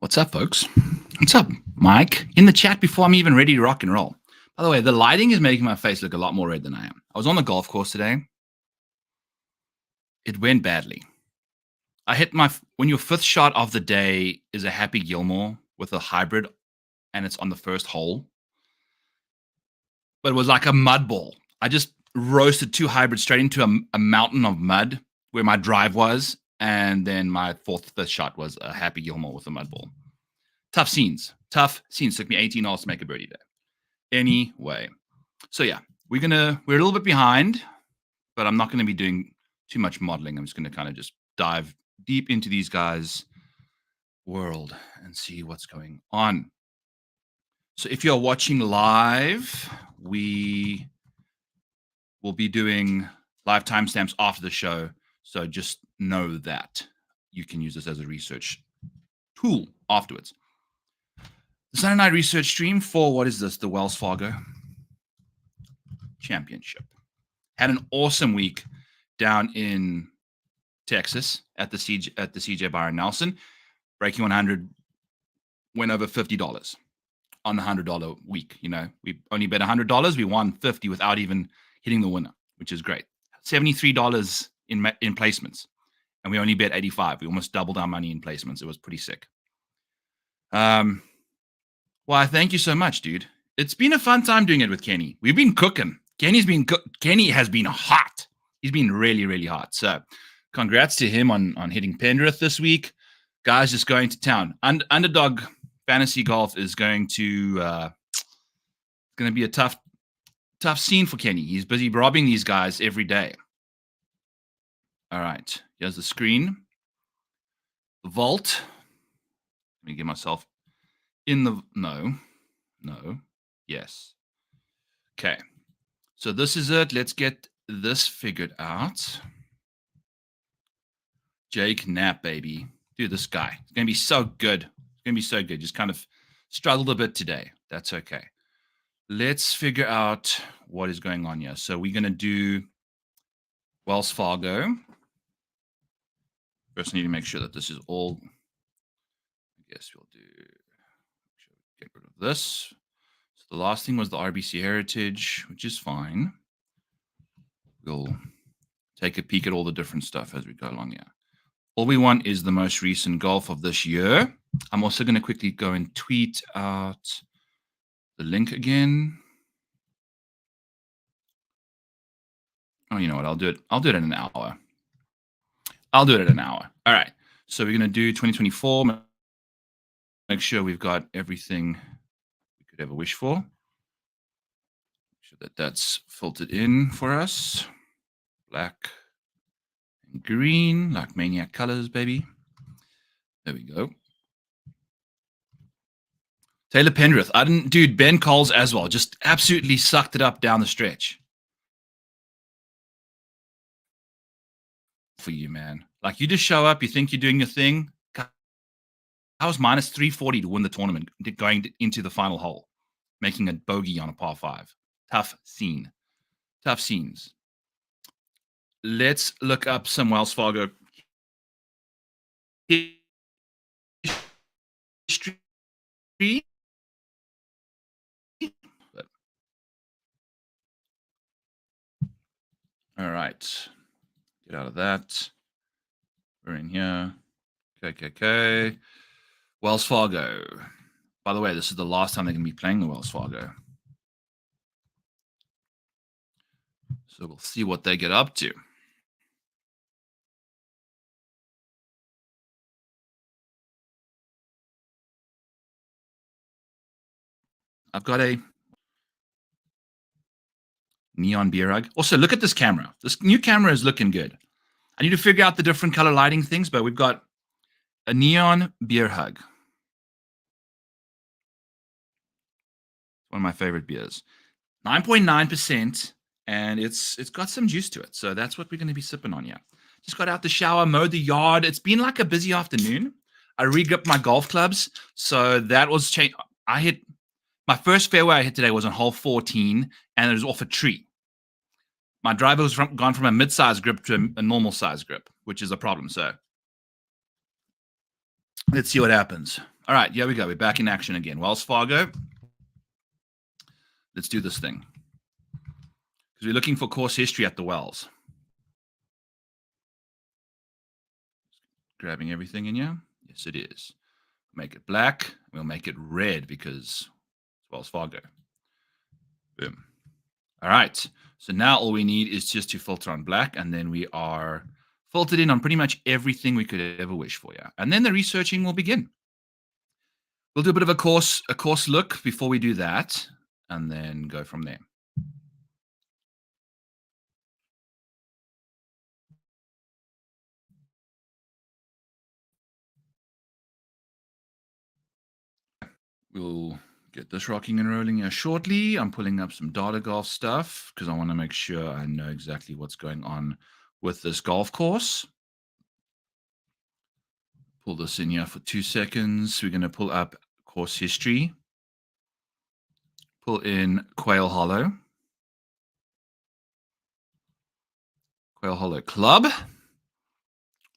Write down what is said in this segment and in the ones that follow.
What's up, folks? What's up, Mike? In the chat before I'm even ready to rock and roll. By the way, the lighting is making my face look a lot more red than I am. I was on the golf course today. It went badly. I hit when your fifth shot of the day is a Happy Gilmore with a hybrid, and it's on the first hole. But it was like a mud ball. I just roasted two hybrids straight into a mountain of mud where my drive was, and then my fifth shot was a Happy Gilmore with a mud ball. Tough scenes. Took me 18 holes to make a birdie day. Anyway, so yeah, we're a little bit behind, but I'm not going to be doing too much modeling. I'm just going to kind of just dive deep into these guys' world and see what's going on. So if you're watching live, we will be doing live timestamps after the show. So just know that you can use this as a research tool afterwards. The Sunday night research stream for, what is this? The Wells Fargo Championship. Had an awesome week down in Texas at the CJ Byron Nelson. Breaking 100, went over $50 on the $100 week. You know, we only bet $100. We won $50 without even hitting the winner, which is great. $73 in placements, and we only bet $85. We almost doubled our money in placements. It was pretty sick. Why, thank you so much, dude. It's been a fun time doing it with Kenny. We've been cooking. Kenny has been hot. He's been really, really hot. So congrats to him on hitting Penrith this week. Guys, just going to town. Underdog Fantasy Golf is going to be a tough scene for Kenny. He's busy robbing these guys every day. All right. Here's the screen. The vault. Let me get myself in the... No. Yes. Okay. So this is it. Let's get this figured out. Jake Knapp, baby. Dude, this guy. It's going to be so good. Just kind of struggled a bit today. That's okay. Let's figure out what is going on here. So we're going to do Wells Fargo. First, I need to make sure that this is all. I guess we'll get rid of this. So the last thing was the RBC Heritage, which is fine. We'll take a peek at all the different stuff as we go along here. All we want is the most recent golf of this year. I'm also going to quickly go and tweet out the link again. Oh, you know what? I'll do it in an hour. All right. So we're going to do 2024. Make sure we've got everything we could ever wish for. Make sure that that's filtered in for us. Black and green, like Maniac colors, baby. There we go. Taylor Pendrith. Dude, Ben Coles as well. Just absolutely sucked it up down the stretch. For you, man. Like, you just show up, you think you're doing your thing. I was minus 340 to win the tournament going into the final hole, making a bogey on a par 5. Tough scenes. Let's look up some Wells Fargo history. All right. Get out of that. We're in here. Okay. Wells Fargo. By the way, this is the last time they're going to be playing the Wells Fargo. So we'll see what they get up to. I've got a neon beer hug. Also, look at this camera. This new camera is looking good. I need to figure out the different color lighting things, but we've got a neon beer hug. One of my favorite beers. 9.9%, and it's got some juice to it. So that's what we're going to be sipping on here. Just got out the shower, mowed the yard. It's been like a busy afternoon. I re-gripped my golf clubs. So that was changed. I hit my first fairway I hit today was on hole 14, and it was off a tree. My driver was gone from a mid-size grip to a normal size grip, which is a problem. So let's see what happens. All right, here we go. We're back in action again. Wells Fargo. Let's do this thing. Because we're looking for course history at the Wells. Grabbing everything in here. Yes, it is. Make it black. We'll make it red because it's Wells Fargo. Boom. All right. So now all we need is just to filter on black, and then we are filtered in on pretty much everything we could ever wish for. Yeah. And then the researching will begin. We'll do a bit of a course look before we do that, and then go from there. We'll get this rocking and rolling here shortly. I'm pulling up some data golf stuff because I want to make sure I know exactly what's going on with this golf course. Pull this in here for 2 seconds. We're going to pull up course history. Pull in Quail Hollow. Quail Hollow Club.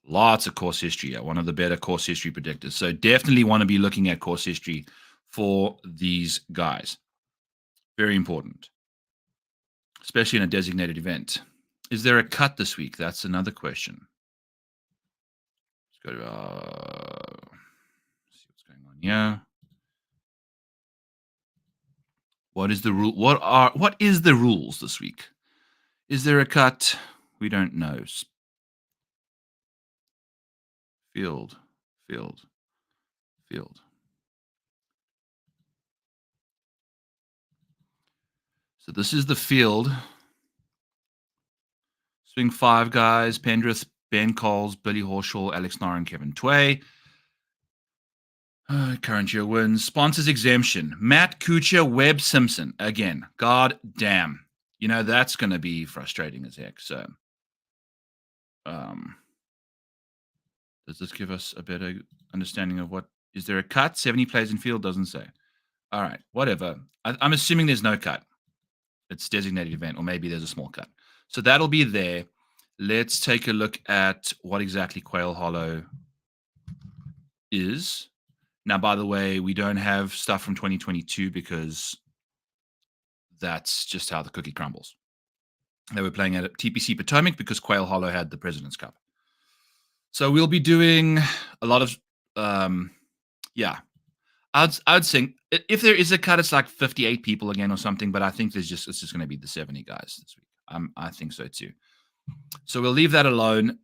Lots of course history. Yeah, one of the better course history predictors. So definitely want to be looking at course history for these guys. Very important, especially in a designated event. Is there a cut this week? That's another question. Let's go to see what's going on here. What is the rule? What is the rules this week? Is there a cut? We don't know. Field. So this is the field. Swing 5 guys: Pendrith, Ben Coles, Billy Horschel, Alex Noren, Kevin Tway. Current year wins. Sponsors exemption: Matt Kuchar, Webb Simpson. Again, god damn. You know, that's going to be frustrating as heck. So, does this give us a better understanding of what? Is there a cut? 70 plays in field, doesn't say. All right, whatever. I'm assuming there's no cut. It's designated event, or maybe there's a small cut. So that'll be there. Let's take a look at what exactly Quail Hollow is. Now, by the way, we don't have stuff from 2022 because that's just how the cookie crumbles. They were playing at TPC Potomac because Quail Hollow had the President's Cup. So we'll be doing a lot of, I'd say if there is a cut, it's like 58 people again or something. But I think it's just going to be the 70 guys this week. I think so too. So we'll leave that alone.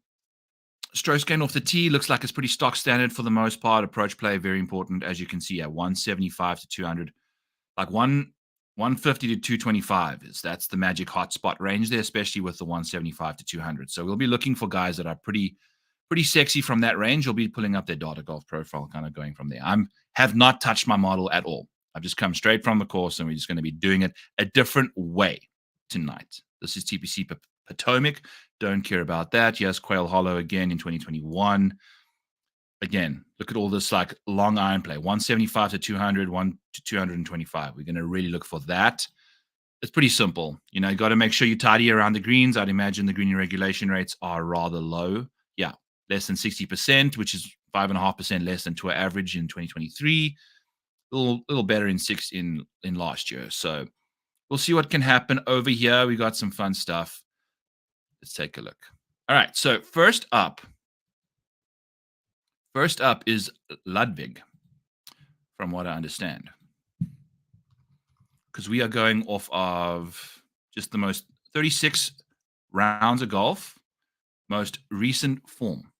Strokes gained off the tee looks like it's pretty stock standard for the most part. Approach play, very important, as you can see at 175 to 200, like 150 to 225 that's the magic hotspot range there, especially with the 175 to 200. So we'll be looking for guys that are pretty sexy from that range. We'll be pulling up their data golf profile, kind of going from there. Have not touched my model at all. I've just come straight from the course, and we're just going to be doing it a different way tonight. This is TPC Potomac. Don't care about that. Yes, Quail Hollow again in 2021. Again, look at all this like long iron play. 175 to 200, 1 to 225. We're going to really look for that. It's pretty simple. You know, you got to make sure you tidy around the greens. I'd imagine the green regulation rates are rather low. Yeah, less than 60%, which is 5.5% less than tour average in 2023. A little better in last year. So we'll see what can happen over here. We got some fun stuff. Let's take a look. All right. So first up is Ludvig, from what I understand, because we are going off of just the most 36 rounds of golf, most recent form.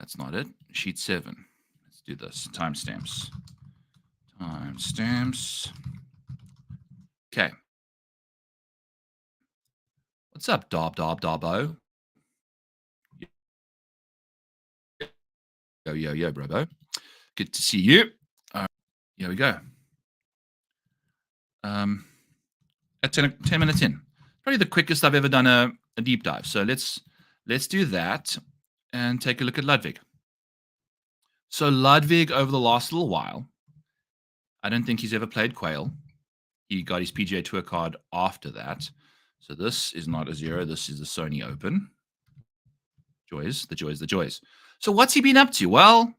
That's not it. Sheet 7. Let's do this. Timestamps. Okay. What's up, Dobbo? Yo, bro. Good to see you. Here we go. At 10 minutes in. Probably the quickest I've ever done a deep dive. So let's do that and take a look at Ludvig. So Ludvig, over the last little while, I don't think he's ever played Quail. He got his PGA Tour card after that. So this is not a 0. This is the Sony Open. The joys. So what's he been up to? Well,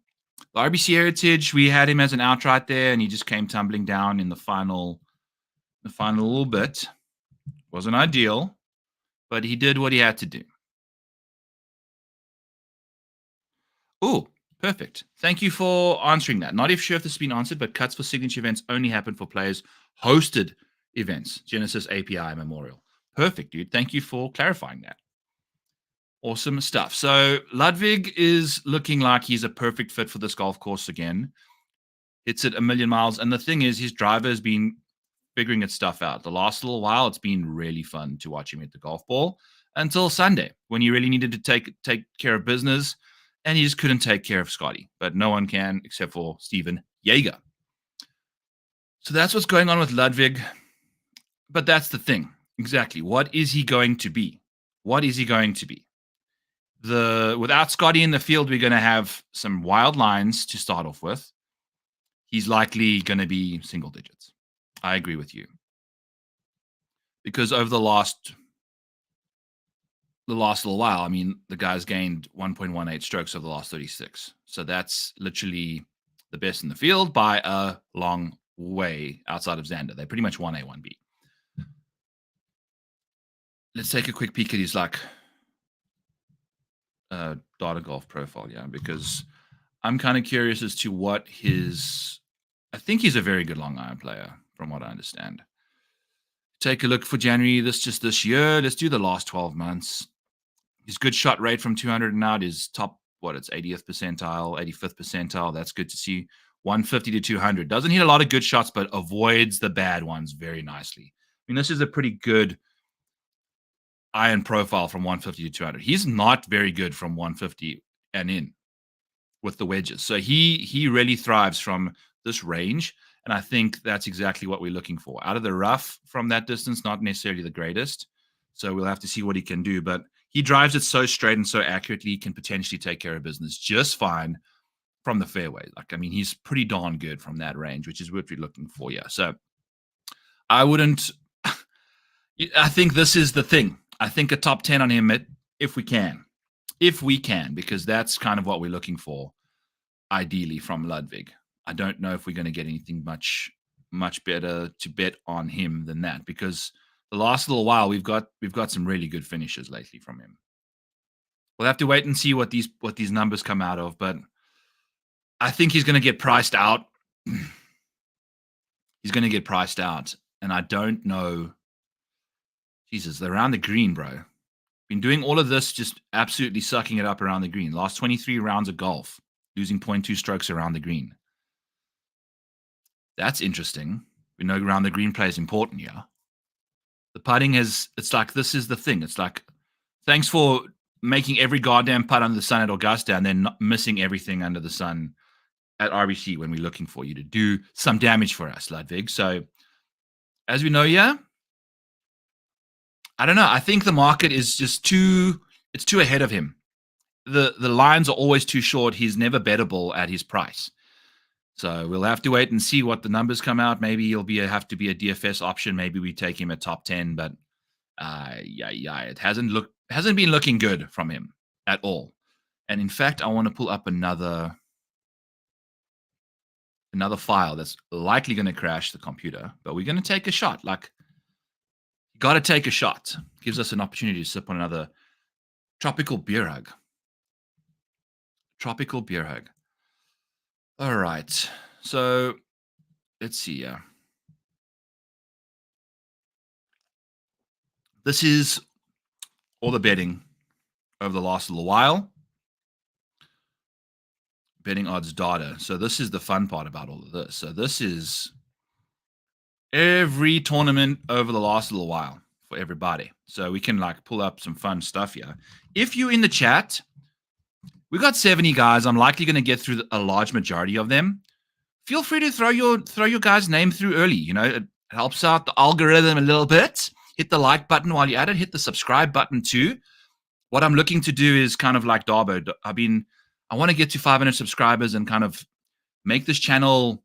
The RBC Heritage, we had him as an outright there, and he just came tumbling down in the final little bit. Wasn't ideal, but he did what he had to do. Oh, perfect. Thank you for answering that. Not sure if this has been answered, but cuts for signature events only happen for players hosted events. Genesis API Memorial. Perfect, dude. Thank you for clarifying that. Awesome stuff. So Ludvig is looking like he's a perfect fit for this golf course again. Hits it a million miles. And the thing is, his driver has been figuring its stuff out. The last little while, it's been really fun to watch him hit the golf ball until Sunday, when he really needed to take care of business, and he just couldn't take care of Scotty. But no one can except for Stephan Jaeger. So that's what's going on with Ludvig. But that's the thing. Exactly. What is he going to be? What is he going to be? Without Scotty in the field, we're going to have some wild lines to start off with. He's likely going to be single digits. I agree with you. Because over the last little while, I mean, the guy's gained 1.18 strokes over the last 36. So that's literally the best in the field by a long way outside of Xander. They pretty much 1A, 1B. Let's take a quick peek at his data golf profile, because I'm kind of curious as to what I think he's a very good long iron player, from what I understand. Take a look for January, this year. Let's do the last 12 months. His good shot rate from 200 and out is top, it's 80th percentile, 85th percentile. That's good to see. 150 to 200. Doesn't hit a lot of good shots, but avoids the bad ones very nicely. I mean, this is a pretty good iron profile from 150 to 200. He's not very good from 150 and in with the wedges. So he really thrives from this range, and I think that's exactly what we're looking for. Out of the rough from that distance, not necessarily the greatest. So we'll have to see what he can do, but he drives it so straight and so accurately, he can potentially take care of business just fine from the fairway. He's pretty darn good from that range, which is what we're looking for. Yeah. So I think this is the thing. I think a top 10 on him if we can, because that's kind of what we're looking for, ideally, from Ludvig. I don't know if we're going to get anything much better to bet on him than that, because the last little while we've got some really good finishes lately from him. We'll have to wait and see what these numbers come out of, but I think he's going to get priced out. He's going to get priced out, and I don't know. Jesus, they're around the green, bro. Been doing all of this, just absolutely sucking it up around the green. Last 23 rounds of golf, losing 0.2 strokes around the green. That's interesting. We know around the green play is important here. The putting it's like, this is the thing. It's like, thanks for making every goddamn putt under the sun at Augusta and then not missing everything under the sun at RBC when we're looking for you to do some damage for us, Ludvig. So, as we know, I don't know. I think the market is just too ahead of him. The lines are always too short. He's never bettable at his price. So we'll have to wait and see what the numbers come out. Maybe he'll have to be a DFS option. Maybe we take him at top 10, but it hasn't been looking good from him at all. And in fact, I want to pull up another file that's likely going to crash the computer, but we're going to take a shot. Got to take a shot. Gives us an opportunity to sip on another tropical beer hug. Tropical beer hug. All right. So let's see. This is all the betting over the last little while. Betting odds data. So this is the fun part about all of this. So this is every tournament over the last little while for everybody. So we can pull up some fun stuff here. If you're in the chat, we got 70 guys. I'm likely going to get through a large majority of them. Feel free to throw your guy's name through early. It helps out the algorithm a little bit. Hit the like button while you're at it. Hit the subscribe button too. What I'm looking to do is kind of like Darbo. I want to get to 500 subscribers and kind of make this channel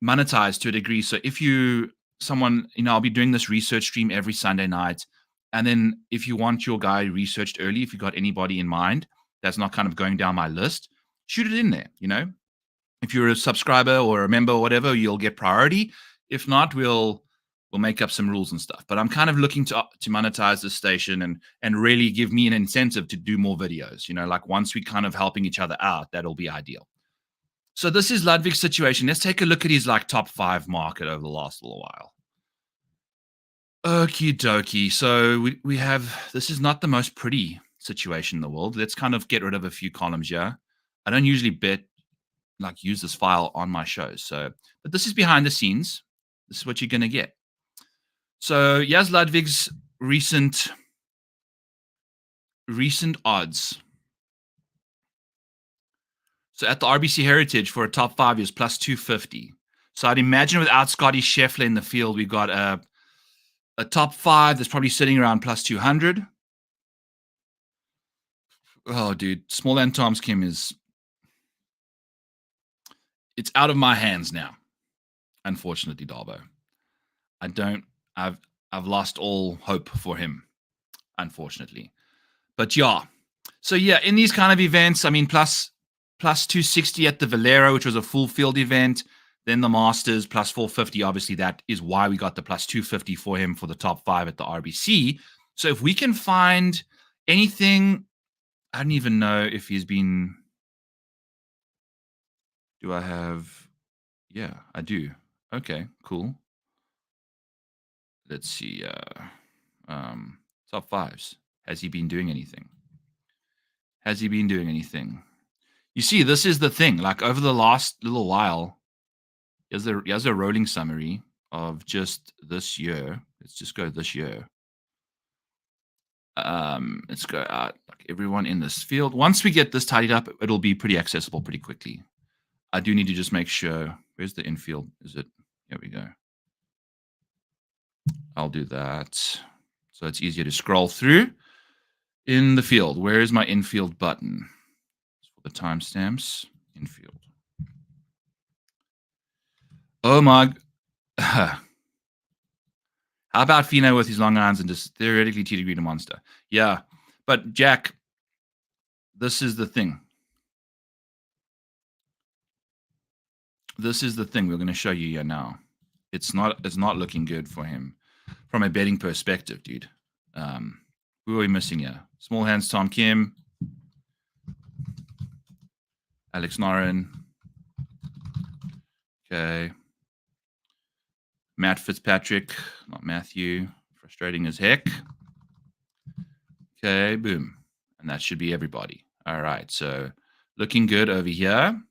monetized to a degree. So if I'll be doing this research stream every Sunday night. And then if you want your guy researched early, if you got anybody in mind that's not kind of going down my list, shoot it in there, If you're a subscriber or a member or whatever, you'll get priority. If not, we'll make up some rules and stuff. But I'm kind of looking to monetize this station and really give me an incentive to do more videos. Like once we kind of helping each other out, that'll be ideal. So this is Ludvig's situation. Let's take a look at his top 5 market over the last little while. Okie dokie. So we have, this is not the most pretty situation in the world. Let's kind of get rid of a few columns here. I don't usually use this file on my shows. But this is behind the scenes. This is what you're going to get. So here's Ludvig's recent odds. So at the RBC Heritage for a top 5 is plus 250. So I'd imagine without Scotty Schauffele in the field, we've got a top 5 that's probably sitting around plus 200. Oh, dude, small and Tom's Kim it's out of my hands now. Unfortunately, Darbo. I've lost all hope for him, unfortunately. But yeah. So yeah, in these kind of events, I mean, plus 260 at the Valero, which was a full field event. Then the Masters plus 450. Obviously, that is why we got the plus 250 for him for the top 5 at the RBC. So if we can find anything, I don't even know if he's been. Do I have? Yeah, I do. Okay, cool. Let's see. Top 5s. Has he been doing anything? You see, this is the thing. Like over the last little while, here's a rolling summary of just this year. Let's just go this year. Let's go out like everyone in this field. Once we get this tidied up, it'll be pretty accessible pretty quickly. I do need to just make sure. Where's the infield? Is it? Here we go. I'll do that. So it's easier to scroll through. In the field, where is my infield button? For the timestamps, infield. Oh my. How about Finau with his long irons and just theoretically T-degree to monster? Yeah, but Jack, this is the thing. We're going to show you here now. It's not looking good for him from a betting perspective, dude. Who are we missing here? Small hands, Tom Kim, Alex Noren. Okay. Matt Fitzpatrick, not Matthew. Frustrating as heck. Okay, boom. And that should be everybody. All right, so looking good over here.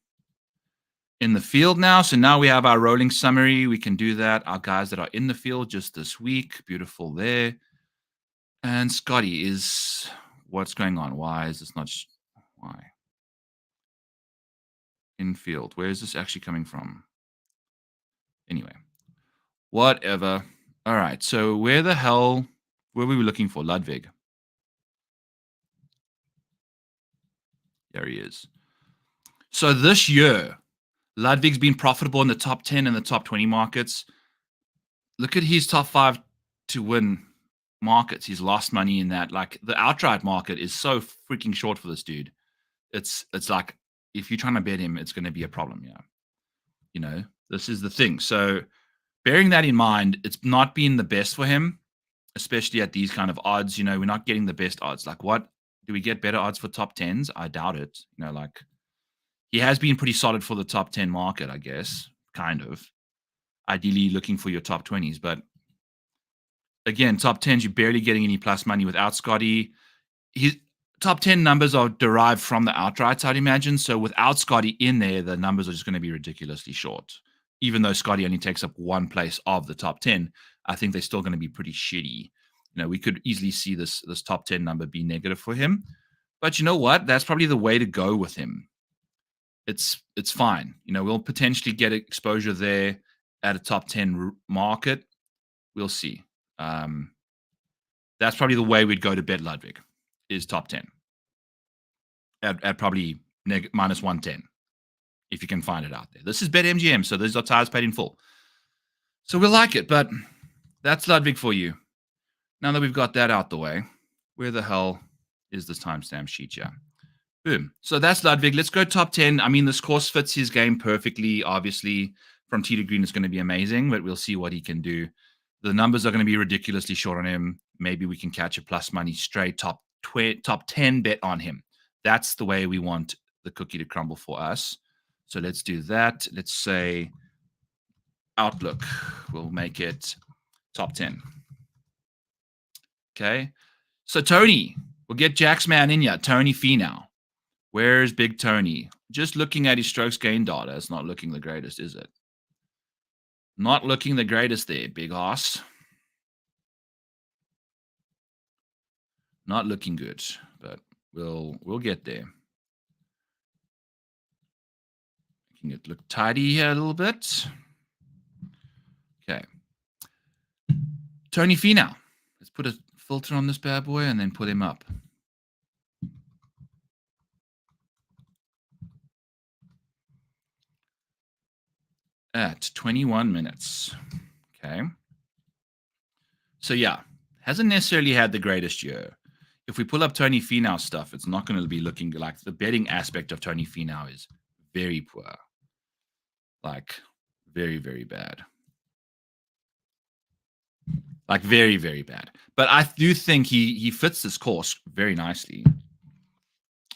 In the field now. So now we have our rolling summary. We can do that. Our guys that are in the field just this week. Beautiful there. And Scotty is... What's going on? Why is this not... Why? Infield. Where is this actually coming from? Anyway. Whatever. All right. So where the hell were we looking for? Ludvig. There he is. So this year, Ludvig's been profitable in the top 10 and the top 20 markets. Look at his top 5 to win markets. He's lost money in that. Like the outright market is so freaking short for this dude. It's like if you're trying to bet him, it's going to be a problem. Yeah. This is the thing. So bearing that in mind, it's not been the best for him, especially at these kind of odds. We're not getting the best odds. Like what? Do we get better odds for top 10s? I doubt it. Like he has been pretty solid for the top 10 market, I guess, kind of. Ideally looking for your top 20s. But again, top 10s, you're barely getting any plus money without Scotty. His top 10 numbers are derived from the outrights, I'd imagine. So without Scotty in there, the numbers are just going to be ridiculously short. Even though Scotty only takes up one place of the top 10, I think they're still going to be pretty shitty. We could easily see this top 10 number be negative for him. But you know what? That's probably the way to go with him. It's fine. We'll potentially get exposure there at a top 10 market. We'll see. That's probably the way we'd go to bet Ludvig, is top 10. At probably minus 110, if you can find it out there. This is BetMGM, so these are tires paid in full. So we'll like it, but that's Ludvig for you. Now that we've got that out the way, where the hell is this timestamp sheet here? Boom. So that's Ludvig. Let's go top 10. I mean, this course fits his game perfectly. Obviously, from tee to green, it's going to be amazing, but we'll see what he can do. The numbers are going to be ridiculously short on him. Maybe we can catch a plus money straight top 10 bet on him. That's the way we want the cookie to crumble for us. So let's do that. Let's say Outlook. We'll make it top 10. Okay. So Tony, we'll get Jack's man in ya. Tony Finau. Where's Big Tony? Just looking at his strokes gain data, it's not looking the greatest, is it? Not looking the greatest there, big hoss. Not looking good, but we'll get there. Making it look tidy here a little bit. Okay. Tony Finau. Let's put a filter on this bad boy and then put him up. At 21 minutes. Okay. So yeah, hasn't necessarily had the greatest year. If we pull up Tony Finau stuff, it's not going to be looking like the betting aspect of Tony Finau is very poor. Like very, very bad. Like very, very bad. But I do think he fits this course very nicely.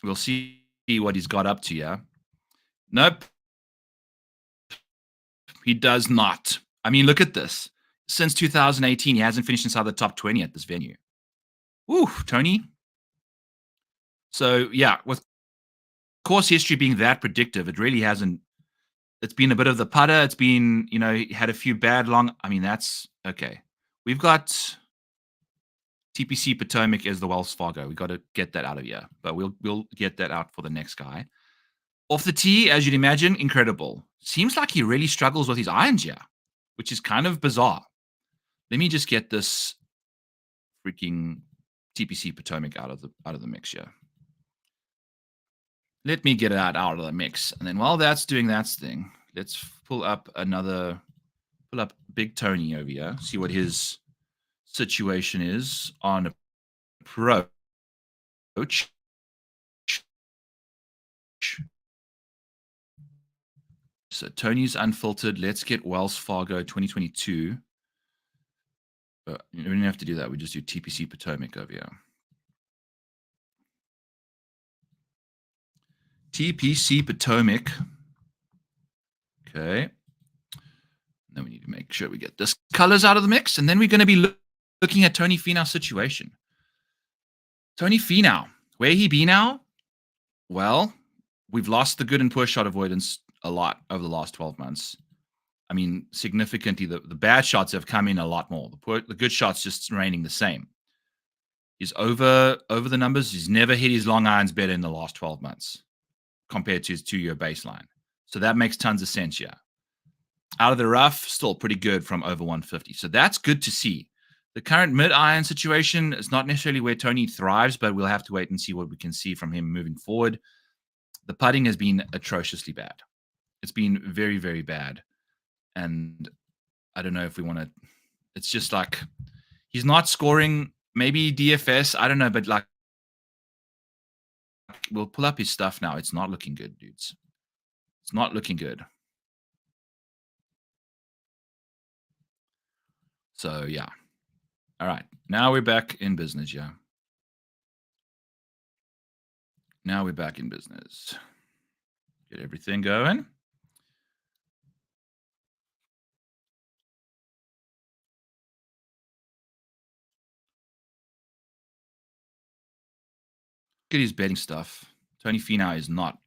We'll see what he's got up to, yeah. Nope. He does not. I mean, look at this. Since 2018, he hasn't finished inside the top 20 at this venue. Woo, Tony. So, yeah, with course history being that predictive, it really hasn't. It's been a bit of the putter. It's been, he had a few bad long. I mean, that's okay. We've got TPC Potomac as the Wells Fargo. We got to get that out of here, but we'll get that out for the next guy. Off the tee, as you'd imagine, incredible. Seems like he really struggles with his irons here, which is kind of bizarre. Let me just get this freaking TPC Potomac out of the mix here. Let me get it out of the mix. And then while that's doing that thing, let's pull up Big Tony over here, see what his situation is on approach. So Tony's unfiltered. Let's get Wells Fargo 2022. We don't have to do that. We just do TPC Potomac over here. TPC Potomac. Okay. Then we need to make sure we get this colors out of the mix. And then we're going to be looking at Tony Finau's situation. Tony Finau, where he be now? Well, we've lost the good and poor shot avoidance a lot over the last 12 months. I mean, significantly, the bad shots have come in a lot more. The good shots just remaining the same. He's over the numbers. He's never hit his long irons better in the last 12 months compared to his 2-year baseline. So that makes tons of sense, yeah. Out of the rough, still pretty good from over 150. So that's good to see. The current mid-iron situation is not necessarily where Tony thrives, but we'll have to wait and see what we can see from him moving forward. The putting has been atrociously bad. It's been very, very bad. And I don't know if we want to... It's just like... He's not scoring, maybe DFS, I don't know, but like... We'll pull up his stuff now. It's not looking good, dudes. It's not looking good. So, yeah. All right. Now we're back in business, yeah. Now we're back in business. Get everything going. Look at his betting stuff. Tony Finau is not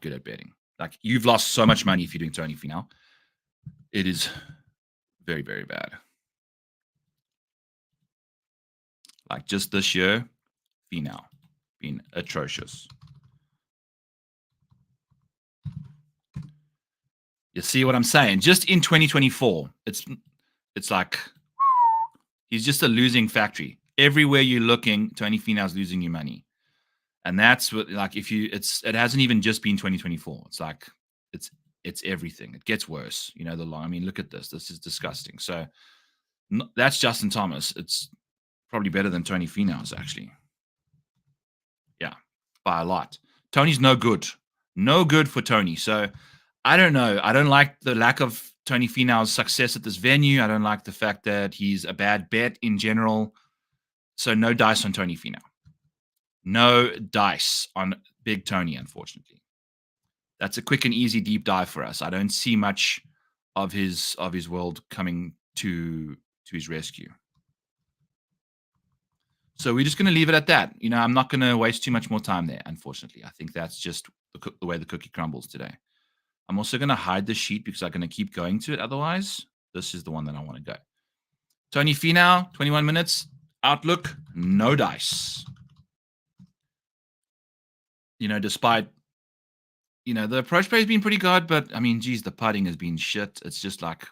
good at betting. Like, you've lost so much money if you're doing Tony Finau. It is very, very bad. Like, just this year, Finau been atrocious. You see what I'm saying? Just in 2024, it's like he's just a losing factory. Everywhere you're looking, Tony Finau's losing you money. And that's what, like, it hasn't even just been 2024. It's like, it's everything. It gets worse. I mean, look at this. This is disgusting. So that's Justin Thomas. It's probably better than Tony Finau's, actually. Yeah, by a lot. Tony's no good. No good for Tony. So I don't know. I don't like the lack of Tony Finau's success at this venue. I don't like the fact that he's a bad bet in general. So no dice on Tony Finau. No dice on Big Tony, unfortunately. That's a quick and easy deep dive for us. I don't see much of his world coming to his rescue. So we're just going to leave it at that. I'm not going to waste too much more time there, unfortunately. I think that's just the way the cookie crumbles today. I'm also going to hide the sheet because I'm going to keep going to it. Otherwise, this is the one that I want to go. Tony Finau, 21 minutes. Outlook, no dice. Despite, the approach play has been pretty good, but I mean, geez, the putting has been shit. It's just like,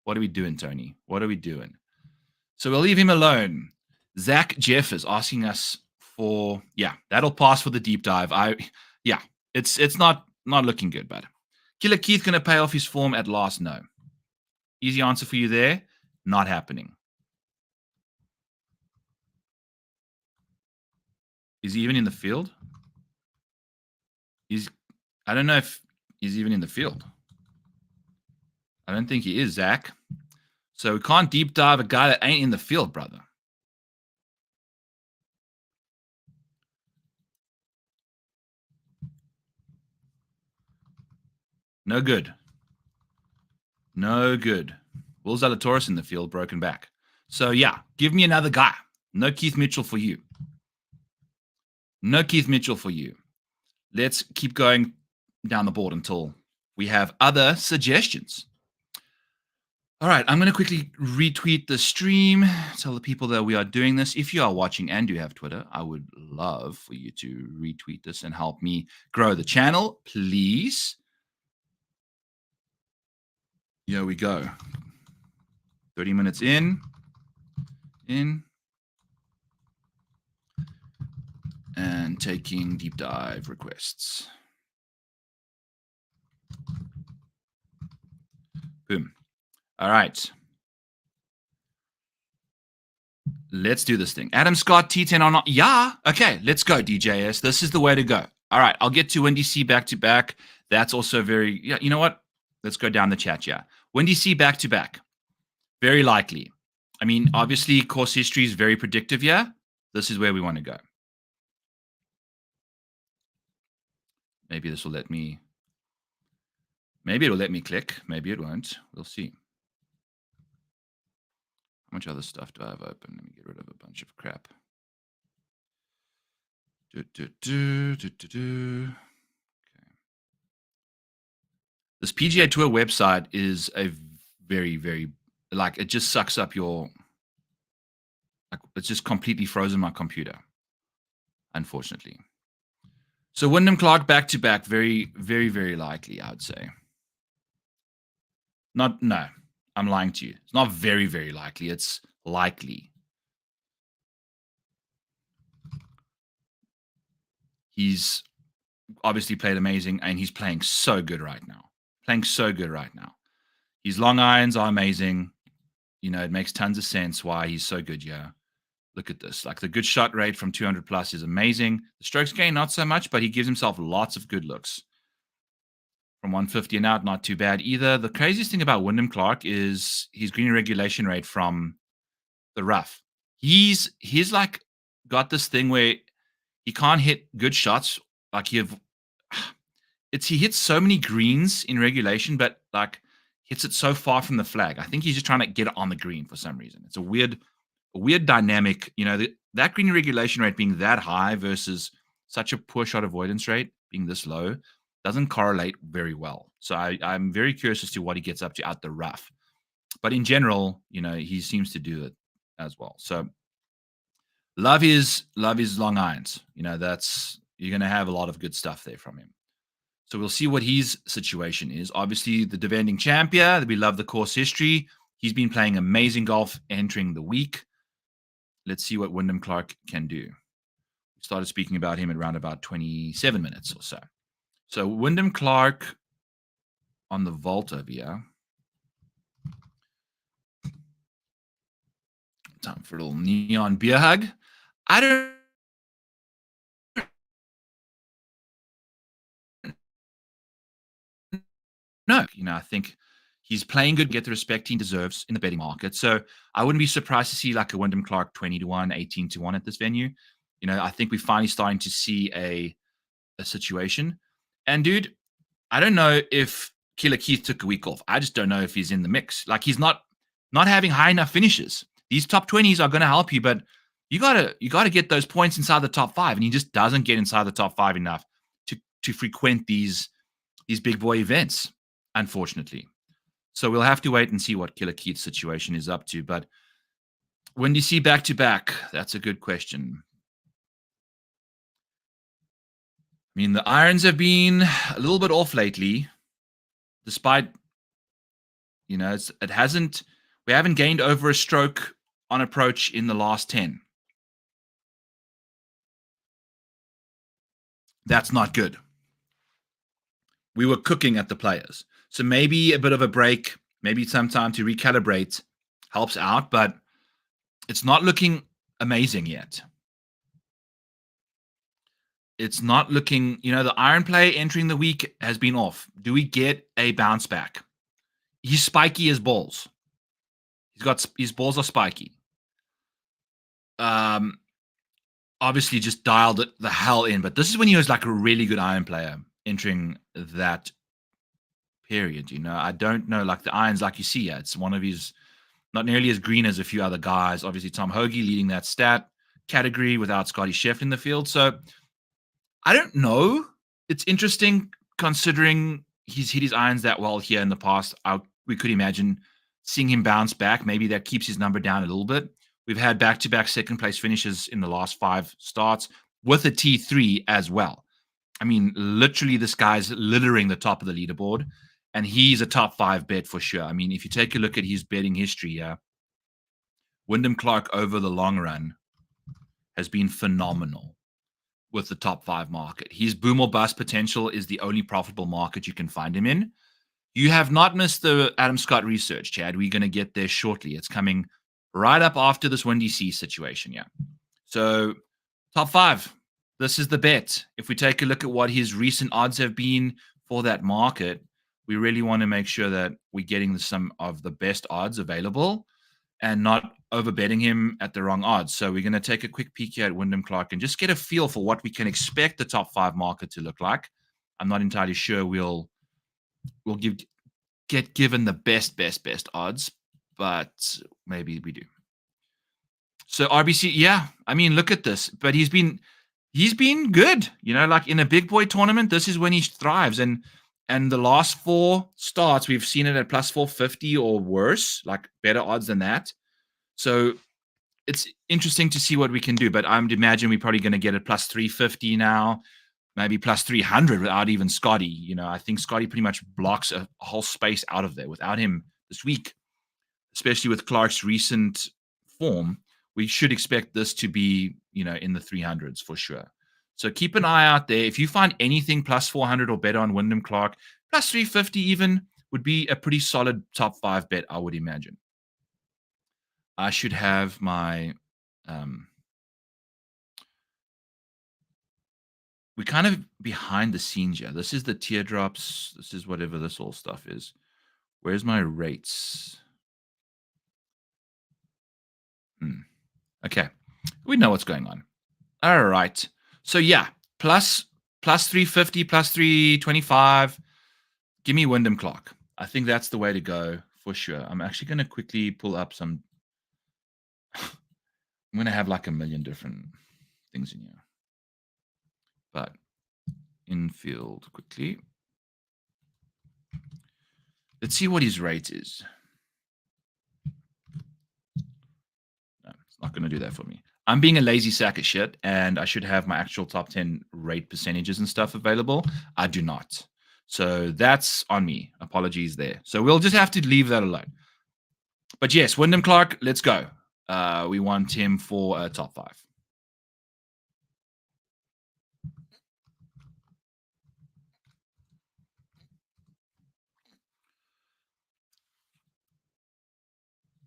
what are we doing, Tony? What are we doing? So we'll leave him alone. Zach Jeff is asking us for, that'll pass for the deep dive. It's not looking good, but Killer Keith going to pay off his form at last? No. Easy answer for you there. Not happening. Is he even in the field? I don't know if he's even in the field. I don't think he is, Zach. So we can't deep dive a guy that ain't in the field, brother. No good. No good. Will Zalatoris in the field, broken back. So, give me another guy. No Keith Mitchell for you. No Keith Mitchell for you. Let's keep going down the board until we have other suggestions. All right, I'm going to quickly retweet the stream, tell the people that we are doing this. If you are watching and do have Twitter, I would love for you to retweet this and help me grow the channel, please. Here we go. 30 minutes in, and taking deep dive requests. Boom. All right. Let's do this thing. Adam Scott, T10 or not? Yeah. Okay, let's go, DJS. This is the way to go. All right, I'll get to Wendy C back-to-back. That's also very, you know what? Let's go down the chat, Wendy C back-to-back. Very likely. I mean, obviously, course history is very predictive, This is where we want to go. Maybe this will let me... Maybe it'll let me click. Maybe it won't. We'll see. How much other stuff do I have open? Let me get rid of a bunch of crap. Okay. This PGA Tour website is a very, very, it just sucks up your, it's just completely frozen my computer, unfortunately. So Wyndham Clark back-to-back, very, very, very likely, I would say. No, I'm lying to you. It's not very, very likely. It's likely. He's obviously played amazing, and he's playing so good right now. His long irons are amazing. It makes tons of sense why he's so good, Look at this. The good shot rate from 200 plus is amazing. The strokes gain, not so much, but he gives himself lots of good looks. From 150 and out, not too bad either. The craziest thing about Wyndham Clark is his green regulation rate from the rough. He's got this thing where he can't hit good shots. He hits so many greens in regulation, but hits it so far from the flag. I think he's just trying to get it on the green for some reason. It's a weird dynamic. That green regulation rate being that high versus such a poor shot avoidance rate being this low doesn't correlate very well. So I'm very curious as to what he gets up to out the rough. But in general, he seems to do it as well. So love his long irons. You're going to have a lot of good stuff there from him. So we'll see what his situation is. Obviously, the defending champion. We love the course history. He's been playing amazing golf entering the week. Let's see what Wyndham Clark can do. We started speaking about him at around about 27 minutes or so. So Wyndham Clark on the vault over here. Time for a little neon beer hug. I don't No, I think he's playing good, get the respect he deserves in the betting market. So I wouldn't be surprised to see like a Wyndham Clark 20-1, 18-1 at this venue. I think we're finally starting to see a situation. And dude, I don't know if Killer Keith took a week off. I just don't know if he's in the mix. Like he's not having high enough finishes. These top 20s are going to help you, but you gotta get those points inside the top 5, and he just doesn't get inside the top 5 enough to frequent these big boy events, unfortunately. So we'll have to wait and see what Killer Keith's situation is up to. But when do you see back to back? That's a good question. I mean, the irons have been a little bit off lately, despite, we haven't gained over a stroke on approach in the last 10. That's not good. We were cooking at the Players. So maybe a bit of a break, maybe some time to recalibrate helps out, but it's not looking amazing yet. It's not looking, the iron play entering the week has been off. Do we get a bounce back? He's spiky as balls. His balls are spiky. Obviously just dialed it the hell in, but this is when he was like a really good iron player entering that period. I don't know, like the irons, like you see, it's one of his, not nearly as green as a few other guys. Obviously, Tom Hoge leading that stat category without Scotty Scheffler in the field. So I don't know. It's interesting considering he's hit his irons that well here in the past. We could imagine seeing him bounce back. Maybe that keeps his number down a little bit. We've had back-to-back second-place finishes in the last 5 starts with a T3 as well. I mean, literally, this guy's littering the top of the leaderboard, and he's a top 5 bet for sure. I mean, if you take a look at his betting history, Wyndham Clark over the long run has been phenomenal with the top 5 market. His boom or bust potential is the only profitable market you can find him in. You have not missed the Adam Scott research, Chad. We're going to get there shortly. It's coming right up after this Windy Sea situation, yeah. So, top 5. This is the bet. If we take a look at what his recent odds have been for that market, we really want to make sure that we're getting some of the best odds available and not overbetting him at the wrong odds. So we're going to take a quick peek here at Wyndham Clark and just get a feel for what we can expect the top 5 market to look like. I'm not entirely sure we'll get given the best odds, but maybe we do. So RBC, yeah, I mean, look at this. But he's been good. Like in a big boy tournament, this is when he thrives. And the last 4 starts, we've seen it at plus 450 or worse, like better odds than that. So it's interesting to see what we can do. But I would imagine we're probably going to get it plus 350 now, maybe plus 300 without even Scotty. I think Scotty pretty much blocks a whole space out of there. Without him this week, especially with Clark's recent form, we should expect this to be, in the 300s for sure. So keep an eye out there. If you find anything plus 400 or better on Wyndham Clark, plus 350 even would be a pretty solid top 5 bet, I would imagine. I should have my we're kind of behind the scenes here. This is the teardrops. This is whatever this all stuff is. Where's my rates? Okay. We know what's going on. All right. So yeah, plus 350, plus 325. Give me Wyndham Clark. I think that's the way to go for sure. I'm actually going to quickly pull up some. I'm going to have like a million different things in here. But infield quickly. Let's see what his rate is. No, it's not going to do that for me. I'm being a lazy sack of shit, and I should have my actual top 10 rate percentages and stuff available. I do not. So that's on me. Apologies there. So we'll just have to leave that alone. But yes, Wyndham Clark, let's go. We want him for a top 5.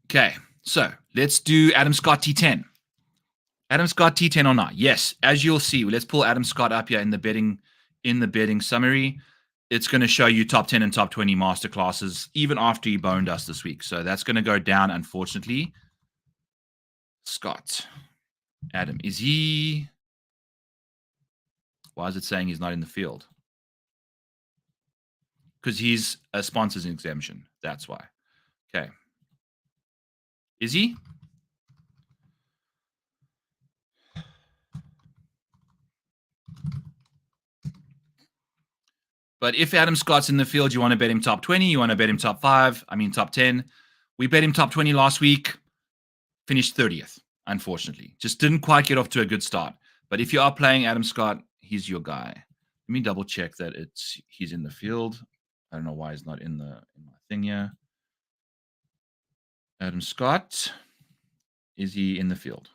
Okay, so let's do Adam Scott T10. Adam Scott T10 or not? Yes, as you'll see, let's pull Adam Scott up here in the betting summary. it's going to show you top 10 and top 20 masterclasses even after he boned us this week. So that's going to go down, unfortunately. Scott. Adam, is he... Why is it saying he's not in the field? Because he's a sponsor's exemption. That's why. Okay. Is he? But if Adam Scott's in the field, you want to bet him top 20, you want to bet him top 5, top 10. We bet him top 20 last week, finished 30th, unfortunately. Just didn't quite get off to a good start. But if you are playing Adam Scott, he's your guy. Let me double check that he's in the field. I don't know why he's not in my thing here. Adam Scott, is he in the field?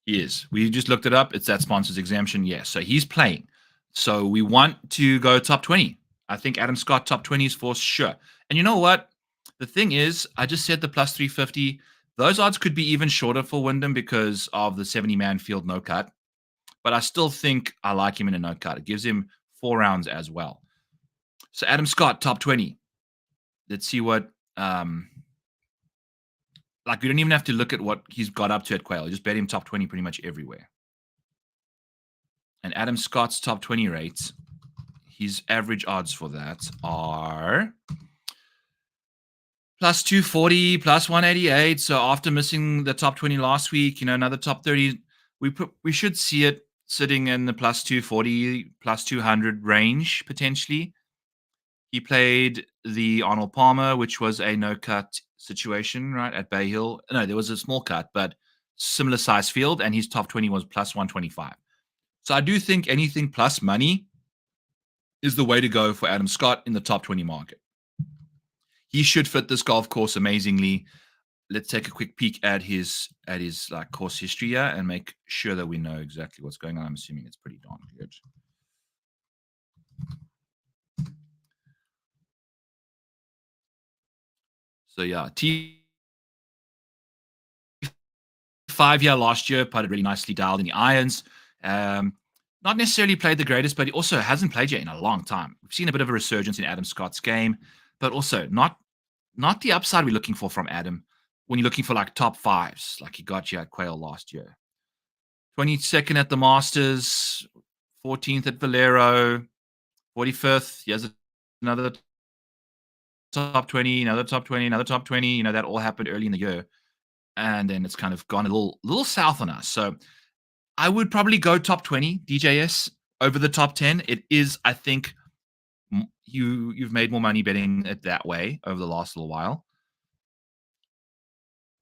He is. We just looked it up. It's that sponsor's exemption. Yes. So he's playing. So we want to go top 20. I think Adam Scott top 20 is for sure. And you know what? The thing is, I just said the plus 350. Those odds could be even shorter for Wyndham because of the 70-man field no cut. But I still think I like him in a no cut. It gives him 4 rounds as well. So Adam Scott, top 20. Let's see what... we don't even have to look at what he's got up to at Quail. Just bet him top 20 pretty much everywhere. And Adam Scott's top 20 rates, his average odds for that are plus 240, plus 188. So after missing the top 20 last week, another top 30, we should see it sitting in the plus 240, plus 200 range potentially. He played the Arnold Palmer, which was a no-cut situation, right, at Bay Hill. No, there was a small cut, but similar size field, and his top 20 was plus 125. So I do think anything plus money is the way to go for Adam Scott in the top 20 market. He should fit this golf course amazingly. Let's take a quick peek at his course history here and make sure that we know exactly what's going on. I'm assuming it's pretty darn good. So yeah, T5 here last year, putted really nicely, dialed in the irons. Not necessarily played the greatest, but he also hasn't played yet in a long time. We've seen a bit of a resurgence in Adam Scott's game, but also not the upside we're looking for from Adam when you're looking for top 5s, like he got you at Quail last year. 22nd at the Masters, 14th at Valero, 45th. He has another top 20, another top 20, another top 20. That all happened early in the year. And then it's kind of gone a little south on us. So I would probably go top 20 DJS over the top 10. It is, I think, you've made more money betting it that way over the last little while,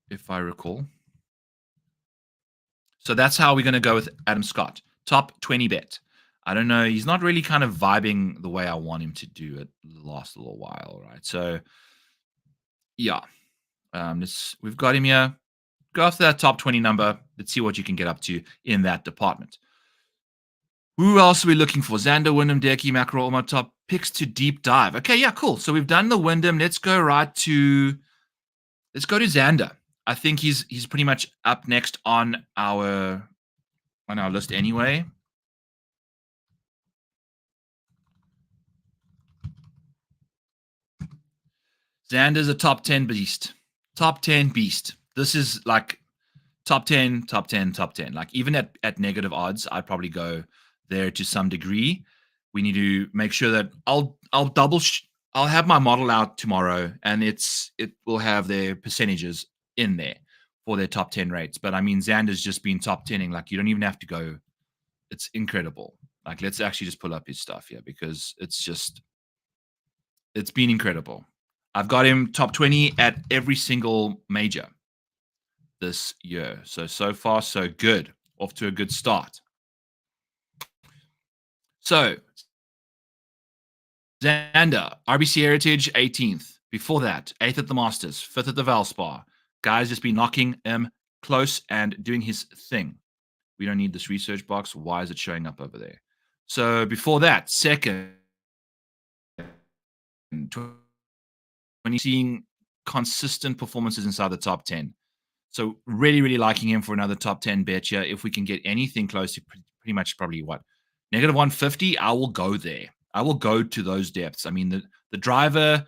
if I recall. So that's how we're going to go with Adam Scott. Top 20 bet. I don't know. He's not really kind of vibing the way I want him to do it the last little while, right? So, yeah. We've got him here. Go after that top 20 number. Let's see what you can get up to in that department. Who else are we looking for? Xander, Wyndham, Hideki Matsuyama, all my top picks to deep dive. Okay, yeah, cool. So we've done the Wyndham. Let's go to Xander. I think he's pretty much up next on our list anyway. Xander's a top 10 beast. Top 10 beast. This is top 10, top 10, top 10. Even at negative odds, I'd probably go there to some degree. We need to make sure that I'll have my model out tomorrow, and it will have their percentages in there for their top 10 rates. But Xander's just been top 10ing. You don't even have to go. It's incredible. Let's actually just pull up his stuff here because it's been incredible. I've got him top 20 at every single major this year. So far, so good. Off to a good start. So, Xander, RBC Heritage, 18th. Before that, 8th at the Masters, 5th at the Valspar. Guy's just been knocking him close and doing his thing. We don't need this research box. Why is it showing up over there? So, before that, 2nd. When you're seeing consistent performances inside the top 10. So really, really liking him for another top 10 bet here. If we can get anything close to pretty much probably what? Negative 150. I will go there. I will go to those depths. I mean, the driver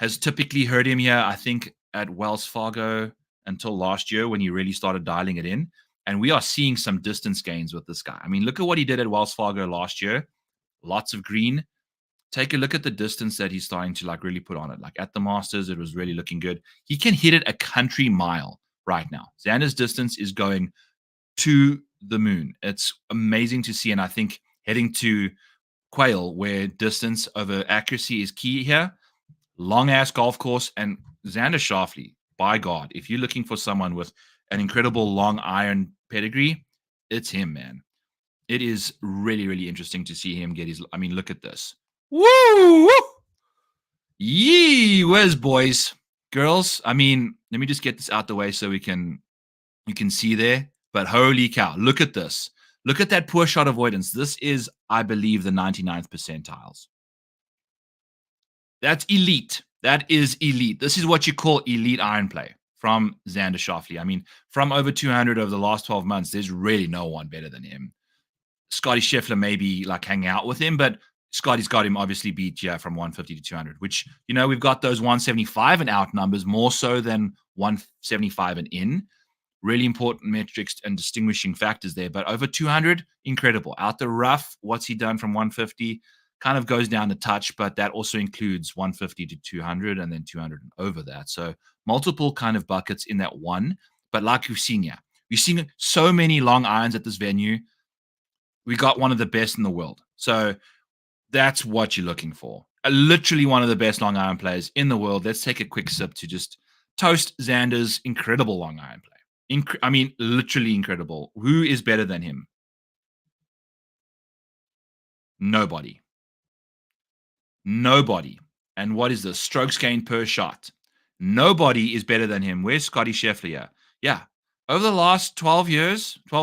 has typically hurt him here, I think, at Wells Fargo until last year when he really started dialing it in. And we are seeing some distance gains with this guy. I mean, look at what he did at Wells Fargo last year. Lots of green. Take a look at the distance that he's starting to like really put on it. Like at the Masters, it was really looking good. He can hit it a country mile right now. Xander's distance is going to the moon. It's amazing to see. And I think heading to Quail, where distance over accuracy is key here, long ass golf course, and Xander Schauffele, by God, if you're looking for someone with an incredible long iron pedigree, it's him, man. It is really, really interesting to see him get his. I mean, look at this. Woo! Yee whiz, boys, girls. I mean, let me just get this out the way so you can see there. But holy cow, look at this. Look at that poor shot avoidance. This is, I believe, the 99th percentiles. That's elite. That is elite. This is what you call elite iron play from Xander Schauffele. I mean, from over 200 over the last 12 months, there's really no one better than him. Scotty Scheffler maybe like hang out with him, but Scotty's got him obviously beat from 150 to 200, which, you know, we've got those 175 and out numbers more so than 175 and in. Really important metrics and distinguishing factors there. But over 200, incredible. Out the rough, what's he done from 150? Kind of goes down a touch, but that also includes 150 to 200 and then 200 and over that. So multiple kind of buckets in that one. But like you've seen, we've seen so many long irons at this venue. We got one of the best in the world. So that's what you're looking for. Literally one of the best long iron players in the world. Let's take a quick sip to just toast Xander's incredible long iron play. I mean, literally incredible. Who is better than him? Nobody. Nobody. And what is this? Strokes gained per shot. Nobody is better than him. Where's Scotty Scheffler? Yeah. Over the last 12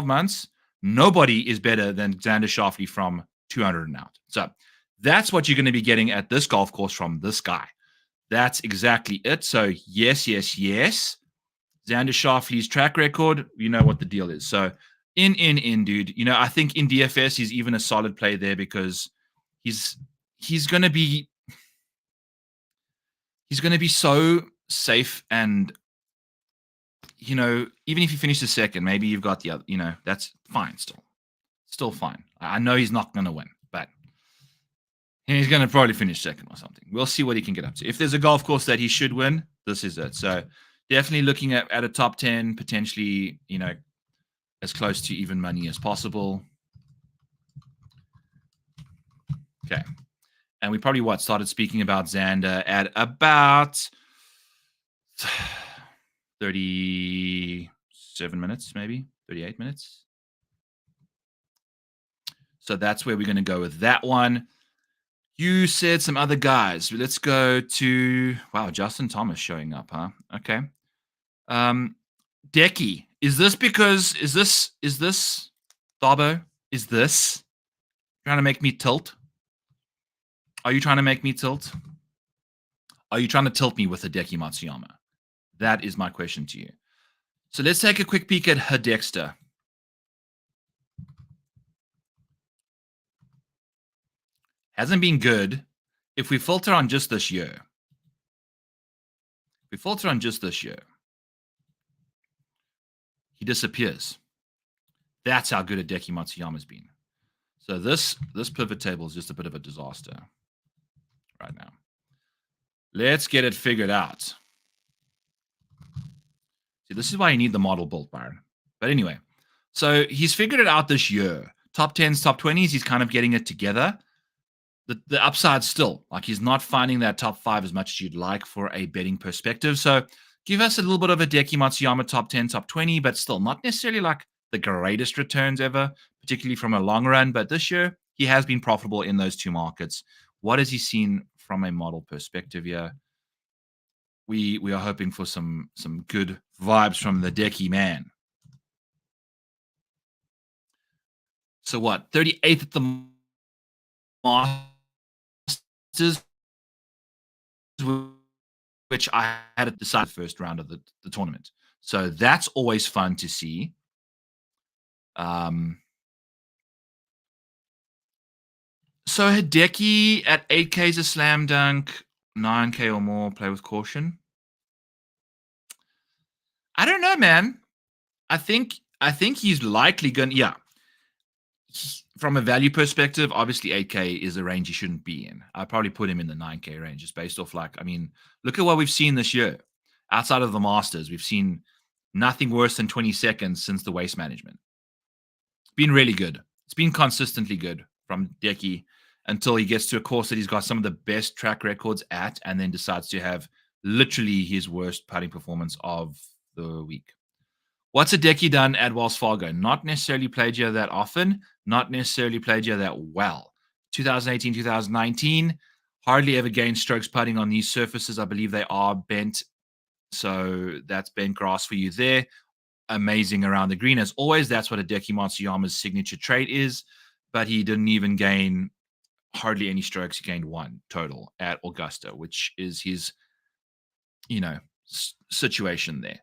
months, nobody is better than Xander Schauffele from 200 and out. So that's what you're going to be getting at this golf course from this guy. That's exactly it. So yes. Xander Schauffele's track record, you know what the deal is. So in, dude. You know, I think in DFS he's even a solid play there because he's going to be so safe, and you know, even if you finish the second, maybe you've got the other, you know, that's fine still fine. I know he's not going to win, but he's going to probably finish second or something. We'll see what he can get up to. If there's a golf course that he should win, this is it. So definitely looking at a top 10, potentially, you know, as close to even money as possible. Okay. And we probably started speaking about Xander at about 37 minutes, maybe 38 minutes. So that's where we're going to go with that one. You said some other guys. Let's go to, wow, Justin Thomas showing up, huh? Okay. Decky. Is this Thabo? Is this trying to make me tilt? Are you trying to make me tilt? Are you trying to tilt me with Hideki Matsuyama? That is my question to you. So let's take a quick peek at Hidexter. Hasn't been good. If we filter on just this year, he disappears. That's how good Hideki Matsuyama's been. So this pivot table is just a bit of a disaster right now. Let's get it figured out. See, this is why you need the model built, Byron. But anyway, so he's figured it out this year. Top 10s, top 20s, he's kind of getting it together. The upside still, like he's not finding that top 5 as much as you'd like for a betting perspective. So give us a little bit of a Hideki Matsuyama top 10, top 20, but still not necessarily like the greatest returns ever, particularly from a long run. But this year, he has been profitable in those two markets. What has he seen from a model perspective here? We are hoping for some good vibes from the Decky man. So what? 38th at the Masters, which I had to decide the first round of the tournament. So that's always fun to see. So Hideki at 8K is a slam dunk. 9K or more, play with caution. I don't know, man. I think he's likely going. Yeah, from a value perspective, obviously 8K is a range he shouldn't be in. I'd probably put him in the 9K range, just based off look at what we've seen this year. Outside of the Masters, we've seen nothing worse than 20 seconds since the waste management. It's been really good. It's been consistently good from Hideki until he gets to a course that he's got some of the best track records at, and then decides to have literally his worst putting performance of the week. What's Hideki done at Wells Fargo? Not necessarily played here that often, not necessarily played here that well. 2018, 2019, hardly ever gained strokes putting on these surfaces. I believe they are bent. So that's bent grass for you there. Amazing around the green. As always, that's what Hideki Matsuyama's signature trait is. But he didn't even gain hardly any strokes. He gained one total at Augusta, which is his, situation there.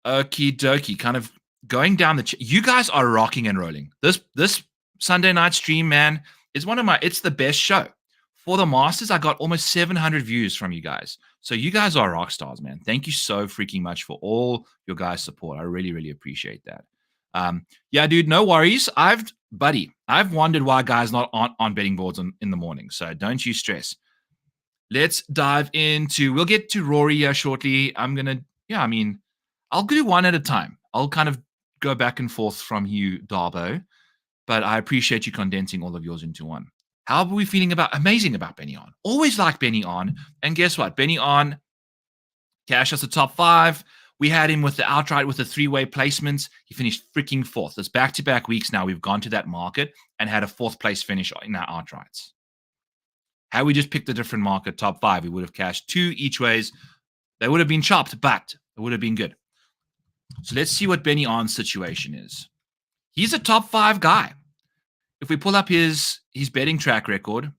Okie dokie, kind of going down you guys are rocking and rolling. This Sunday night stream, man, is it's the best show. For the Masters, I got almost 700 views from you guys. So you guys are rock stars, man. Thank you so freaking much for all your guys' support. I really, really appreciate that. Yeah, dude, no worries. I've wondered why guys not on betting boards in the morning. So don't you stress. Let's dive into, we'll get to Rory shortly. I'll do one at a time. I'll kind of go back and forth from you, Darbo, but I appreciate you condensing all of yours into one. How are we feeling amazing about Byeong Hun? Always like Byeong Hun. And guess what? Byeong Hun cashed us the top 5. We had him with the outright with the 3-way placements. He finished freaking 4th. There's back-to-back weeks now. We've gone to that market and had a 4th place finish in our outrights. Had we just picked a different market, top 5, we would have cashed 2 each ways. They would have been chopped, but it would have been good. So let's see what Byeong Hun's situation is. He's a top 5 guy. If we pull up his betting track record,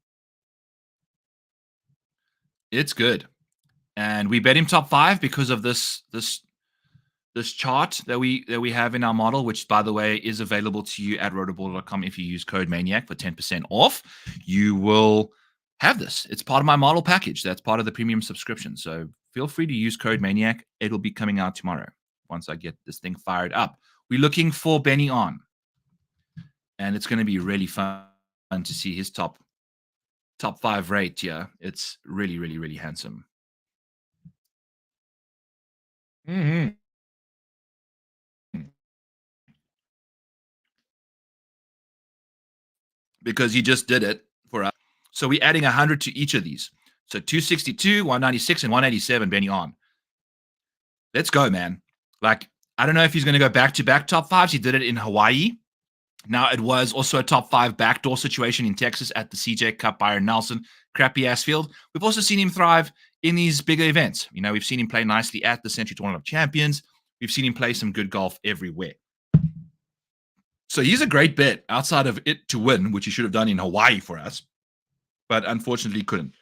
it's good. And we bet him top 5 because of this chart that we have in our model, which, by the way, is available to you at rotorball.com. If you use code MANIAC for 10% off, you will have this. It's part of my model package. That's part of the premium subscription. So feel free to use code MANIAC. It'll be coming out tomorrow once I get this thing fired up. We're looking for Byeong Hun. And it's going to be really fun to see his top 5 rate here. It's really, really, really handsome. Mm-hmm. Because he just did it for us. So we're adding 100 to each of these. So 262, 196, and 187, Byeong Hun. Let's go, man. I don't know if he's going to go back-to-back top 5s. He did it in Hawaii. Now, it was also a top 5 backdoor situation in Texas at the CJ Cup, Byron Nelson, crappy ass field. We've also seen him thrive in these bigger events. We've seen him play nicely at the Century Tournament of Champions. We've seen him play some good golf everywhere. So he's a great bet outside of it to win, which he should have done in Hawaii for us, but unfortunately couldn't.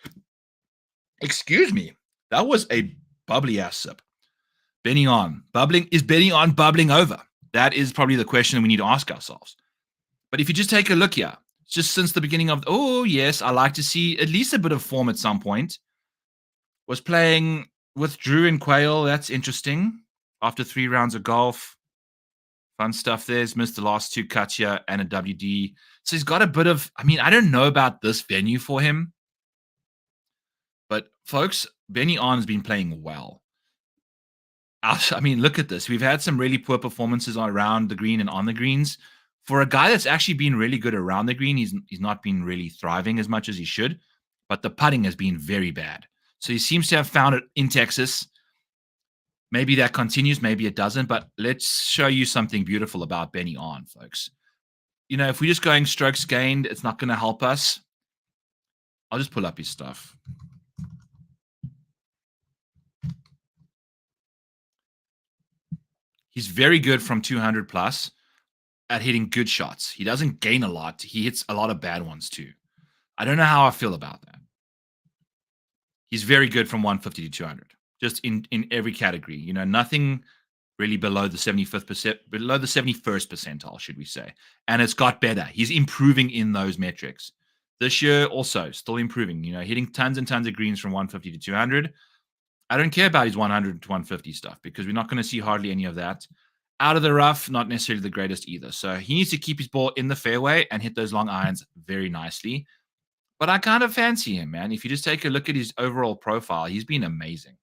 Excuse me. That was a bubbly ass sip. Byeong Hun. Is Byeong Hun bubbling over? That is probably the question we need to ask ourselves. But if you just take a look here, just since the beginning of, yes, I like to see at least a bit of form at some point. Was playing with Drew and Quayle. That's interesting. After 3 rounds of golf. Fun stuff there. He's missed the last 2 cuts here and a WD. So he's got a bit of, I don't know about this venue for him. But folks, Byeong Hun has been playing well. Look at this. We've had some really poor performances around the green and on the greens. For a guy that's actually been really good around the green, he's not been really thriving as much as he should. But the putting has been very bad. So he seems to have found it in Texas. Maybe that continues, maybe it doesn't. But let's show you something beautiful about Byeong Hun, folks. If we're just going strokes gained, it's not going to help us. I'll just pull up his stuff. He's very good from 200 plus at hitting good shots. He doesn't gain a lot. He hits a lot of bad ones too. I don't know how I feel about that. He's very good from 150 to 200, just in every category. Nothing really below the 75th below the 71st percentile, should we say? And it's got better. He's improving in those metrics. This year, also still improving, hitting tons and tons of greens from 150 to 200. I don't care about his 100 to 150 stuff because we're not going to see hardly any of that. Out of the rough, not necessarily the greatest either. So he needs to keep his ball in the fairway and hit those long irons very nicely. But I kind of fancy him, man. If you just take a look at his overall profile, he's been amazing.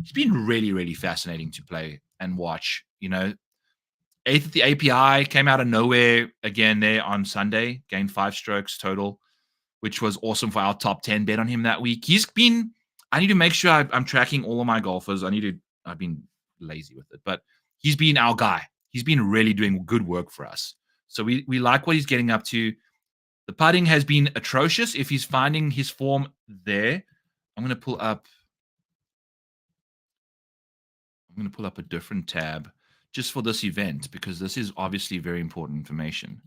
He's been really, really fascinating to play and watch. Eighth at the API, came out of nowhere again there on Sunday, gained 5 strokes total, which was awesome for our top 10 bet on him that week. I need to make sure I'm tracking all of my golfers. I've been lazy with it, but he's been our guy. He's been really doing good work for us. So we like what he's getting up to. The putting has been atrocious. If he's finding his form there, I'm going to pull up a different tab just for this event because this is obviously very important information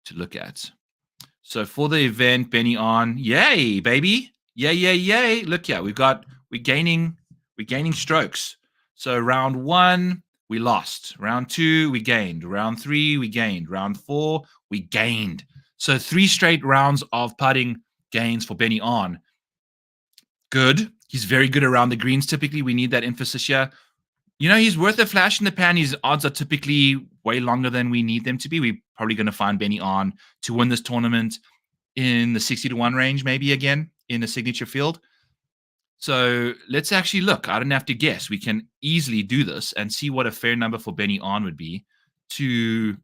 to look at. So for the event, Benny on, yay, baby. Yay. Look, yeah, we're gaining strokes. So round 1, we lost. Round 2, we gained. Round 3, we gained. Round 4, we gained. So 3 straight rounds of putting gains for Benny on. Good. He's very good around the greens. Typically, we need that emphasis here. He's worth a flash in the pan. His odds are typically way longer than we need them to be. We're probably going to find Benny on to win this tournament in the 60 to 1 range, maybe again in a signature field. So let's actually look. I don't have to guess. We can easily do this and see what a fair number for Benny on would be to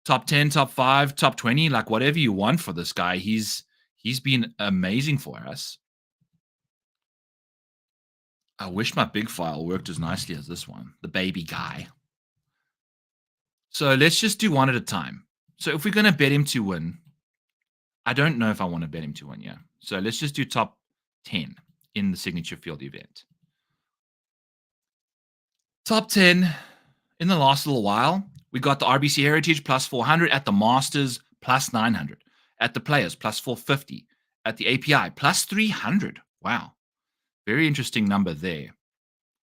top 10, top 5, top 20, like whatever you want for this guy. He's been amazing for us. I wish my big file worked as nicely as this one, the baby guy. So let's just do one at a time. So if we're going to bet him to win, I don't know if I want to bet him to win, yeah. So let's just do top 10 in the signature field event. Top 10 in the last little while. We got the RBC Heritage plus 400, at the Masters plus 900, at the Players plus 450, at the API plus 300. Wow. Very interesting number there.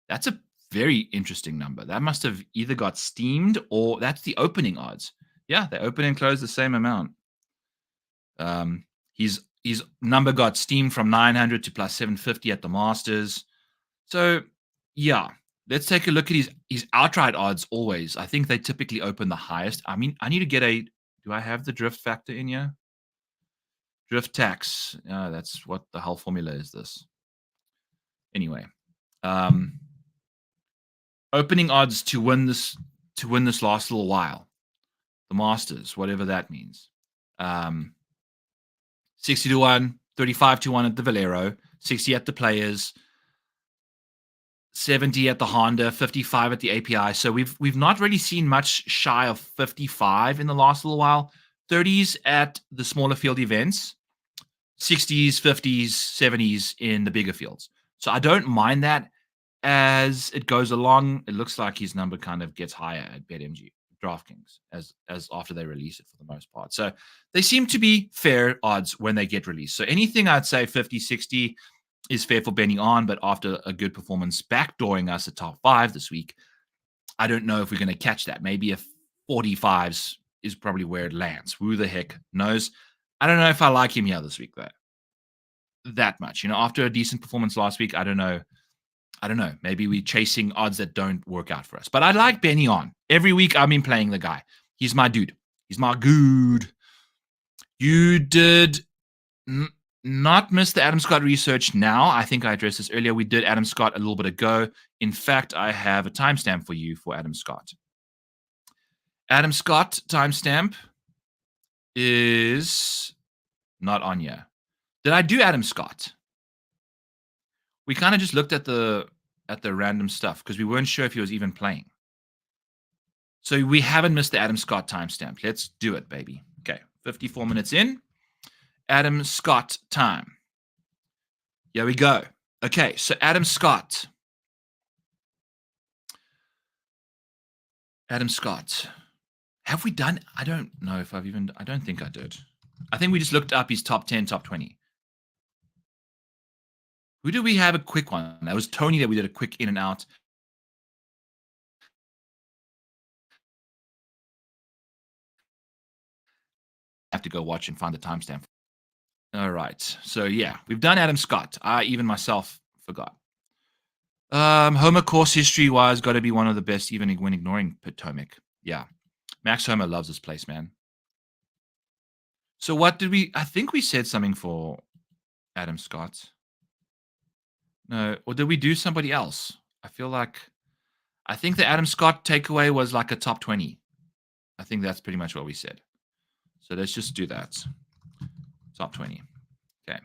That's a very interesting number. That must have either got steamed or that's the opening odds. Yeah, they open and close the same amount. His number got steamed from 900 to plus 750 at the Masters. So, yeah, let's take a look at his outright odds always. I think they typically open the highest. I mean, I need to get do I have the drift factor in here? Drift tax. That's what the hell formula is this? Anyway, opening odds to win this last little while, the Masters, whatever that means. 60 to 1, 35 to 1 at the Valero, 60 at the Players, 70 at the Honda, 55 at the API. So we've not really seen much shy of 55 in the last little while. 30s at the smaller field events, 60s, 50s, 70s in the bigger fields. So I don't mind that as it goes along. It looks like his number kind of gets higher at BetMG, DraftKings, as after they release it for the most part. So they seem to be fair odds when they get released. So anything I'd say 50, 60 is fair for Benny on, but after a good performance backdooring us at top 5 this week, I don't know if we're going to catch that. Maybe a 45s is probably where it lands. Who the heck knows? I don't know if I like him here this week, though. That much. After a decent performance last week, I don't know. Maybe we're chasing odds that don't work out for us. But I like Benny on. Every week I've been playing the guy. He's my dude. He's my good. You did not miss the Adam Scott research now. I think I addressed this earlier. We did Adam Scott a little bit ago. In fact, I have a timestamp for you for Adam Scott. Adam Scott timestamp is not on here. Did I do Adam Scott? We kind of just looked at the random stuff because we weren't sure if he was even playing. So we haven't missed the Adam Scott timestamp. Let's do it, baby. Okay, 54 minutes in. Adam Scott time. Here we go. Okay, so Adam Scott. Adam Scott. Have we done? I don't know if I don't think I did. I think we just looked up his top 10, top 20. Who did we have a quick one? That was Tony that we did a quick in and out. I have to go watch and find the timestamp. All right. So yeah, we've done Adam Scott. I even myself forgot. Homa course history wise, got to be one of the best, even when ignoring Potomac. Yeah, Max Homa loves this place, man. So what did we? I think we said something for Adam Scott. No, or did we do somebody else? I think the Adam Scott takeaway was like a top 20. I think that's pretty much what we said. So let's just do that. Top 20. Okay.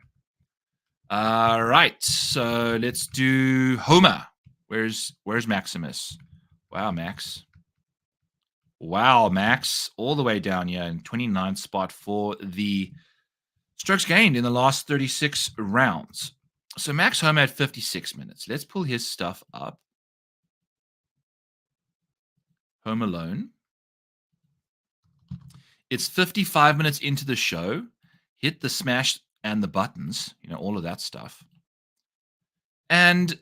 All right. So let's do Homa. Where's Maximus? Wow, Max. All the way down here in 29th spot for the strokes gained in the last 36 rounds. So Max Homa at 56 minutes. Let's pull his stuff up. Home Alone. It's 55 minutes into the show. Hit the smash and the buttons, all of that stuff. And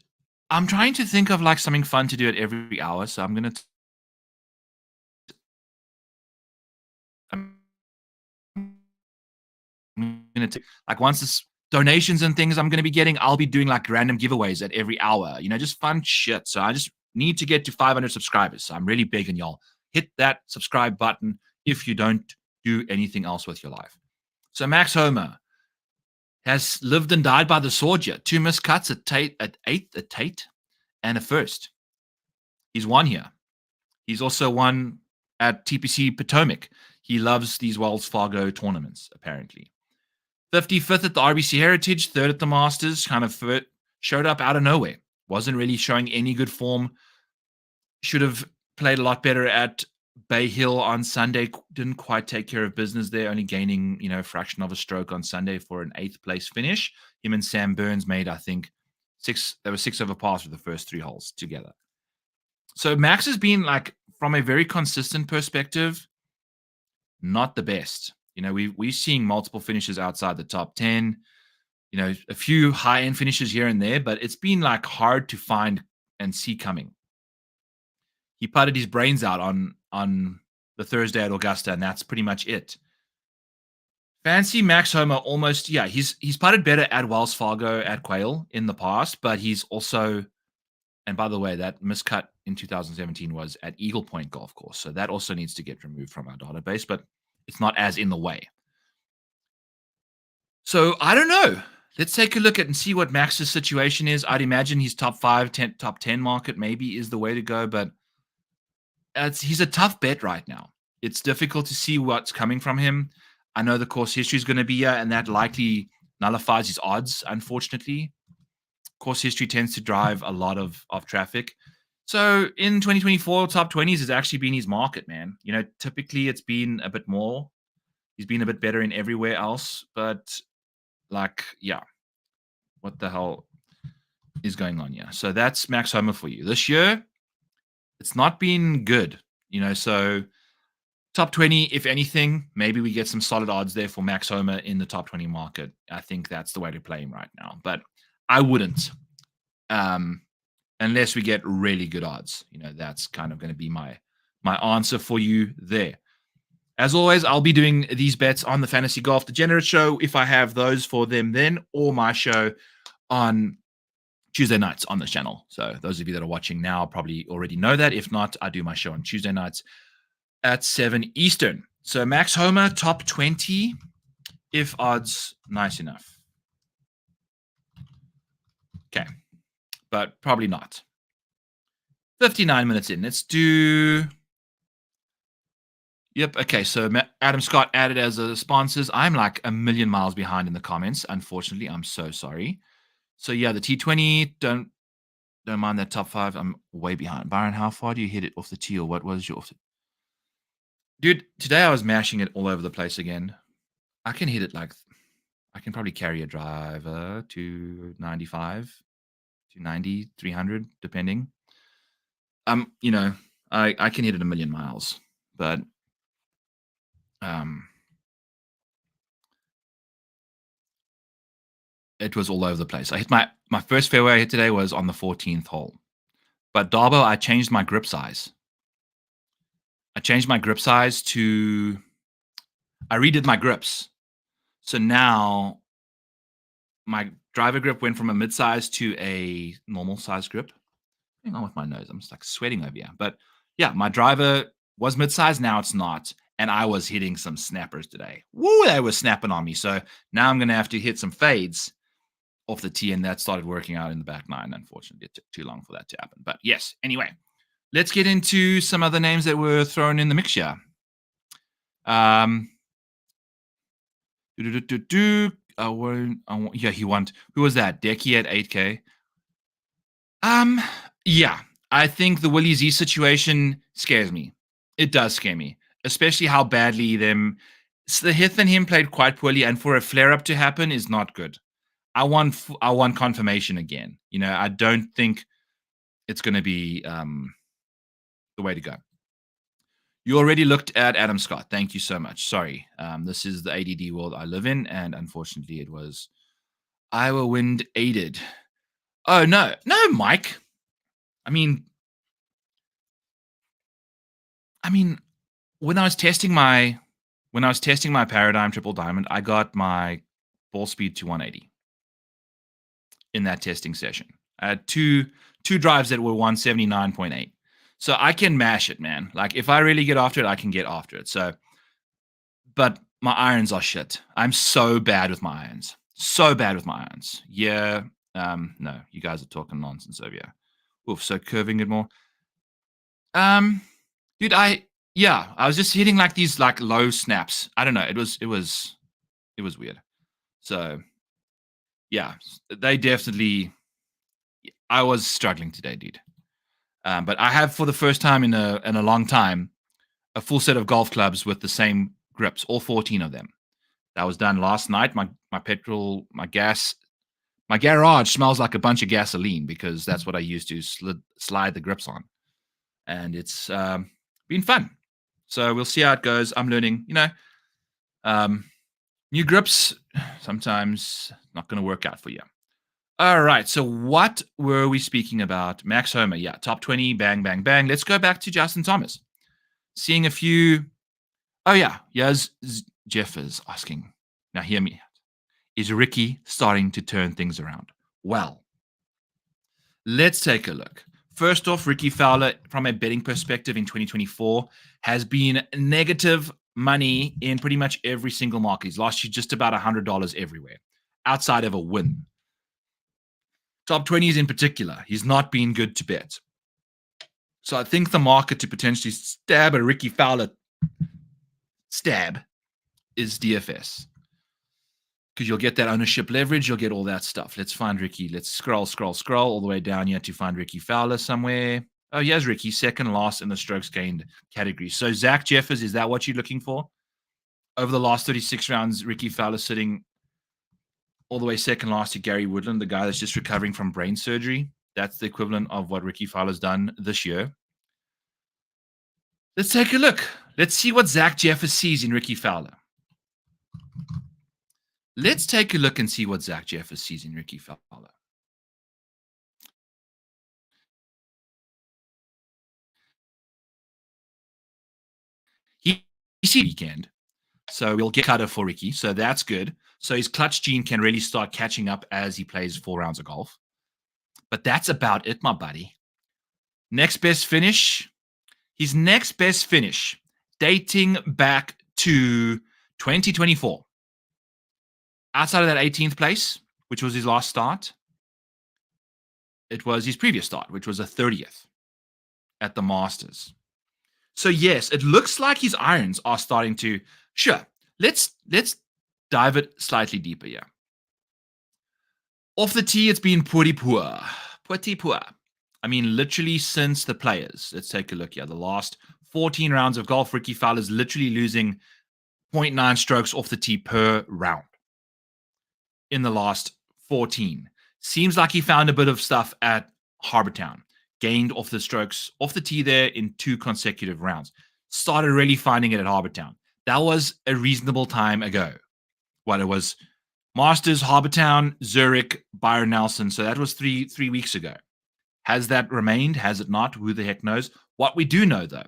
I'm trying to think of like something fun to do at every hour. So I'm going to take, like, once this donations and things I'm going to be getting, I'll be doing like random giveaways at every hour, just fun shit. So I just need to get to 500 subscribers. So I'm really begging y'all, hit that subscribe button if you don't do anything else with your life. So Max Homa has lived and died by the sword here. 2 missed cuts at 8th at Tate, and a first. He's won here. He's also won at TPC Potomac. He loves these Wells Fargo tournaments, apparently. 55th at the RBC Heritage, 3rd at the Masters, kind of showed up out of nowhere. Wasn't really showing any good form. Should have played a lot better at Bay Hill on Sunday. Didn't quite take care of business there, only gaining, a fraction of a stroke on Sunday for an 8th place finish. Him and Sam Burns made, I think, 6 over par for the first 3 holes together. So Max has been, like, from a very consistent perspective, not the best. We're seeing multiple finishes outside the top 10, a few high-end finishes here and there, but it's been like hard to find and see coming. He putted his brains out on the Thursday at Augusta, and that's pretty much it. Fancy Max Homa almost, he's putted better at Wells Fargo at Quail in the past, but he's also, and by the way, that miscut in 2017 was at Eagle Point Golf Course, so that also needs to get removed from our database, but it's not as in the way. So I don't know. Let's take a look at and see what Max's situation is. I'd imagine his top 10 market maybe is the way to go, but he's a tough bet right now. It's difficult to see what's coming from him. I know the course history is going to be here, and that likely nullifies his odds, unfortunately. Course history tends to drive a lot of traffic. So in 2024, top 20s has actually been his market, man. Typically it's been a bit more. He's been a bit better in everywhere else, but what the hell is going on here? So that's Max Homa for you. This year, it's not been good, so top 20, if anything, maybe we get some solid odds there for Max Homa in the top 20 market. I think that's the way to play him right now, but I wouldn't. Unless we get really good odds. That's kind of going to be my answer for you there. As always, I'll be doing these bets on the Fantasy Golf Degenerate Show if I have those for them then, or my show on Tuesday nights on this channel. So those of you that are watching now probably already know that. If not, I do my show on Tuesday nights at 7 Eastern. So Max Homa, top 20, if odds nice enough. Okay. But probably not. 59 minutes in. Let's do... Yep. Okay. So Adam Scott added as a sponsors. I'm like a million miles behind in the comments. Unfortunately, I'm so sorry. So yeah, the T20, don't mind that top 5. I'm way behind. Byron, how far do you hit it off the tee, or what was your... Dude, today I was mashing it all over the place again. I can hit it like... I can probably carry a driver to 95... 290, 300, depending. I can hit it a million miles, but it was all over the place. I hit my first fairway I hit today was on the 14th hole. But Darbo, I changed my grip size. I redid my grips. So now my driver grip went from a mid-size to a normal size grip. Hang on with my nose. I'm just like sweating over here. But yeah, my driver was mid-size. Now it's not. And I was hitting some snappers today. Woo, they were snapping on me. So now I'm going to have to hit some fades off the tee. And that started working out in the back nine. Unfortunately, it took too long for that to happen. But yes, anyway, let's get into some other names that were thrown in the mix here. Yeah, he won. Who was that? Decky at 8K. Yeah, I think the Willie Z situation scares me. It does scare me, especially how badly Sahith and him played quite poorly, and for a flare-up to happen is not good. I want confirmation again. I don't think it's going to be the way to go. You already looked at Adam Scott. Thank you so much. Sorry. This is the ADD world I live in, and unfortunately it was Iowa wind aided. Oh, no, Mike. I mean, when I was testing my Paradigm Triple Diamond, I got my ball speed to 180 in that testing session. I had two drives that were 179.8. So I can mash it, man. Like if I really get after it, I can get after it. So, but my irons are shit. I'm so bad with my irons. Yeah. No, you guys are talking nonsense over here. Oof, so curving it more. Dude, I was just hitting like these like low snaps. I don't know. It was weird. So yeah, I was struggling today, dude. But I have for the first time in a long time, a full set of golf clubs with the same grips, all 14 of them. That was done last night. My garage smells like a bunch of gasoline because that's what I used to slide the grips on. And it's been fun. So we'll see how it goes. I'm learning, new grips, sometimes not going to work out for you. All right. So what were we speaking about? Max Homa. Yeah. Top 20. Bang, bang, bang. Let's go back to Justin Thomas. Seeing a few. Oh, yeah. Yes. Jeff is asking. Now, hear me. Is Rickie starting to turn things around? Well, let's take a look. First off, Rickie Fowler, from a betting perspective in 2024, has been negative money in pretty much every single market. He's lost you just about $100 everywhere, outside of a win. Top 20s in particular, he's not been good to bet. So I think the market to potentially stab a Rickie Fowler stab is DFS. Because you'll get that ownership leverage, you'll get all that stuff. Let's find Rickie. Let's scroll all the way down here to find Rickie Fowler somewhere. Oh, here's Rickie, second last in the strokes gained category. So Zach Jeffers, is that what you're looking for? Over the last 36 rounds, Rickie Fowler sitting all the way second last to Gary Woodland, the guy that's just recovering from brain surgery. That's the equivalent of what Rickie Fowler's done this year. Let's take a look. Let's see what Zach Jeffers sees in Rickie Fowler. Let's take a look and see what Zach Jeffers sees in Rickie Fowler. He sees weekend. So we'll get cutter for Rickie. So that's good. So his clutch gene can really start catching up as he plays 4 rounds of golf. But that's about it, my buddy. Next best finish. His next best finish, dating back to 2024. Outside of that 18th place, which was his last start, it was his previous start, which was a 30th at the Masters. So yes, it looks like his irons are starting to. Sure, let's dive it slightly deeper here. Off the tee, it's been pretty poor. I mean, literally since the Players. Let's take a look here. The last 14 rounds of golf, Rickie Fowler's literally losing 0.9 strokes off the tee per round in the last 14. Seems like he found a bit of stuff at Harbour Town. Gained off the strokes off the tee there in 2 consecutive rounds. Started really finding it at Harbour Town. That was a reasonable time ago. What it was, Masters, Harbour Town, Zurich, Byron Nelson. So that was three weeks ago. Has that remained? Has it not? Who the heck knows? What we do know, though,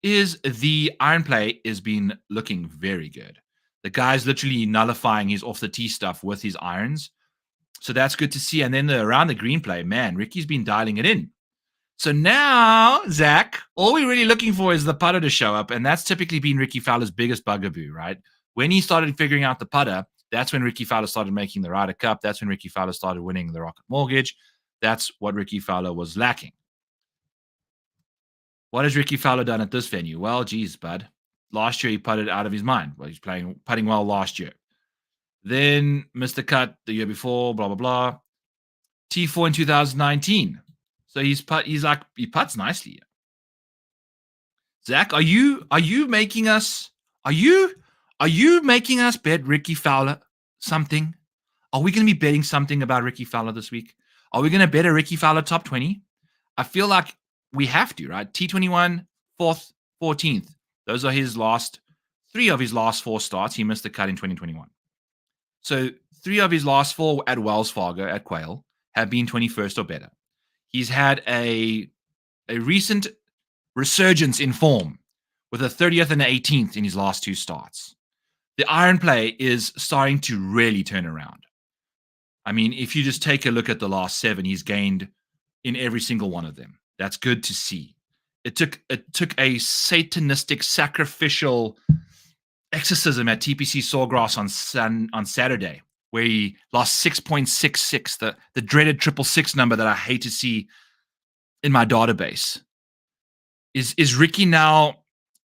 is the iron play has been looking very good. The guy's literally nullifying his off-the-tee stuff with his irons. So that's good to see. And then around the green play, man, Rickie's been dialing it in. So now, Zach, all we're really looking for is the putter to show up. And that's typically been Rickie Fowler's biggest bugaboo, right? When he started figuring out the putter, that's when Rickie Fowler started making the Ryder Cup. That's when Rickie Fowler started winning the Rocket Mortgage. That's what Rickie Fowler was lacking. What has Rickie Fowler done at this venue? Well, geez, bud. Last year, he putted out of his mind. Well, he's putting well last year. Then missed the cut the year before, blah, blah, blah. T4 in 2019. So he putts nicely. Zach, are you making us bet Rickie Fowler something? Are we going to be betting something about Rickie Fowler this week? Are we going to bet a Rickie Fowler top 20? I feel like we have to, right? T21, 4th, 14th. Those are three of his last 4 starts. He missed the cut in 2021. So 3 of his last 4 at Wells Fargo at Quail have been 21st or better. He's had a recent resurgence in form with a 30th and an 18th in his last 2 starts. The iron play is starting to really turn around. I mean, if you just take a look at the last 7, he's gained in every single one of them. That's good to see. It took a satanistic sacrificial exorcism at TPC Sawgrass on Saturday, where he lost 6.66, the dreaded 666 number that I hate to see in my database. Is Rickie now,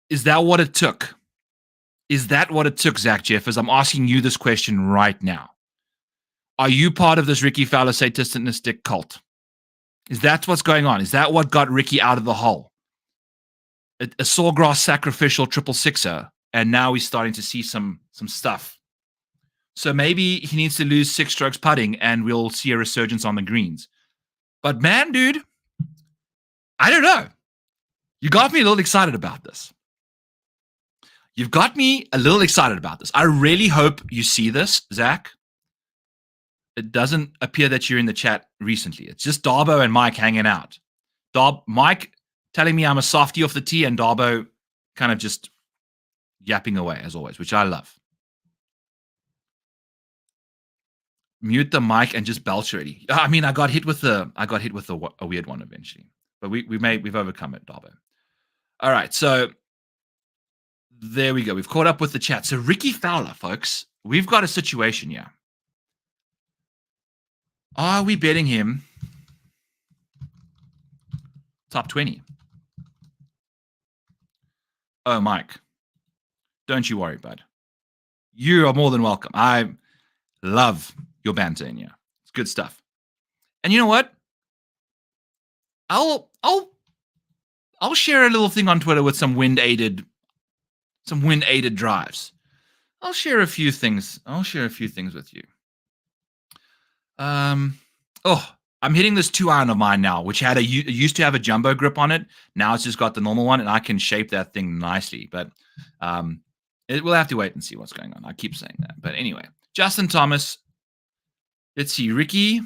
is that what it took? Is that what it took, Zach Jeffers? I'm asking you this question right now. Are you part of this Rickie Fowler satanistic cult? Is that what's going on? Is that what got Rickie out of the hole? A Sawgrass sacrificial 666er, and now he's starting to see some stuff. So maybe he needs to lose 6 strokes putting, and we'll see a resurgence on the greens. But man, dude, I don't know. You got me a little excited about this. You've got me a little excited about this. I really hope you see this, Zach. It doesn't appear that you're in the chat recently. It's just Darbo and Mike hanging out. Mike telling me I'm a softie off the tee, and Darbo kind of just yapping away as always, which I love. Mute the mic and just belch already. I mean, I got hit with a weird one eventually, but we've overcome it, Darbo. All right, so there we go. We've caught up with the chat. So Rickie Fowler, folks, we've got a situation here. Are we betting him top 20? Oh, Mike, don't you worry, bud. You are more than welcome. I love your banter in here. It's good stuff. And you know what? I'll share a little thing on Twitter with some wind aided drives. I'll share a few things with you. I'm hitting this 2-iron of mine now, which used to have a jumbo grip on it. Now it's just got the normal one, and I can shape that thing nicely. But we'll have to wait and see what's going on. I keep saying that. But anyway, Justin Thomas. Let's see, Rickie.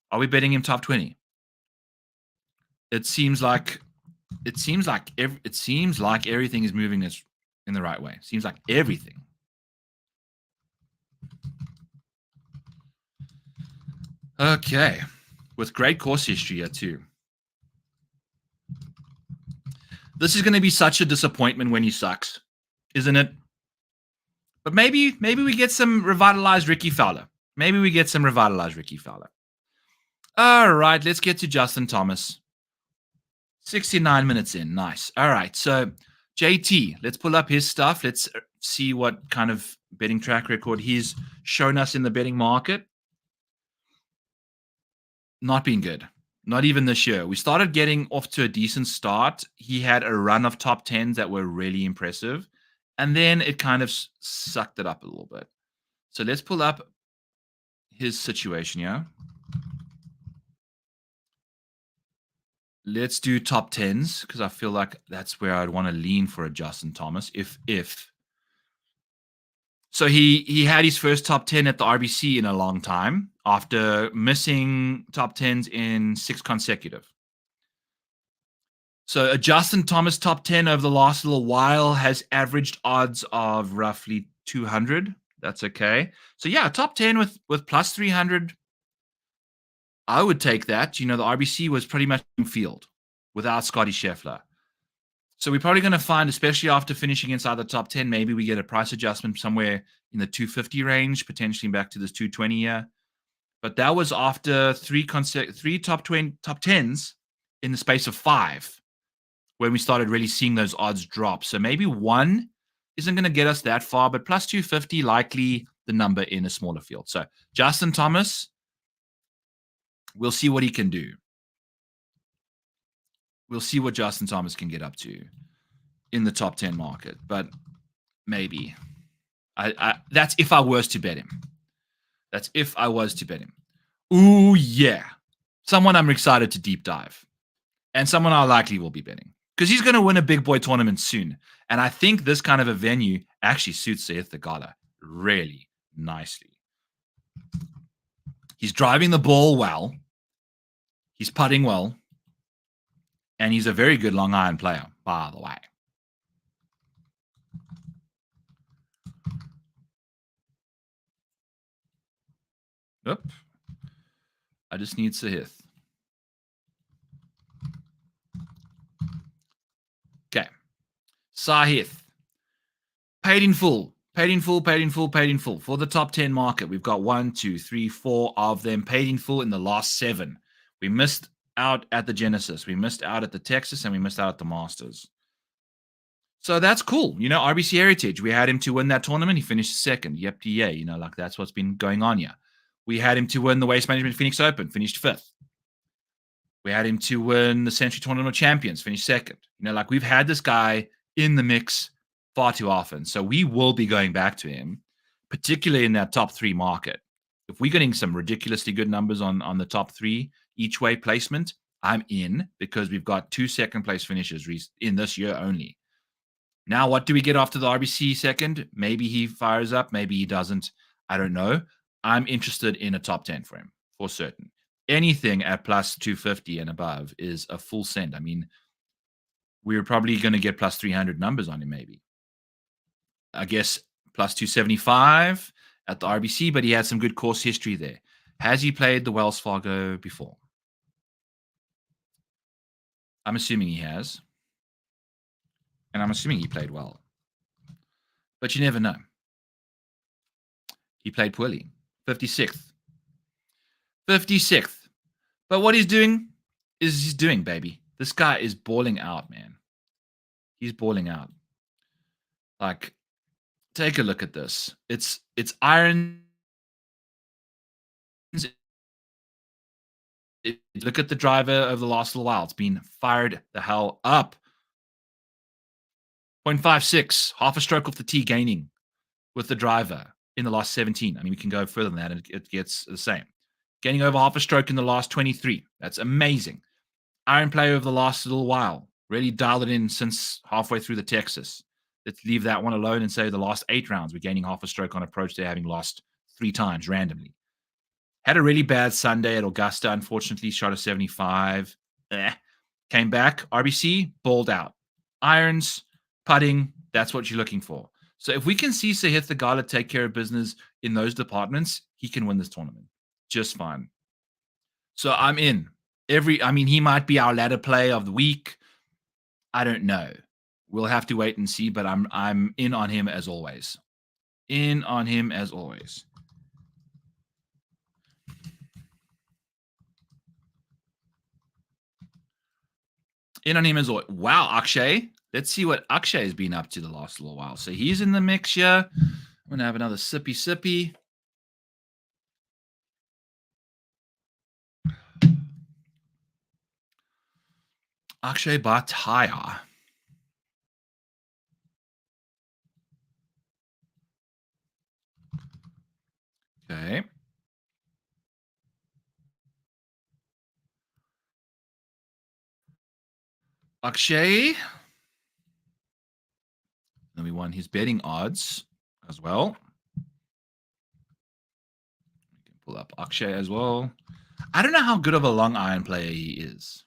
Are we betting him top 20? It seems like everything is moving us in the right way. Seems like everything. Okay, with great course history here too. This is going to be such a disappointment when he sucks, isn't it? But maybe we get some revitalized Rickie Fowler. All right, let's get to Justin Thomas. 69 minutes in. Nice. All right, so JT, let's pull up his stuff. Let's see what kind of betting track record he's shown us in the betting market. Not been good. Not even this year. We started getting off to a decent start. He had a run of top 10s that were really impressive. And then it kind of sucked it up a little bit. So let's pull up his situation here. Let's do top 10s because I feel like that's where I'd want to lean for a Justin Thomas. So he had his first top 10 at the RBC in a long time after missing top 10s in 6 consecutive. So a Justin Thomas top 10 over the last little while has averaged odds of roughly 200, That's okay. So yeah, top 10 with plus 300. I would take that. The RBC was pretty much in field without Scotty Scheffler. So we're probably going to find, especially after finishing inside the top 10, maybe we get a price adjustment somewhere in the 250 range, potentially back to this 220 year. But that was after three top 10s in the space of 5 when we started really seeing those odds drop. So maybe 1 isn't going to get us that far, but plus 250 likely the number in a smaller field. So Justin Thomas, we'll see what he can do. We'll see what Justin Thomas can get up to in the top 10 market, but maybe. That's if I was to bet him. That's if I was to bet him. Ooh, yeah. Someone I'm excited to deep dive. And someone I likely will be betting. Because he's going to win a big boy tournament soon. And I think this kind of a venue actually suits Sahith Theegala really nicely. He's driving the ball well. He's putting well. And he's a very good long iron player, by the way. Oop. I just need Sahith. Okay. Sahith. Paid in full. Paid in full, paid in full, paid in full. For the top 10 market, we've got 1, 2, 3, 4 of them paid in full in the last 7. We missed out at the Genesis. We missed out at the Texas, and we missed out at the Masters. So that's cool. RBC Heritage, we had him to win that tournament. He finished second. Yep, yeah. That's what's been going on here. We had him to win the Waste Management Phoenix Open, finished 5th. We had him to win the Century Tournament of Champions, finished 2nd. We've had this guy in the mix far too often. So we will be going back to him, particularly in that top 3 market. If we're getting some ridiculously good numbers on the top 3 each way placement, I'm in, because we've got 2 second place finishes in this year only. Now, what do we get after the RBC second? Maybe he fires up. Maybe he doesn't. I don't know. I'm interested in a top 10 for him, for certain. Anything at plus 250 and above is a full send. I mean, we're probably going to get plus 300 numbers on him, maybe. I guess plus 275 at the RBC, but he had some good course history there. Has he played the Wells Fargo before? I'm assuming he has. And I'm assuming he played well. But you never know. He played poorly. 56th. 56th. But what he's doing is he's doing, baby. This guy is balling out, man. He's balling out. Take a look at this. It's irons. Look at the driver over the last little while. It's been fired the hell up. 0.56, half a stroke off the tee gaining with the driver in the last 17. I mean, we can go further than that, and it gets the same. Gaining over half a stroke in the last 23. That's amazing. Iron play over the last little while. Really dialed it in since halfway through the Texas. Let's leave that one alone and say the last 8 rounds, we're gaining half a stroke on approach to having lost 3 times randomly. Had a really bad Sunday at Augusta, unfortunately, shot a 75. Came back, RBC, balled out. Irons, putting, that's what you're looking for. So if we can see Sahith Theegala take care of business in those departments, he can win this tournament just fine. So I'm in. He might be our ladder play of the week. I don't know. We'll have to wait and see, but I'm in on him as always. In on him as always. In on him as always. Wow, Akshay. Let's see what Akshay has been up to the last little while. So he's in the mix here. I'm going to have another sippy. Akshay Bhatia. Okay. Akshay. Then we won his betting odds as well. We can pull up Akshay as well. I don't know how good of a long iron player he is.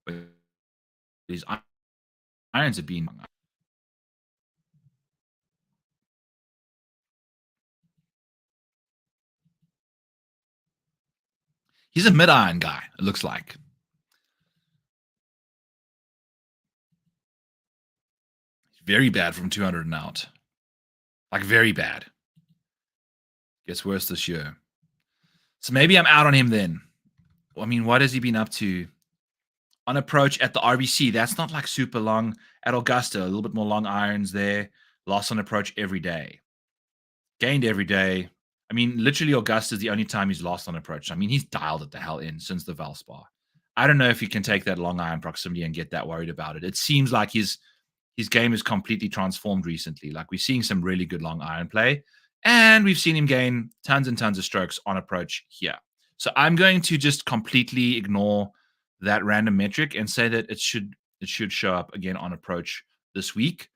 But his irons have been. He's a mid-iron guy, it looks like. Very bad from 200 and out. Like, very bad. Gets worse this year. So maybe I'm out on him then. I mean, what has he been up to? On approach at the RBC, that's not like super long. At Augusta, a little bit more long irons there. Lost on approach every day. Gained every day. I mean, literally Augusta is the only time he's lost on approach. I mean, he's dialed it the hell in since the Valspar. I don't know if he can take that long iron proximity and get that worried about it. It seems like his game is completely transformed recently. Like, we're seeing some really good long iron play, and we've seen him gain tons and tons of strokes on approach here. So I'm going to just completely ignore that random metric and say that it should show up again on approach this week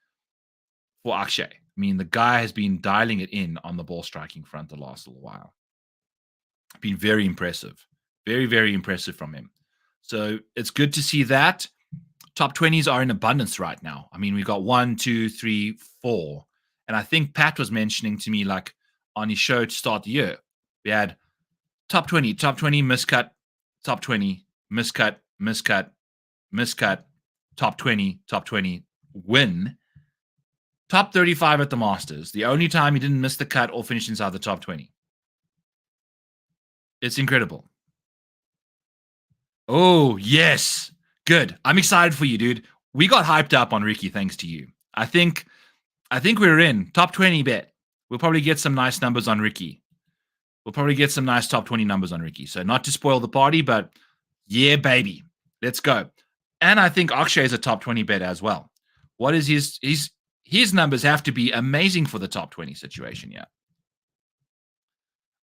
for Akshay. I mean, the guy has been dialing it in on the ball striking front the last little while. Been very impressive. Very, very impressive from him. So it's good to see that. Top 20s are in abundance right now. I mean, we got 1, 2, 3, 4. And I think Pat was mentioning to me, like, on his show to start the year, we had top 20, miscut, top 20, miscut, top 20, win. Top 35 at the Masters. The only time he didn't miss the cut or finish inside the top 20. It's incredible. Oh, yes. Good. I'm excited for you, dude. We got hyped up on Rickie thanks to you. I think we're in. Top 20 bet. We'll probably get some nice numbers on Rickie. We'll probably get some nice top 20 numbers on Rickie. So not to spoil the party, but yeah, baby. Let's go. And I think Akshay is a top 20 bet as well. What is his numbers have to be amazing for the top 20 situation, yeah.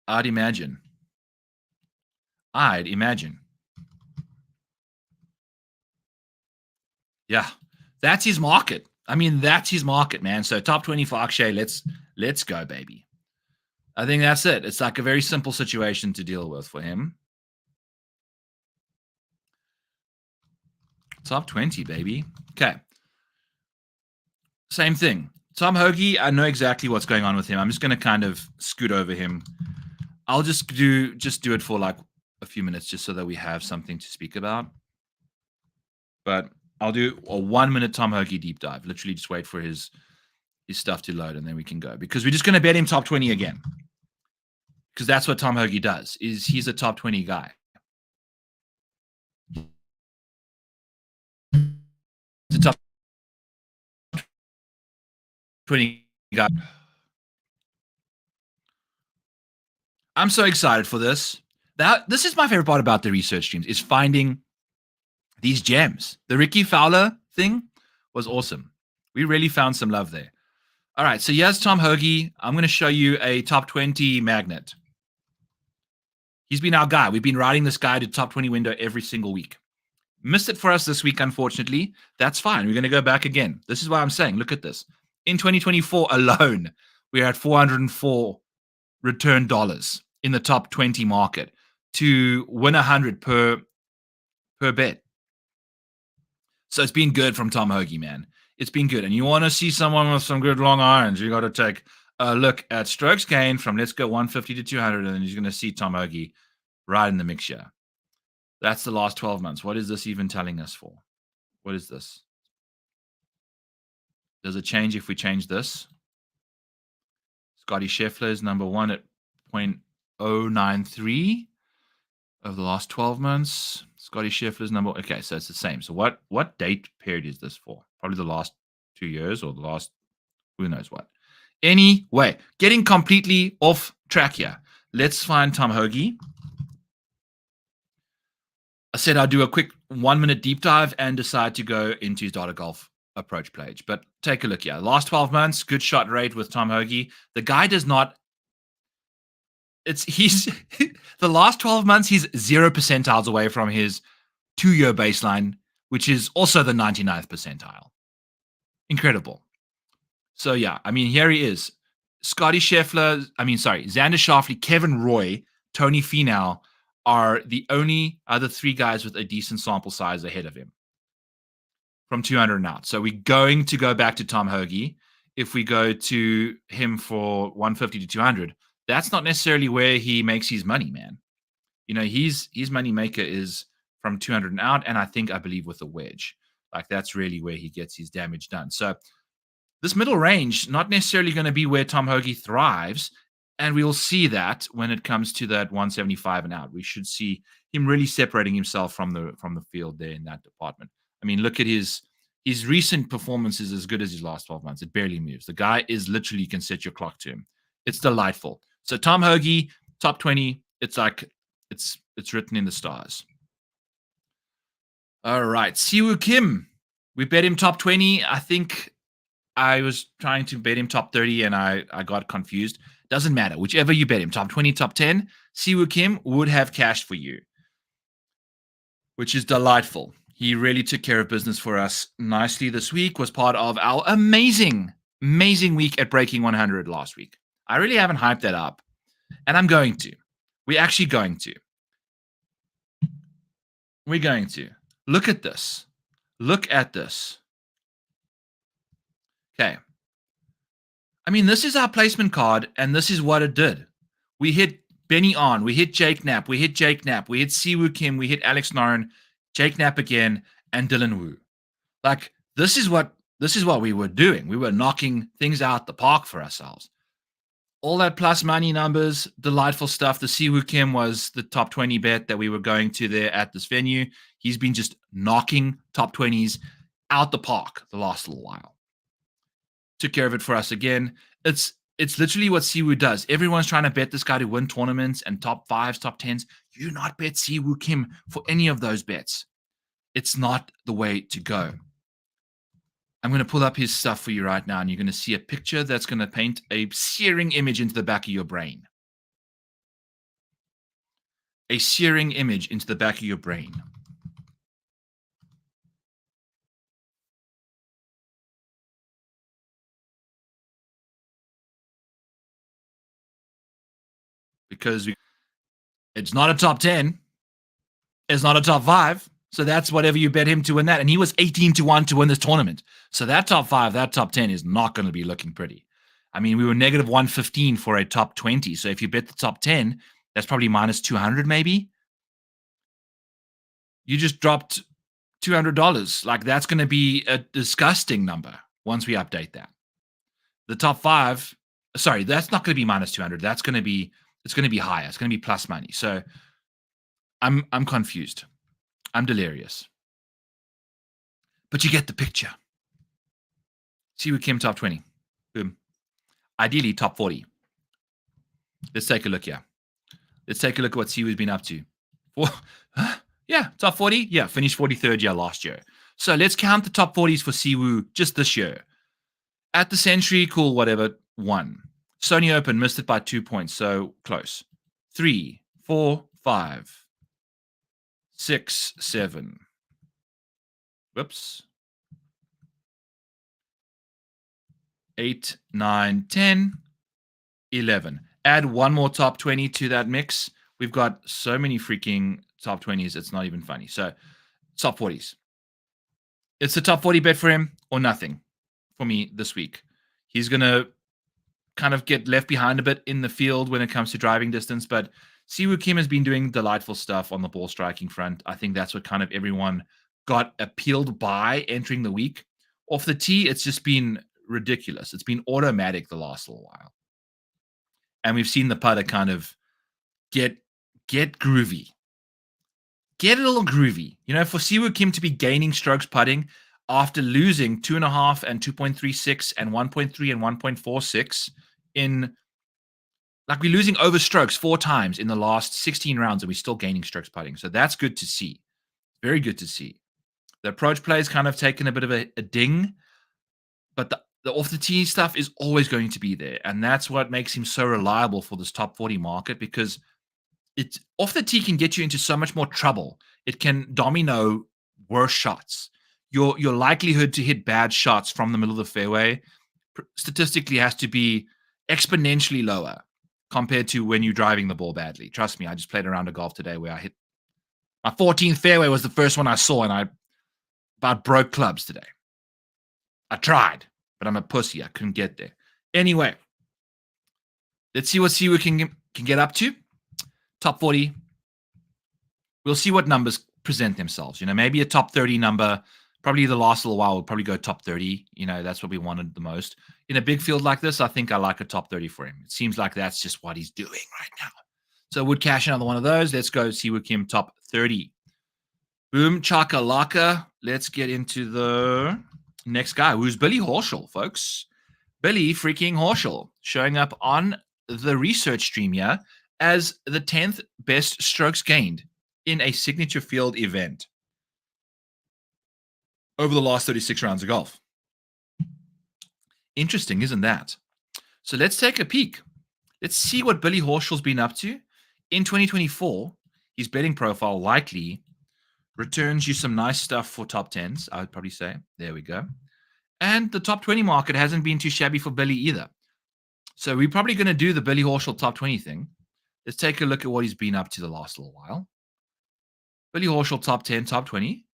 I'd imagine. Yeah, that's his market. I mean, that's his market, man. So top 20 for Akshay. Let's go, baby. I think that's it. It's like a very simple situation to deal with for him. Top 20, baby. Okay. Same thing. Tom Hoge, I know exactly what's going on with him. I'm just going to kind of scoot over him. I'll just do it for like a few minutes just so that we have something to speak about. But I'll do a 1-minute Tom Hoge deep dive. Literally just wait for his stuff to load and then we can go. Because we're just going to bet him top 20 again. Because that's what Tom Hoge does. He's a top 20 guy. He's a top 20 guy. I'm so excited for this. This is my favorite part about the research streams, is finding these gems. The Rickie Fowler thing was awesome. We really found some love there. All right, so here's Tom Hoge. I'm going to show you a top 20 magnet. He's been our guy. We've been riding this guy to top 20 window every single week. Missed it for us this week, unfortunately. That's fine. We're going to go back again. This is why I'm saying, look at this. In 2024 alone, we're at $404 return dollars in the top 20 market to win 100 per bet. So it's been good from Tom Hoge, man. It's been good. And you want to see someone with some good long irons, you got to take a look at strokes gained from, let's go 150 to 200, and then you're going to see Tom Hoge right in the mixture. That's the last 12 months. What is this even telling us for? What is this? Does it change if we change this? Scotty Scheffler is number 1 at 0.093 of the last 12 months. Scotty Scheffler's number. Okay, so it's the same. So what date period is this for? Probably the last 2 years or the last, who knows what. Anyway, getting completely off track here. Let's find Tom Hoge. I said I'd do a quick 1-minute deep dive and decide to go into his data golf approach page. But take a look here. Last 12 months, good shot rate with Tom Hoge. The guy does not. He's the last 12 months, he's 0 percentiles away from his 2-year baseline, which is also the 99th percentile. Incredible. So yeah, I mean, here he is. Xander Schauffele, Kevin Roy, Tony Finau are the only other 3 guys with a decent sample size ahead of him from 200 and out. So we're going to go back to Tom Hoge. If we go to him for 150 to 200, that's not necessarily where he makes his money, man. his money maker is from 200 and out, and I believe with a wedge. Like, that's really where he gets his damage done. So this middle range, not necessarily going to be where Tom Hoge thrives, and we'll see that when it comes to that 175 and out. We should see him really separating himself from the field there in that department. I mean, look at his recent performance is as good as his last 12 months. It barely moves. The guy is literally, you can set your clock to him. It's delightful. So Tom Hoge, top 20, it's like it's written in the stars. All right, Siwoo Kim. We bet him top 20. I think I was trying to bet him top 30 and I got confused. Doesn't matter. Whichever you bet him, top 20, top 10, Siwoo Kim would have cash for you, which is delightful. He really took care of business for us nicely this week, was part of our amazing week at Breaking 100 last week. I really haven't hyped that up, and I'm going to. We're actually going to. We're going to. Look at this. Look at this. Okay. I mean, this is our placement card, and this is what it did. We hit Benny On, we hit Jake Knapp, we hit Siwoo Kim, we hit Alex Noren, Jake Knapp again, and Dylan Wu. Like, this is what we were doing. We were knocking things out the park for ourselves. All that plus money numbers, delightful stuff. The Siwoo Kim was the top 20 bet that we were going to there at this venue. He's been just knocking top 20s out the park the last little while. Took care of it for us again. It's literally what Siwoo does. Everyone's trying to bet this guy to win tournaments and top 5s, top 10s. You not bet Siwoo Kim for any of those bets. It's not the way to go. I'm going to pull up his stuff for you right now, and you're going to see a picture that's going to paint a searing image into the back of your brain. A searing image into the back of your brain. Because it's not a top 10. It's not a top 5. So that's whatever you bet him to win that. And he was 18-1 to win this tournament. So that top 5, that top 10 is not going to be looking pretty. I mean, we were negative 115 for a top 20. So if you bet the top 10, that's probably minus 200 maybe. You just dropped $200. Like, that's going to be a disgusting number once we update that. The top 5, sorry, that's not going to be minus 200. It's going to be higher. It's going to be plus money. So I'm confused. I'm delirious. But you get the picture. Siwoo Kim top 20. Boom. Ideally top 40. Let's take a look here. Let's take a look at what Siwoo's been up to. Yeah, top 40. Yeah, finished 43rd year last year. So let's count the top 40s for Siwoo just this year. At the Century, cool, whatever, 1. Sony Open, missed it by 2 points, so close. 3, 4, 5, 6, 7. Whoops. 8, 9, 10, 11. Add one more top 20 to that mix. We've got so many freaking top 20s, it's not even funny. So, top 40s. It's a top 40 bet for him or nothing for me this week. He's going to kind of get left behind a bit in the field when it comes to driving distance, but Siwoo Kim has been doing delightful stuff on the ball striking front. I think that's what kind of everyone got appealed by entering the week. Off the tee, it's just been ridiculous. It's been automatic the last little while. And we've seen the putter kind of get groovy. Get a little groovy. You know, for Siwoo Kim to be gaining strokes putting after losing 2.5 and 2.36 and 1.3 and 1.46 in, like, we're losing over strokes 4 times in the last 16 rounds and we're still gaining strokes putting. So that's good to see. Very good to see. The approach play has kind of taken a bit of a ding, but the off the tee stuff is always going to be there. And that's what makes him so reliable for this top 40 market, because it's off the tee can get you into so much more trouble. It can domino worse shots. Your likelihood to hit bad shots from the middle of the fairway statistically has to be exponentially lower compared to when you're driving the ball badly. Trust me, I just played a round of golf today where I hit my 14th fairway was the first one I saw, and I about broke clubs today. I tried, but I'm a pussy. I couldn't get there. Anyway, let's see what Siwoo can get up to. Top 40, We'll see what numbers present themselves. Maybe a top 30 number. Probably the last little while will probably go top 30. That's what we wanted the most. In a big field like this, I think I like a top 30 for him. It seems like that's just what he's doing right now. So would cash another one of those. Let's go see with him top 30. Boom, chakalaka. Let's get into the next guy, who's Billy Horschel, folks. Billy freaking Horschel, showing up on the research stream here as the 10th best strokes gained in a signature field event over the last 36 rounds of golf. Interesting, isn't that? So let's take a peek. Let's see what Billy Horschel's been up to. In 2024, his betting profile likely returns you some nice stuff for top 10s, I would probably say. There we go. And the top 20 market hasn't been too shabby for Billy either. So we're probably going to do the Billy Horschel top 20 thing. Let's take a look at what he's been up to the last little while. Billy Horschel top 10, top 20.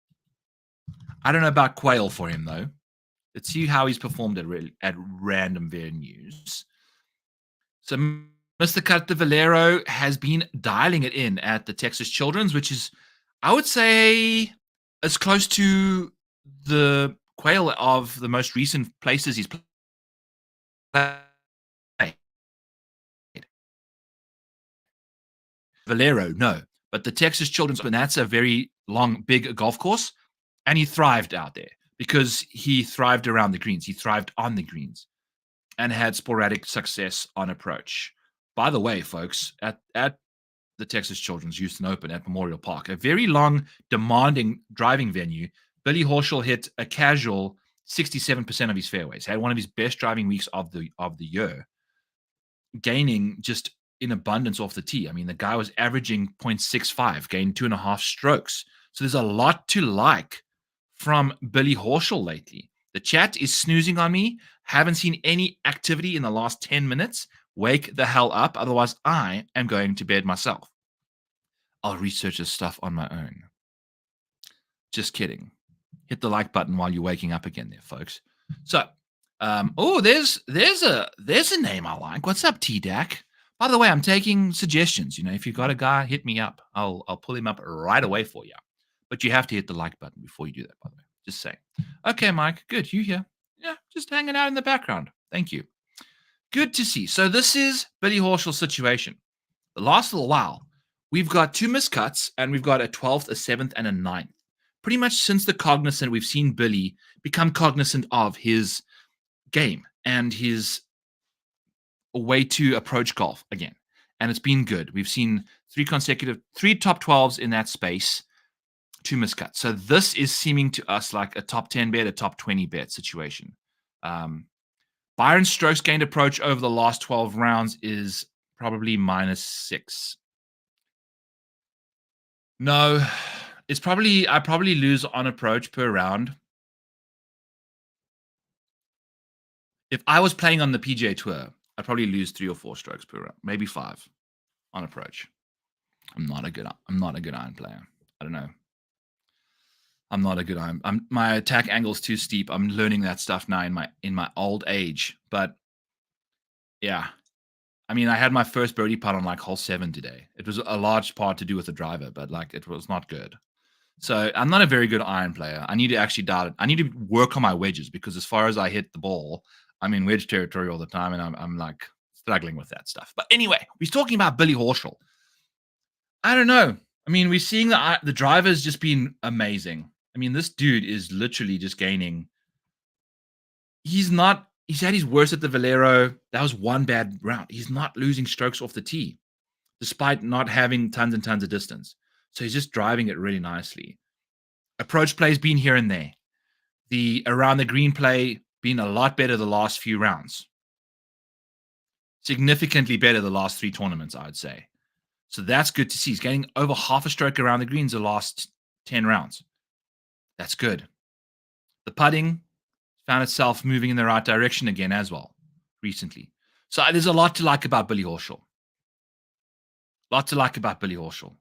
I don't know about Quail for him, though. Let's see how he's performed at random venues. So Mr. Valero has been dialing it in at the Texas Children's, which is, I would say, as close to the Quail of the most recent places he's played. Valero, no. But the Texas Children's, and that's a very long, big golf course. And he thrived out there because he thrived around the greens. He thrived on the greens and had sporadic success on approach. By the way, folks, at the Texas Children's Houston Open at Memorial Park, a very long, demanding driving venue, Billy Horschel hit a casual 67% of his fairways, had one of his best driving weeks of the year, gaining just in abundance off the tee. I mean, the guy was averaging 0.65, gained 2.5 strokes. So there's a lot to like from Billy Horschel lately. The chat is snoozing on me. Haven't seen any activity in the last 10 minutes. Wake the hell up. Otherwise, I am going to bed myself. I'll research this stuff on my own. Just kidding. Hit the like button while you're waking up again there, folks. So, there's a name I like. What's up, T-Dac? By the way, I'm taking suggestions. If you've got a guy, hit me up. I'll pull him up right away for you. But you have to hit the like button before you do that, by the way. Just saying. Okay, Mike. Good. You here? Yeah, just hanging out in the background. Thank you. Good to see. So this is Billy Horschel's situation. The last little while, we've got 2 miscuts, and we've got a 12th, a 7th, and a 9th. Pretty much since the cognizant, we've seen Billy become cognizant of his game and his way to approach golf again. And it's been good. We've seen 3 top 12s in that space, 2 miscuts. So this is seeming to us like a top 10 bet, a top 20 bet situation. Byron's strokes gained approach over the last 12 rounds is probably -6. No, I probably lose on approach per round. If I was playing on the PGA Tour, I'd probably lose 3 or 4 strokes per round, maybe 5 on approach. I'm not a good iron player. I don't know. I'm not a good iron. My attack angle's too steep. I'm learning that stuff now in my old age. But yeah, I mean, I had my first birdie putt on like hole 7 today. It was a large part to do with the driver, but like it was not good. So I'm not a very good iron player. I need to actually dial it. I need to work on my wedges because as far as I hit the ball, I'm in wedge territory all the time, and I'm like struggling with that stuff. But anyway, we're talking about Billy Horschel. I don't know. I mean, we're seeing the driver's just been amazing. I mean, this dude is literally just gaining. He's had his worst at the Valero. That was one bad round. He's not losing strokes off the tee, despite not having tons and tons of distance. So he's just driving it really nicely. Approach play's been here and there. The around the green play been a lot better the last few rounds. Significantly better the last 3 tournaments, I would say. So that's good to see. He's getting over half a stroke around the greens the last 10 rounds. That's good. The putting found itself moving in the right direction again as well recently. So there's a lot to like about Billy Horschel. Lot to like about Billy Horschel.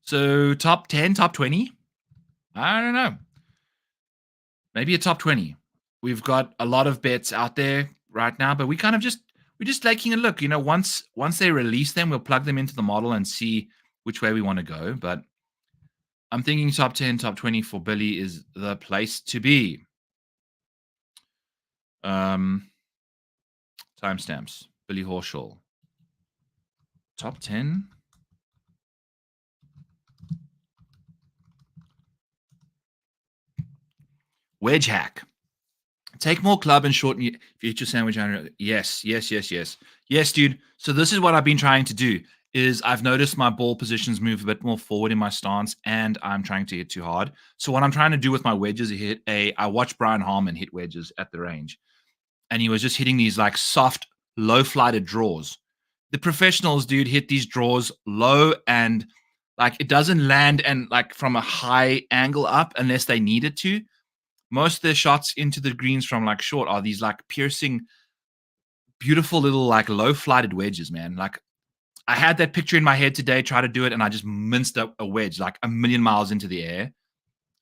So top 10, top 20? I don't know. Maybe a top 20. We've got a lot of bets out there right now, but we kind of just, we're just taking a look. Once they release them, we'll plug them into the model and see which way we want to go. But I'm thinking top 10, top 20 for Billy is the place to be. Timestamps. Billy Horschel. Top 10. Wedge hack. Take more club and shorten future sandwich. Yes. Yes, dude. So this is what I've been trying to do. Is I've noticed my ball positions move a bit more forward in my stance, and I'm trying to hit too hard. So what I'm trying to do with my wedges, I watched Brian Harman hit wedges at the range, and he was just hitting these like soft, low-flighted draws. The professionals, dude, hit these draws low and like it doesn't land and like from a high angle up unless they need it to. Most of their shots into the greens from like short are these like piercing, beautiful little like low-flighted wedges, man. Like I had that picture in my head today, try to do it, and I just minced up a wedge like a million miles into the air.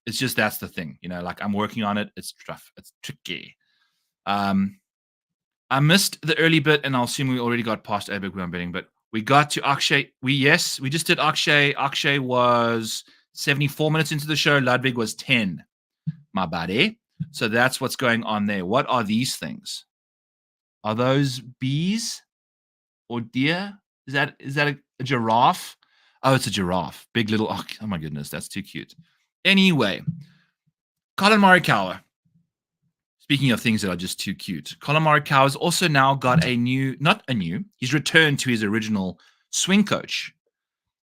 It's just that's the thing, like I'm working on it. It's tough. It's tricky. I missed the early bit, and I'll assume we already got past Aberg who I'm betting, but we got to Akshay. We just did Akshay. Akshay was 74 minutes into the show. Ludvig was 10. My buddy. So that's what's going on there. What are these things? Are those bees or deer? Is that a giraffe? Oh, it's a giraffe. Big little. Oh my goodness, that's too cute. Anyway, Collin Morikawa. Speaking of things that are just too cute, Collin Morikawa has also now got he's returned to his original swing coach,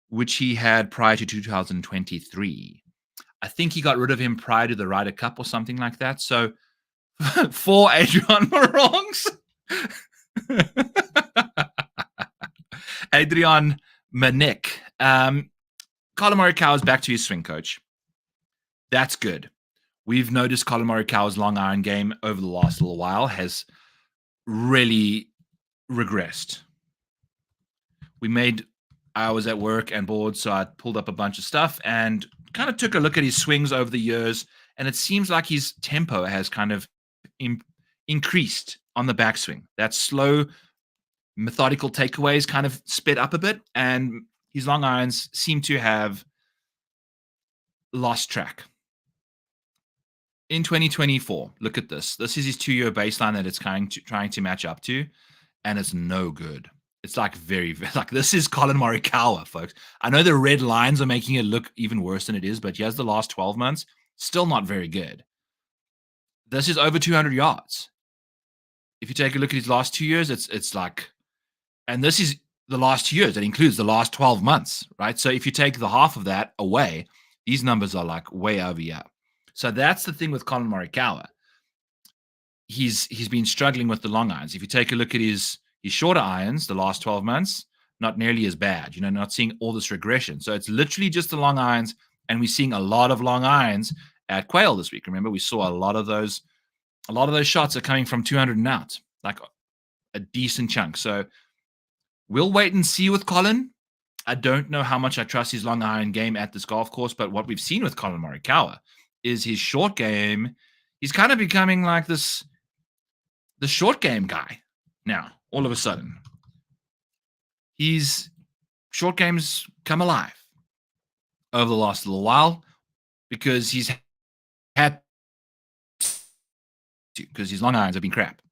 which he had prior to 2023. I think he got rid of him prior to the Ryder Cup or something like that. So, for Adrian Morongs, Adrian Manek, Collin Morikawa is back to his swing coach. That's good. We've noticed Collin Morikawa's long iron game over the last little while has really regressed. I was at work and bored, so I pulled up a bunch of stuff and kind of took a look at his swings over the years, and it seems like his tempo has kind of increased on the backswing. That slow, methodical takeaways kind of sped up a bit, and his long irons seem to have lost track. In 2024, look at this. This is his 2-year baseline that it's trying to match up to, and it's no good. It's like this is Collin Morikawa, folks. I know the red lines are making it look even worse than it is, but he has the last 12 months, still not very good. This is over 200 yards. If you take a look at his last 2 years, it's like, and this is the last 2 years. That includes the last 12 months, right? So if you take the half of that away, these numbers are like way over here. So that's the thing with Collin Morikawa. He's been struggling with the long irons. If you take a look at his shorter irons, the last 12 months, not nearly as bad. Not seeing all this regression. So it's literally just the long irons, and we're seeing a lot of long irons at Quail this week. Remember, we saw a lot of those shots are coming from 200 and out, like a decent chunk. So we'll wait and see with Collin. I don't know how much I trust his long iron game at this golf course, but what we've seen with Collin Morikawa is his short game. He's kind of becoming like the short game guy now. All of a sudden, his short games come alive over the last little while because his long irons have been crap.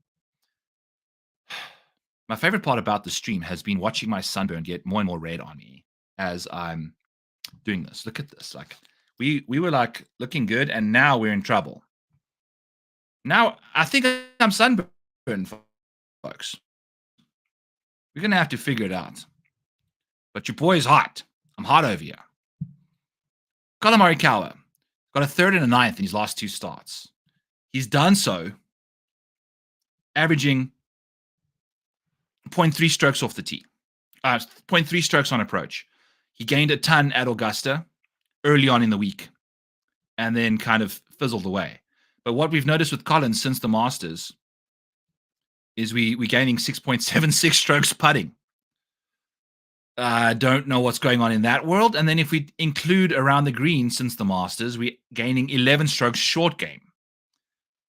My favorite part about the stream has been watching my sunburn get more and more red on me as I'm doing this. Look at this. Like we were like looking good, and now we're in trouble. Now I think I'm sunburned, folks. We're going to have to figure it out. But your boy is hot. I'm hot over here. Collin Morikawa got a 3rd and a 9th in his last 2 starts. He's done so averaging 0.3 strokes off the tee. 0.3 strokes on approach. He gained a ton at Augusta early on in the week and then kind of fizzled away. But what we've noticed with Collin since the Masters is we're gaining 6.76 strokes putting. I don't know what's going on in that world. And then if we include around the green since the Masters, we're gaining 11 strokes short game.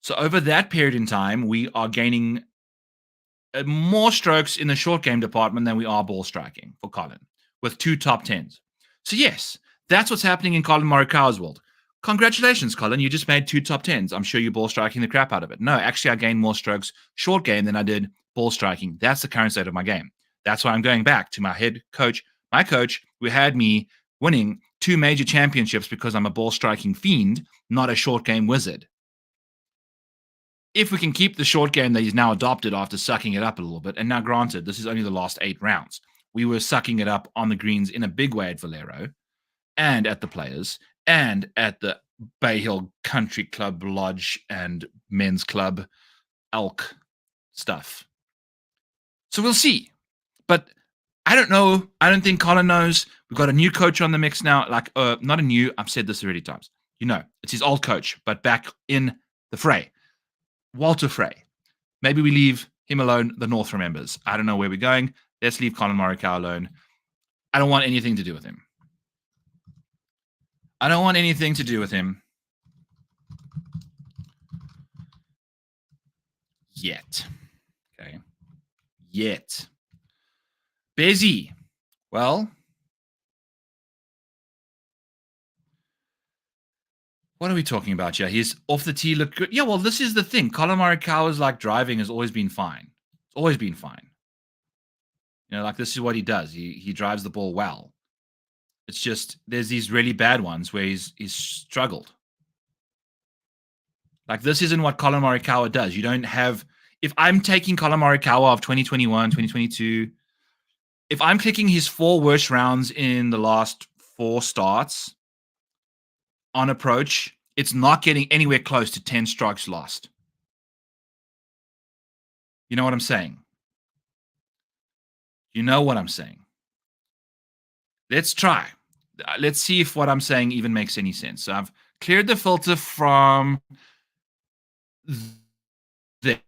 So over that period in time, we are gaining more strokes in the short game department than we are ball striking for Collin, with 2 top 10s. So yes, that's what's happening in Collin Morikawa's world. Congratulations, Collin. You just made 2 top 10s. I'm sure you're ball striking the crap out of it. No, actually, I gained more strokes short game than I did ball striking. That's the current state of my game. That's why I'm going back to my head coach, my coach, who had me winning 2 major championships because I'm a ball striking fiend, not a short game wizard. If we can keep the short game that he's now adopted after sucking it up a little bit, and now granted, this is only the last 8 rounds. We were sucking it up on the greens in a big way at Valero and at the Players and at the Bay Hill Country Club Lodge and Men's Club Elk stuff. So we'll see. But I don't know. I don't think Collin knows. We've got a new coach on the mix now. Like, not a new, I've said this already times. You know, it's his old coach, but back in the fray. Walter Frey. Maybe we leave him alone. The North remembers. I don't know where we're going. Let's leave Collin Morikawa alone. I don't want anything to do with him. I don't want anything to do with him. Yet. Okay. Yet. Bezzy. Well, what are we talking about here? He's off the tee, look good. Yeah, well, this is the thing. Collin Morikawa's like driving has always been fine. It's always been fine. You know, like this is what he does. He drives the ball well. It's just there's these really bad ones where he's struggled. Like this isn't what Collin Morikawa does. You don't have. If I'm taking Collin Morikawa of 2021, 2022, if I'm clicking his 4 worst rounds in the last 4 starts on approach, it's not getting anywhere close to 10 strokes lost. You know what I'm saying? You know what I'm saying. Let's try. Let's see if what I'm saying even makes any sense. So I've cleared the filter from there.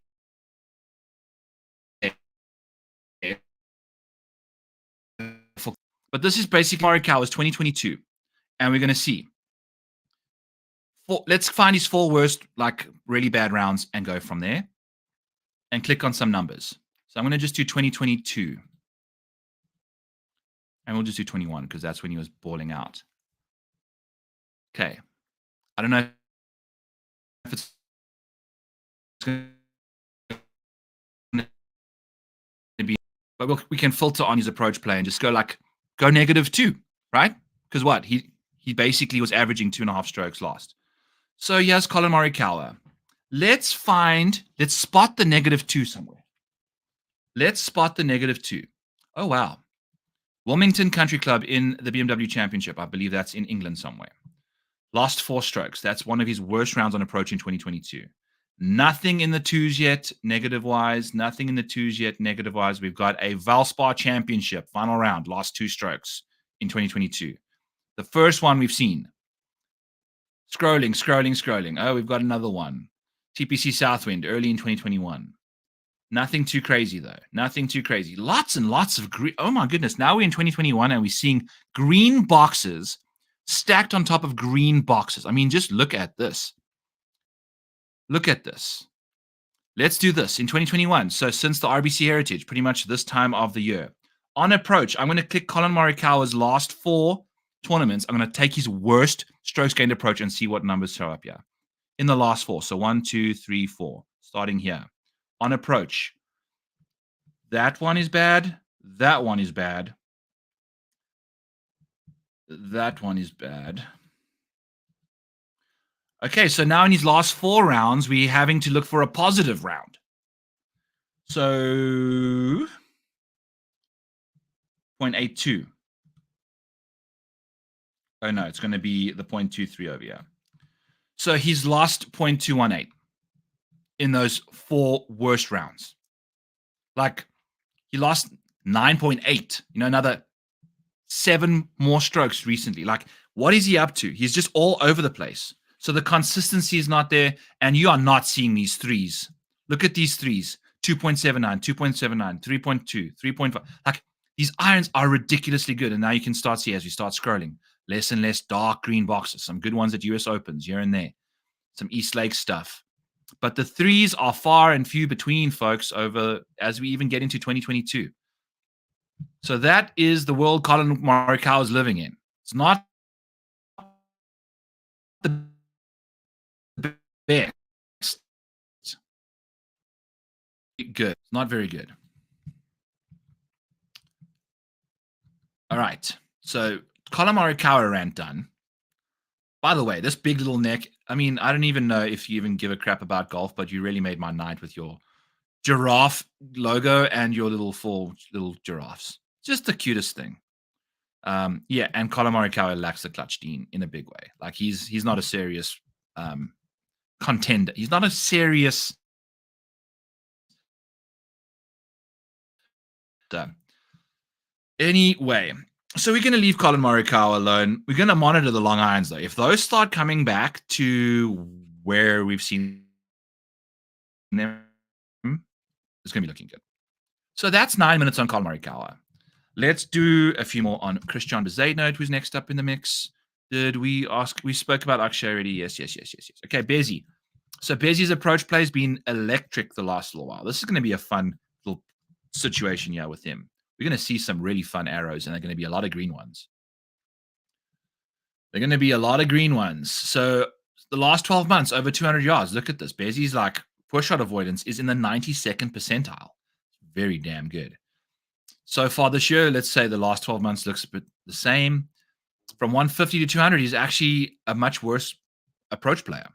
But this is basically Morikawa's 2022. And we're going to see. Let's find his 4 worst, like really bad rounds and go from there. And click on some numbers. So I'm going to just do 2022. And we'll just do 21 because that's when he was balling out. Okay. I don't know if it's going to be, but we can filter on his approach play and just go -2, right? Because what? He basically was averaging 2.5 strokes lost. So here's Collin Morikawa. Let's spot the -2 somewhere. Let's spot the -2. Oh, wow. Wilmington Country Club in the BMW Championship. I believe that's in England somewhere. Lost 4 strokes. That's one of his worst rounds on approach in 2022. Nothing in the 2s yet, negative-wise. Nothing in the 2s yet, negative-wise. We've got a Valspar Championship, final round, lost 2 strokes in 2022. The first one we've seen. Scrolling. Oh, we've got another one. TPC Southwind, early in 2021. Nothing too crazy, though. Nothing too crazy. Lots and lots of green. Oh, my goodness. Now we're in 2021 and we're seeing green boxes stacked on top of green boxes. I mean, just look at this. Look at this. Let's do this in 2021. So since the RBC Heritage, pretty much this time of the year. On approach, I'm going to click Collin Morikawa's last 4 tournaments. I'm going to take his worst strokes gained approach and see what numbers show up here. In the last 4. So 1, 2, 3, 4. Starting here. On approach. That one is bad. That one is bad. That one is bad. Okay, so now in his last 4 rounds, we're having to look for a positive round. So 0.82. Oh, no, it's going to be the 0.23 over here. So he's lost 0.218 in those 4 worst rounds. Like, he lost 9.8, another 7 more strokes recently. Like, what is he up to? He's just all over the place. So the consistency is not there, and you are not seeing these 3s. Look at these 3s. 2.79, 2.79, 3.2, 3.5. Like, these irons are ridiculously good, and now you can start seeing as we start scrolling. Less and less dark green boxes. Some good ones at US Opens here and there. Some East Lake stuff. But the threes are far and few between, folks, over as we even get into 2022. So that is the world Collin Morikawa is living in. It's not the best. Good. Not very good. All right. So Collin Morikawa rant done. By the way, this big little neck, I mean, I don't even know if you even give a crap about golf, but you really made my night with your giraffe logo and your little 4 little giraffes. Just the cutest thing. Yeah, and Collin Morikawa lacks the clutch Dean in a big way. Like he's not a serious contender. He's not a serious anyway. So we're going to leave Collin Morikawa alone. We're going to monitor the long irons, though. If those start coming back to where we've seen them, it's going to be looking good. So that's 9 minutes on Collin Morikawa. Let's do a few more on Christiaan Bezuidenhout, who's next up in the mix. Did we ask? We spoke about Akshay already. Yes. Okay, Bezzy. So Bezzy's approach play has been electric the last little while. This is going to be a fun little situation here with him. We're going to see some really fun arrows, and they're going to be a lot of green ones. So the last 12 months, over 200 yards. Look at this. Bezzy's like poor shot avoidance is in the 92nd percentile. Very damn good. So far this year, let's say the last 12 months looks a bit the same. From 150 to 200, he's actually a much worse approach player.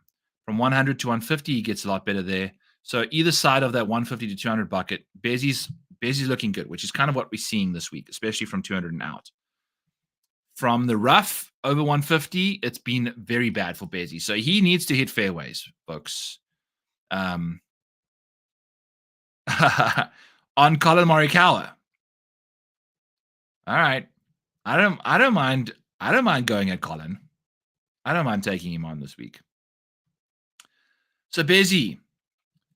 From 100 to 150, he gets a lot better there. So either side of that 150 to 200 bucket, Bezzy's looking good, which is kind of what we're seeing this week, especially from 200 and out. From the rough over 150, it's been very bad for Bezzy. So he needs to hit fairways, folks. On Collin Morikawa. All right. I don't mind going at Collin. I don't mind taking him on this week. So Bezzy,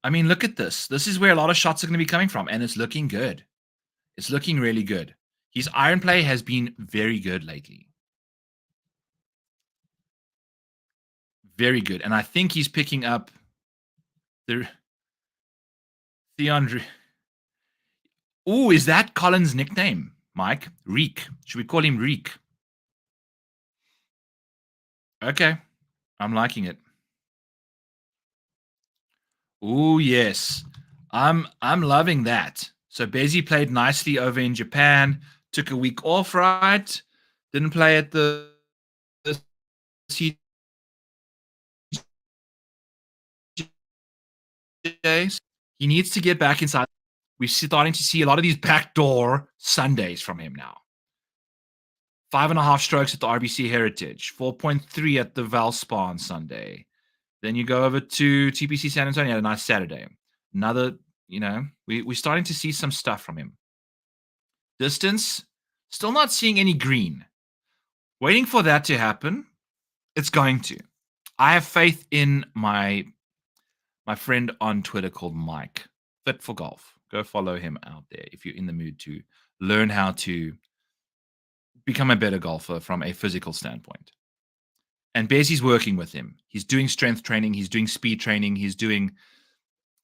I mean, look at this. This is where a lot of shots are going to be coming from, and it's looking good. It's looking really good. His iron play has been very good lately. Very good. And I think he's picking up the Theon. Oh, is that Collin's nickname, Mike? Reek. Should we call him Reek? Okay. I'm liking it. Oh, yes. I'm loving that. So Bezzy played nicely over in Japan, took a week off, right? Didn't play at the days. He needs to get back inside. We're starting to see a lot of these backdoor Sundays from him now. 5.5 strokes at the RBC Heritage, 4.3 at the Valspar on Sunday. Then you go over to TPC San Antonio, had a nice Saturday. Another, we're starting to see some stuff from him. Distance, still not seeing any green. Waiting for that to happen. It's going to. I have faith in my friend on Twitter called Mike, Fit for Golf. Go follow him out there if you're in the mood to learn how to become a better golfer from a physical standpoint. And Bezzy's working with him. He's doing strength training. He's doing speed training. He's doing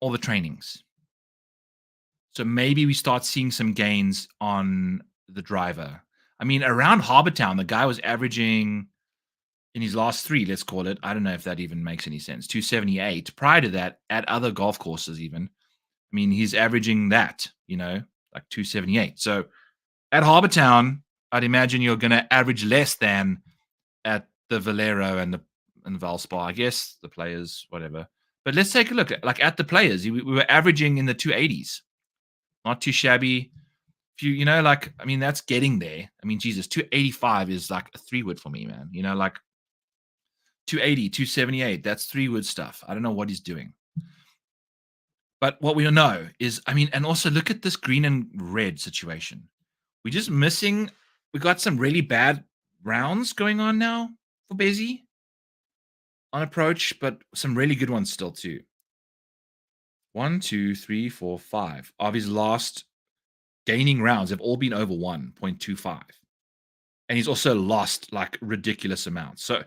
all the trainings. So maybe we start seeing some gains on the driver. I mean, around Harbour Town, the guy was averaging in his last 3, let's call it. I don't know if that even makes any sense. 278. Prior to that, at other golf courses even, I mean, he's averaging that, like 278. So at Harbour Town, I'd imagine you're going to average less than at the Valero and the Valspar. I guess the Players, whatever. But let's take a look. Like at the Players, we were averaging in the 280s. Not too shabby. If you I mean, that's getting there. I mean, Jesus, 285 is like a 3-wood for me, man. Like 280, 278, that's 3-wood stuff. I don't know what he's doing. But what we know is, I mean, and also look at this green and red situation. We're just missing. We got some really bad rounds going on now for Bezzy on approach, but some really good ones still too. 1, 2, 3, 4, 5 of his last gaining rounds have all been over 1.25. And he's also lost like ridiculous amounts. So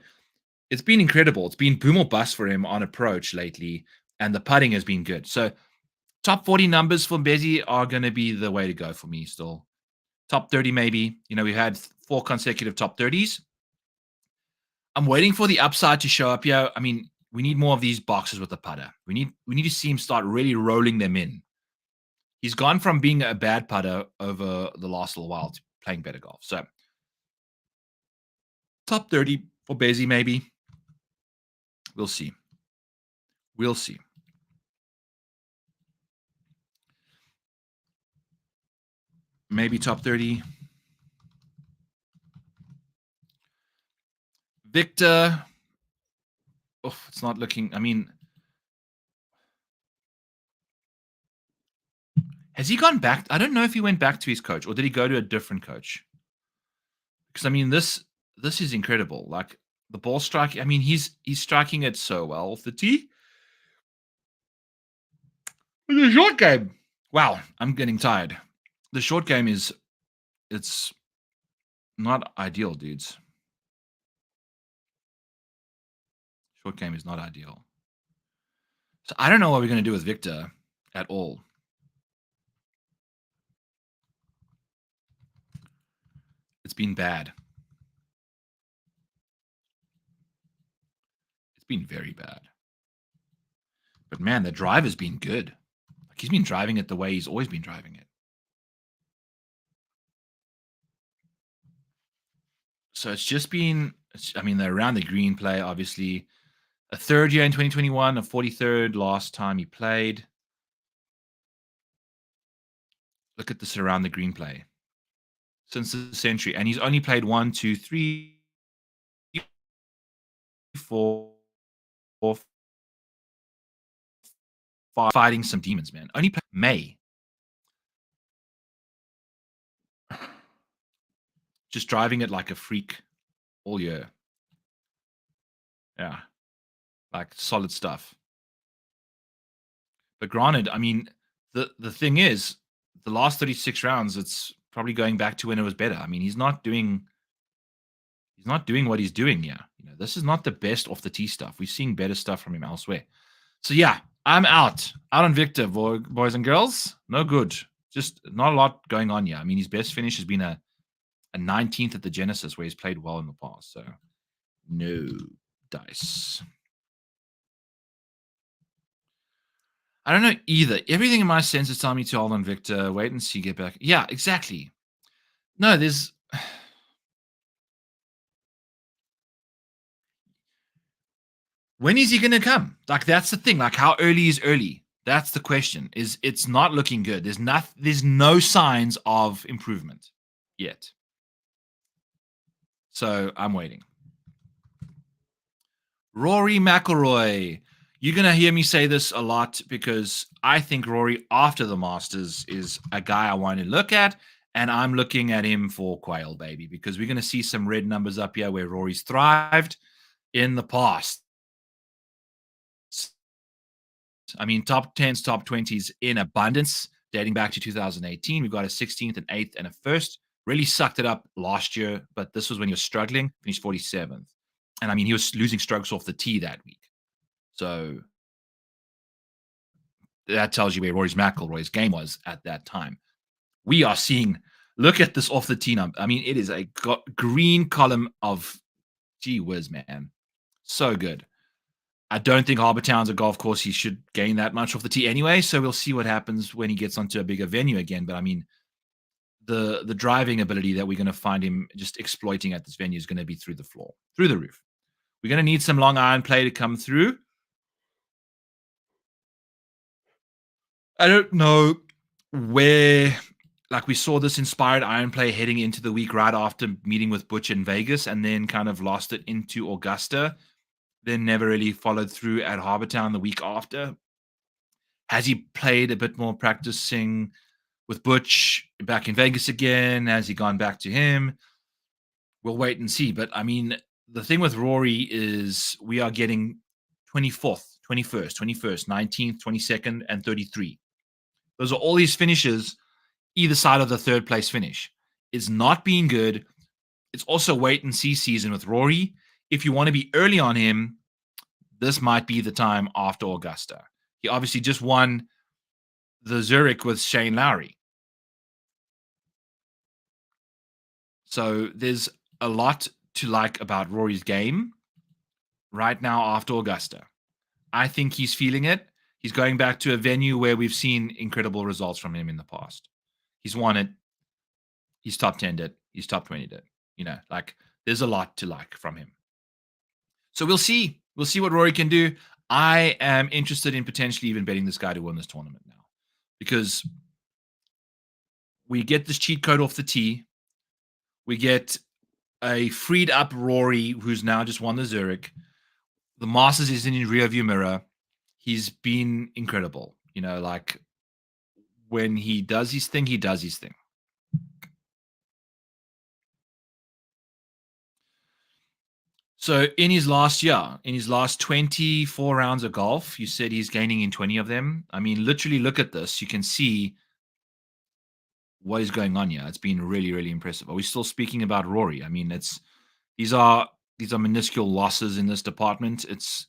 it's been incredible. It's been boom or bust for him on approach lately. and the putting has been good. So top 40 numbers for Bezzy are going to be the way to go for me still. Top 30 maybe. We had 4 consecutive top 30s. I'm waiting for the upside to show up here. I mean, we need more of these boxes with the putter. We need to see him start really rolling them in. He's gone from being a bad putter over the last little while to playing better golf. So top 30 for Bezzy maybe. We'll see. We'll see. Maybe top 30. Viktor. Oh, it's not looking. I mean, has he gone back? I don't know if he went back to his coach or did he go to a different coach? Because I mean, this is incredible. Like the ball strike. I mean, he's striking it so well off the tee. The short game. Wow, I'm getting tired. The short game it's not ideal, dudes. Short game is not ideal. So I don't know what we're going to do with Viktor at all. It's been bad. It's been very bad. But man, the drive has been good. Like he's been driving it the way he's always been driving it. So it's just been, I mean, the around the green play, obviously. A third year in 2021, a 43rd last time he played. Look at this around the green play. Since the century. And he's only played 1, 2, 3, 4, 5. Fighting some demons, man. Only played May. Just driving it like a freak all year. Yeah. Like solid stuff. But granted, I mean, the thing is, the last 36 rounds, it's probably going back to when it was better. I mean, he's not doing what he's doing here. This is not the best off the tee stuff. We're seeing better stuff from him elsewhere. So yeah, I'm out on Viktor, boys and girls. No good. Just not a lot going on here. I mean, his best finish has been a 19th at the Genesis, where he's played well in the past. So no dice. I don't know either. Everything in my sense is telling me to hold on Viktor, wait and see, get back. Yeah, exactly. No, there's. When is he going to come? Like, that's the thing. Like, how early is early? That's the question. It's not looking good. There's no signs of improvement yet. So I'm waiting. Rory McIlroy. You're going to hear me say this a lot because I think Rory, after the Masters, is a guy I want to look at, and I'm looking at him for Quail, baby, because we're going to see some red numbers up here where Rory's thrived in the past. I mean, top 10s, top 20s in abundance, dating back to 2018. We've got a 16th, an 8th, and a 1st. Really sucked it up last year, but this was when he was struggling. Finished 47th. And I mean, he was losing strokes off the tee that week. So that tells you where Rory McIlroy's game was at that time. We are seeing, look at this off the tee number. I mean, it is a green column of, gee whiz, man. So good. I don't think Harbour Town's a golf course he should gain that much off the tee anyway, so we'll see what happens when he gets onto a bigger venue again. But I mean, the driving ability that we're going to find him just exploiting at this venue is going to be through the floor, through the roof. We're going to need some long iron play to come through. I don't know where, like we saw this inspired iron play heading into the week right after meeting with Butch in Vegas and then kind of lost it into Augusta. Then never really followed through at Harbour Town the week after. Has he played a bit more practicing with Butch back in Vegas again? Has he gone back to him? We'll wait and see. But I mean, the thing with Rory is we are getting 24th, 21st, 19th, 22nd, and 33. Those are all these finishes either side of the third place finish. It's not being good. It's also wait and see season with Rory. If you want to be early on him, this might be the time after Augusta. He obviously just won the Zurich with Shane Lowry. So there's a lot to like about Rory's game right now after Augusta. I think he's feeling it. He's going back to a venue where we've seen incredible results from him in the past. He's won it. He's top 10'd it. He's top 20'd it. Like there's a lot to like from him. So we'll see. We'll see what Rory can do. I am interested in potentially even betting this guy to win this tournament now because we get this cheat code off the tee. We get a freed up Rory who's now just won the Zurich. The Masters is in his rearview mirror. He's been incredible. Like when he does his thing, he does his thing. So in his last 24 rounds of golf, you said he's gaining in 20 of them. I mean, literally look at this. You can see what is going on here. It's been really, really impressive. Are we still speaking about Rory? I mean, these are minuscule losses in this department. It's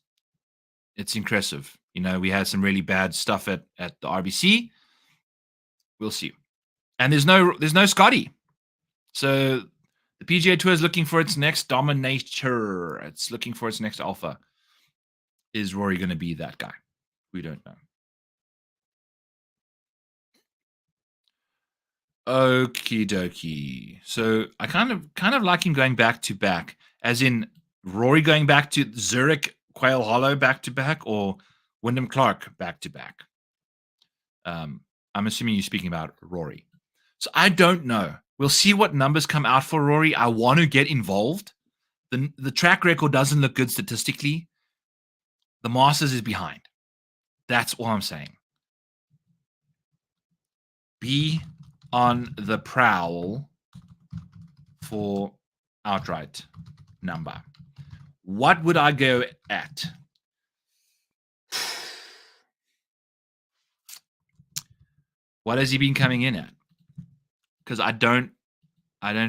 impressive. We had some really bad stuff at the RBC. We'll see. And there's no Scotty. So the PGA Tour is looking for its next dominator. It's looking for its next alpha. Is Rory going to be that guy? We don't know. Okie dokie. So I kind of like him going back to back, as in Rory going back to Zurich, Quail Hollow back to back, or Wyndham Clark back to back. I'm assuming you're speaking about Rory. So I don't know. We'll see what numbers come out for Rory. I want to get involved. The track record doesn't look good statistically. The Masters is behind. That's all I'm saying. Be on the prowl for outright number. What would I go at? What has he been coming in at? Because I don't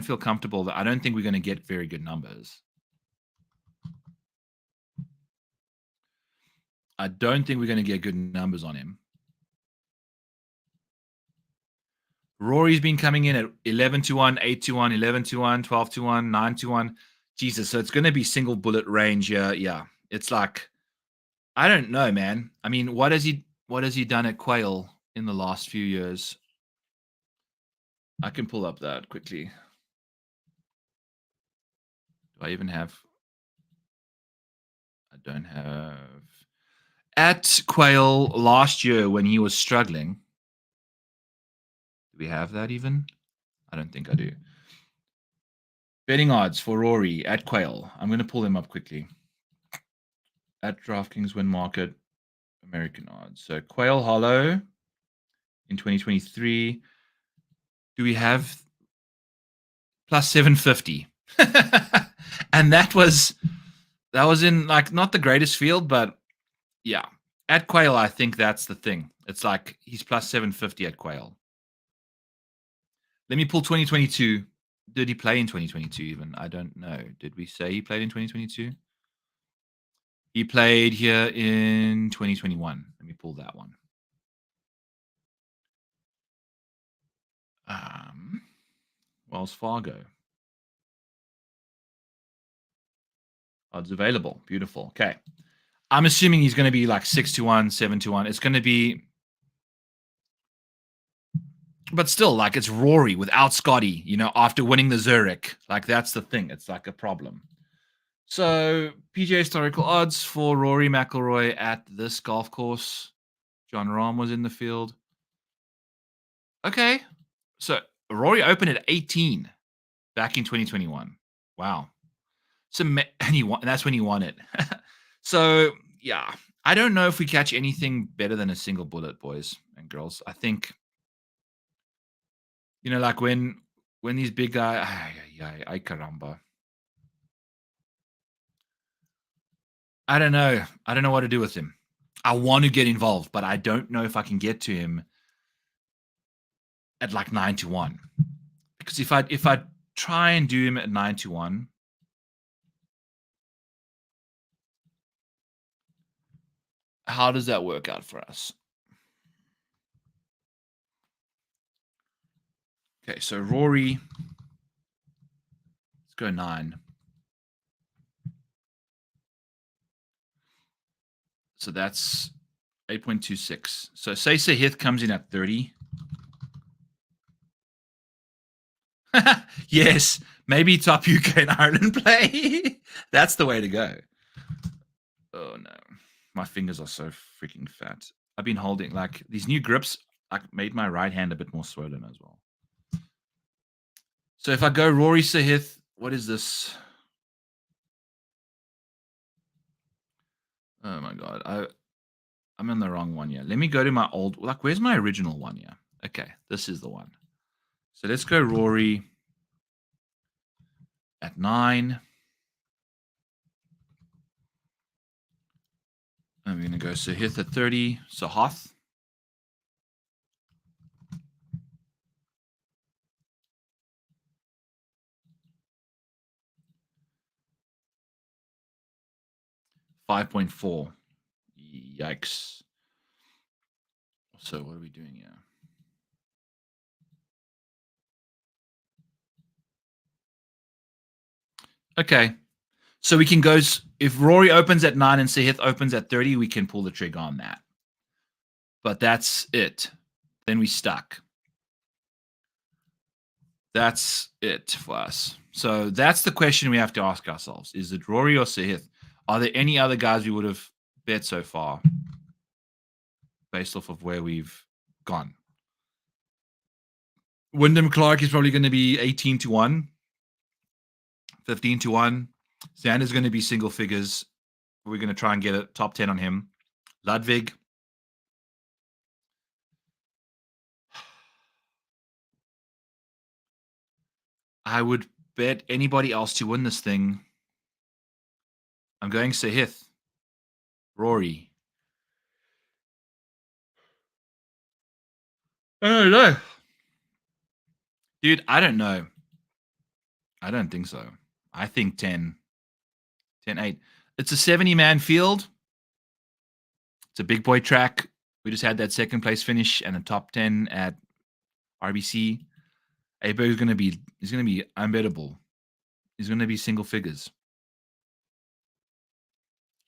feel comfortable that I don't think we're going to get very good numbers. I don't think we're going to get good numbers on him. Rory's been coming in at 11-1, 8-1, 11-1, 12-1, 9-1. Jesus, so it's going to be single bullet range here. Yeah, it's like, I don't know, man. I mean, what has he done at Quail in the last few years? I can pull up that quickly. Do I even have? I don't have. At Quail last year when he was struggling. Do we have that even? I don't think I do. Betting odds for Rory at Quail. I'm going to pull them up quickly. At DraftKings Win Market, American odds. So Quail Hollow in 2023. Do we have plus 750? And that was in like not the greatest field, but yeah. At Quail, I think that's the thing. It's like he's plus 750 at Quail. Let me pull 2022. Did he play in 2022 even? I don't know. Did we say he played in 2022? He played here in 2021. Let me pull that one. Wells Fargo. Odds available. Beautiful. Okay. I'm assuming he's going to be like 6-1, 7-1. It's going to be... But still, like, it's Rory without Scotty, after winning the Zurich. Like, that's the thing. It's like a problem. So, PGA historical odds for Rory McIlroy at this golf course. John Rahm was in the field. Okay. So, Rory opened at 18 back in 2021. Wow. So, and that's when he won it. So, yeah. I don't know if we catch anything better than a single bullet, boys and girls. I think... like when these big guys, ay caramba. I don't know. I don't know what to do with him. I want to get involved, but I don't know if I can get to him at like 9-1. Because if I try and do him at 9-1, how does that work out for us? Okay, so Rory, let's go 9. So that's 8.26. So say Sahith comes in at 30. Yes, maybe top UK and Ireland play. That's the way to go. Oh no, my fingers are so freaking fat. I've been holding like these new grips. I made my right hand a bit more swollen as well. So if I go Rory Sahith, what is this? Oh my god, I'm in the wrong one here. Let me go to my old. Like, where's my original one here? Okay, this is the one. So let's go Rory at 9. I'm going to go Sahith at 30. Sahith. $5.4. Yikes. So what are we doing here? Okay. So we can go, if Rory opens at 9 and Sahith opens at 30, we can pull the trigger on that. But that's it. Then we stuck. That's it for us. So that's the question we have to ask ourselves. Is it Rory or Sahith? Are there any other guys we would have bet so far based off of where we've gone? Wyndham Clark is probably going to be 18-1, 15-1. Xander's going to be single figures. We're going to try and get a top 10 on him. Ludvig. I would bet anybody else to win this thing. I'm going Sahith. Rory. I don't know. Dude, I don't know. I don't think so. I think 10. 10-8. It's a 70-man field. It's a big boy track. We just had that second place finish and a top 10 at RBC. Aberg is going to be unbettable. He's going to be single figures.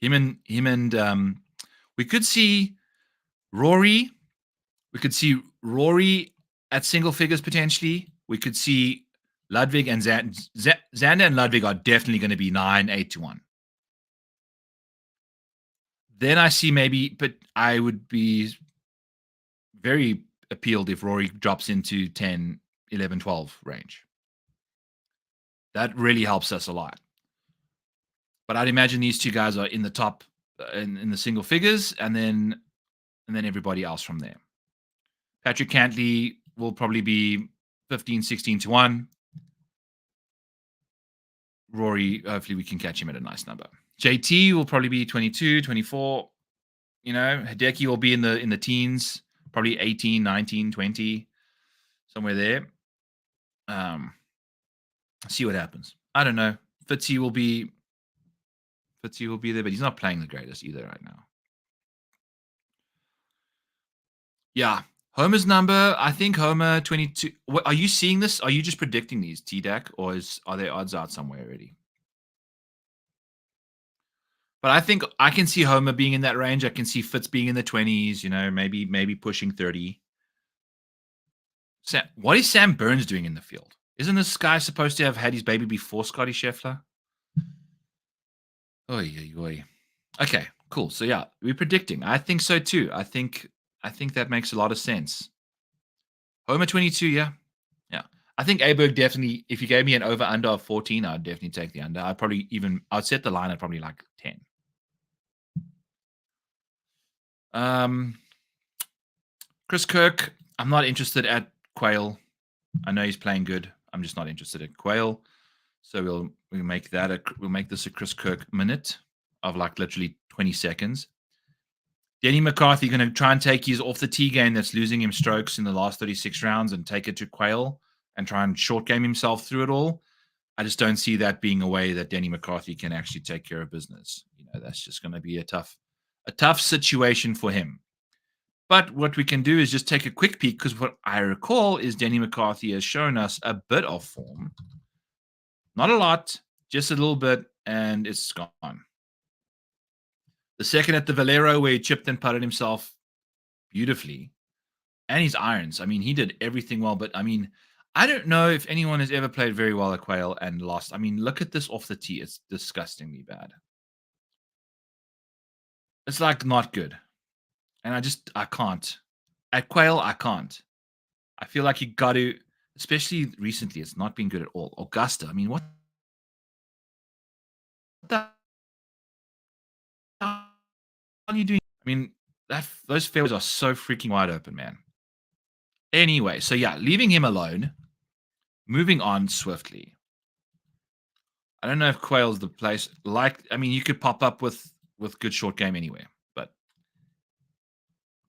Him and we could see Rory. We could see Rory at single figures potentially. We could see Ludvig and Xander and Ludvig are definitely going to be 9-8-1. Then I see maybe, but I would be very appealed if Rory drops into 10, 11, 12 range. That really helps us a lot. But I'd imagine these two guys are in the top, in the single figures, and then everybody else from there. Patrick Cantlay will probably be 15, 16-1. Rory, hopefully we can catch him at a nice number. JT will probably be 22, 24. Hideki will be in the teens, probably 18, 19, 20, somewhere there. See what happens. I don't know. Fitzy will be there, but he's not playing the greatest either right now. Yeah. Homer's number, I think Homa 22. What, are you seeing this? Are you just predicting these, TDAC, or are there odds out somewhere already? But I think I can see Homa being in that range. I can see Fitz being in the 20s, maybe pushing 30. What is Sam Burns doing in the field? Isn't this guy supposed to have had his baby before Scotty Scheffler? Oy. Okay, cool. So yeah, we're predicting. I think so too. I think that makes a lot of sense. Homa 22, yeah. I think Aberg definitely, if you gave me an over-under of 14, I'd definitely take the under. I'd set the line at probably like 10. Chris Kirk, I'm not interested at Quail. I know he's playing good. I'm just not interested at Quail. So we'll make this a Chris Kirk minute of like literally 20 seconds. Denny McCarthy going to try and take his off the tee game that's losing him strokes in the last 36 rounds and take it to Quail and try and short game himself through it all. I just don't see that being a way that Denny McCarthy can actually take care of business. That's just going to be a tough A tough situation for him. But what we can do is just take a quick peek, because what I recall is Denny McCarthy has shown us a bit of form. Not a lot, just a little bit, and it's gone. The second at the Valero, where he chipped and putted himself beautifully. And his irons. I mean, he did everything well, but I mean, I don't know if anyone has ever played very well at Quail and lost. I mean, look at this off the tee. It's disgustingly bad. It's like not good. And I can't. At Quail, I can't. I feel like you got to, especially recently, it's not been good at all. Augusta, I mean, what the hell are you doing? I mean, those fairways are so freaking wide open, man. Anyway, so yeah, leaving him alone, moving on swiftly. I don't know if Quail's the place. I mean, you could pop up with good short game anywhere, but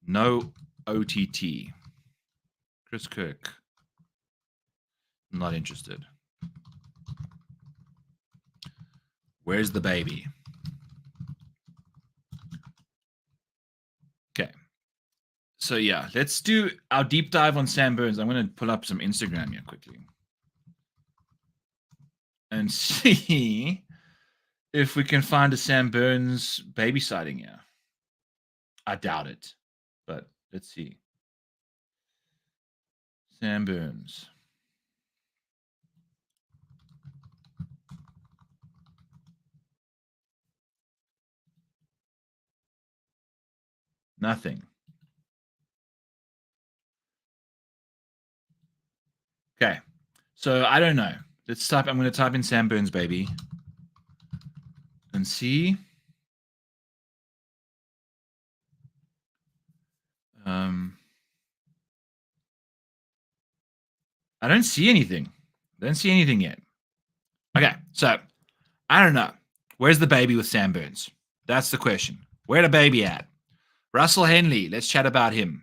no OTT. Chris Kirk, not interested. Where's the baby? Okay. So yeah, let's do our deep dive on Sam Burns. I'm going to pull up some Instagram here quickly and see if we can find a Sam Burns baby sighting here. I doubt it, but let's see. Sam Burns. Nothing. Okay. So I don't know. Let's type. I'm going to type in Sam Burns baby and see. I don't see anything. Don't see anything yet. Okay, so I don't know. Where's the baby with Sam Burns? That's the question. Where the baby at? Russell Henley. Let's chat about him.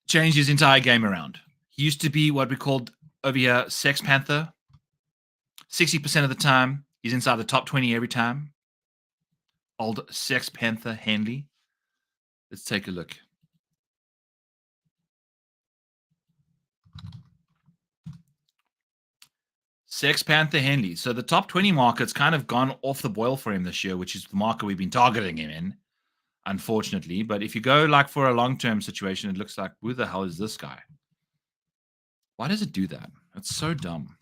Changed his entire game around. He used to be what we called over here Sex Panther. 60% of the time, he's inside the top 20 every time. Old Sex Panther Henley. Let's take a look. Sex Panther Henley. So the top 20 market's kind of gone off the boil for him this year, which is the market we've been targeting him in, unfortunately. But if you go like for a long-term situation, it looks like, who the hell is this guy? Why does it do that? It's so dumb.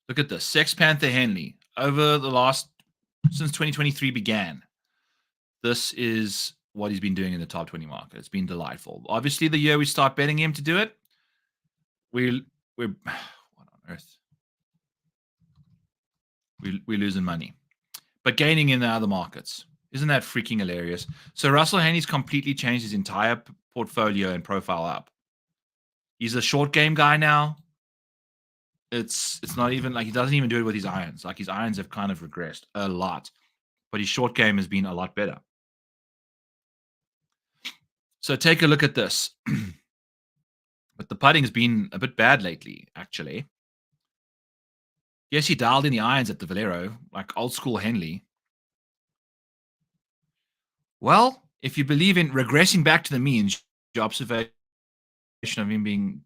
Look at this. Sex Panther Henley. Over the since 2023 began, this is what he's been doing in the top 20 market. It's been delightful. Obviously, the year we start betting him to do it, we're what on earth? We're losing money. But gaining in the other markets. Isn't that freaking hilarious? So Russell Henley's completely changed his entire portfolio and profile up. He's a short game guy now. It's not even like he doesn't even do it with his irons. Like his irons have kind of regressed a lot. But his short game has been a lot better. So take a look at this. But the putting has been a bit bad lately, actually. Yes, he dialed in the irons at the Valero, like old school Henley. Well, if you believe in regressing back to the means, your observation of him being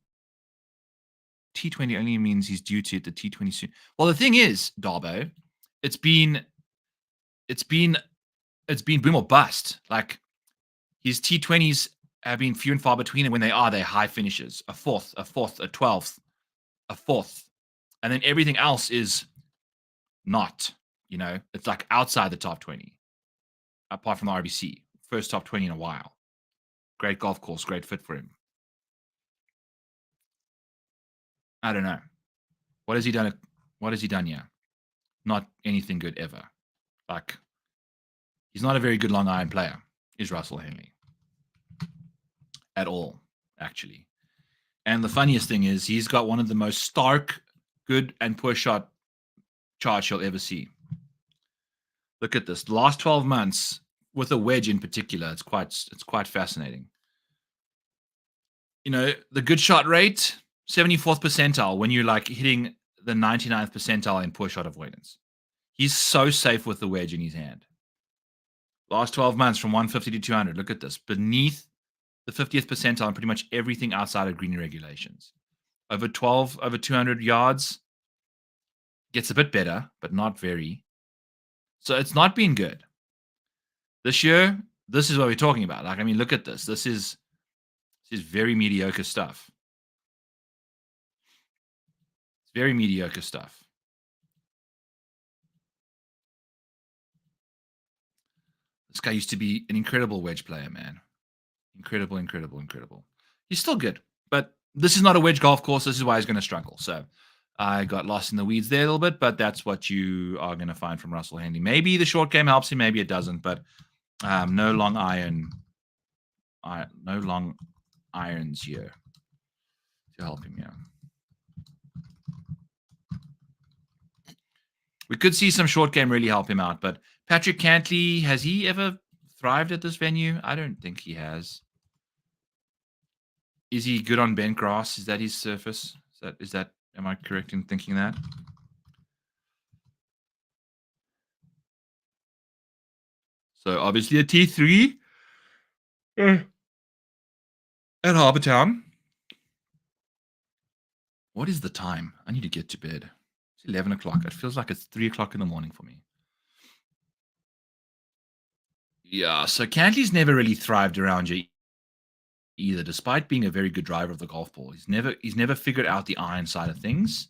T20 only means he's due to the T20 soon. Well, the thing is, Darbo, it's been boom or bust. Like his T20s have been few and far between, and when they're high finishes. A fourth, a 12th, a fourth. And then everything else is not, it's like outside the top 20. Apart from the RBC. First top 20 in a while. Great golf course, great fit for him. I don't know. What has he done? What has he done here? Not anything good ever. Like, he's not a very good long iron player, is Russell Henley. At all, actually. And the funniest thing is he's got one of the most stark good and poor shot charts you'll ever see. Look at this. The last 12 months, with a wedge in particular, it's quite fascinating. The good shot rate, 74th percentile when you're like hitting the 99th percentile in poor shot avoidance. He's so safe with the wedge in his hand. Last 12 months from 150 to 200. Look at this. Beneath the 50th percentile on pretty much everything outside of green regulations. Over 200 yards. Gets a bit better, but not very. So it's not been good. This year, this is what we're talking about. Like, I mean, look at this. This is very mediocre stuff. It's very mediocre stuff. This guy used to be an incredible wedge player, man. Incredible, incredible, incredible. He's still good, but this is not a wedge golf course. This is why he's going to struggle. So I got lost in the weeds there a little bit, but that's what you are going to find from Russell Henley. Maybe the short game helps him, maybe it doesn't, but no long irons here to help him. Yeah, we could see some short game really help him out, but Patrick Cantlay, has he ever thrived at this venue? I don't think he has. Is he good on bent grass? Is that his surface? Is that? Am I correct in thinking that? So obviously a T3 at Harbour Town. What is the time? I need to get to bed. It's 11 o'clock. It feels like it's 3 o'clock in the morning for me. Yeah, so Cantlay's never really thrived around you either, despite being a very good driver of the golf ball. He's never figured out the iron side of things.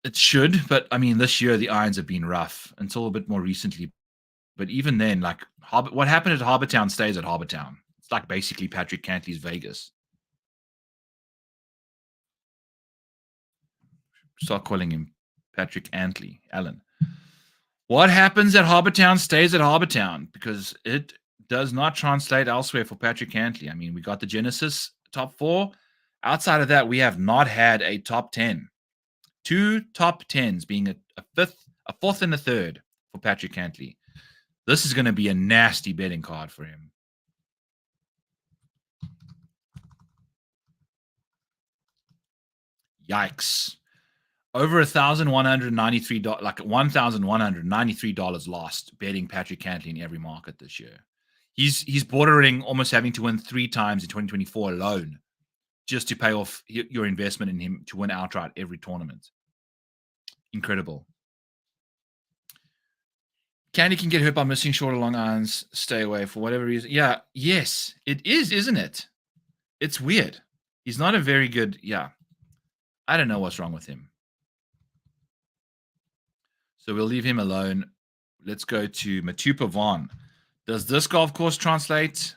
It should, but I mean, this year the irons have been rough until a bit more recently. But even then, like what happened at Harbour Town stays at Harbour Town. It's like basically Patrick Cantlay's Vegas. Start calling him Patrick Antley, Allen. What happens at Harbour Town stays at Harbour Town, because it does not translate elsewhere for Patrick Cantlay. I mean, we got the Genesis top 4. Outside of that, we have not had a top 10. 2 top 10s, being a fourth and a third for Patrick Cantlay. This is going to be a nasty betting card for him. Yikes. Over $1,193, like $1,193 lost betting Patrick Cantlay in every market this year. He's bordering almost having to win 3 times in 2024 alone just to pay off your investment in him to win outright every tournament. Incredible. Cantlay can get hurt by missing shorter long irons. Stay away for whatever reason. Yeah, yes, it is, isn't it? It's weird. He's not a very good, yeah. I don't know what's wrong with him. So we'll leave him alone. Let's go to Matthieu Pavon. Does this golf course translate?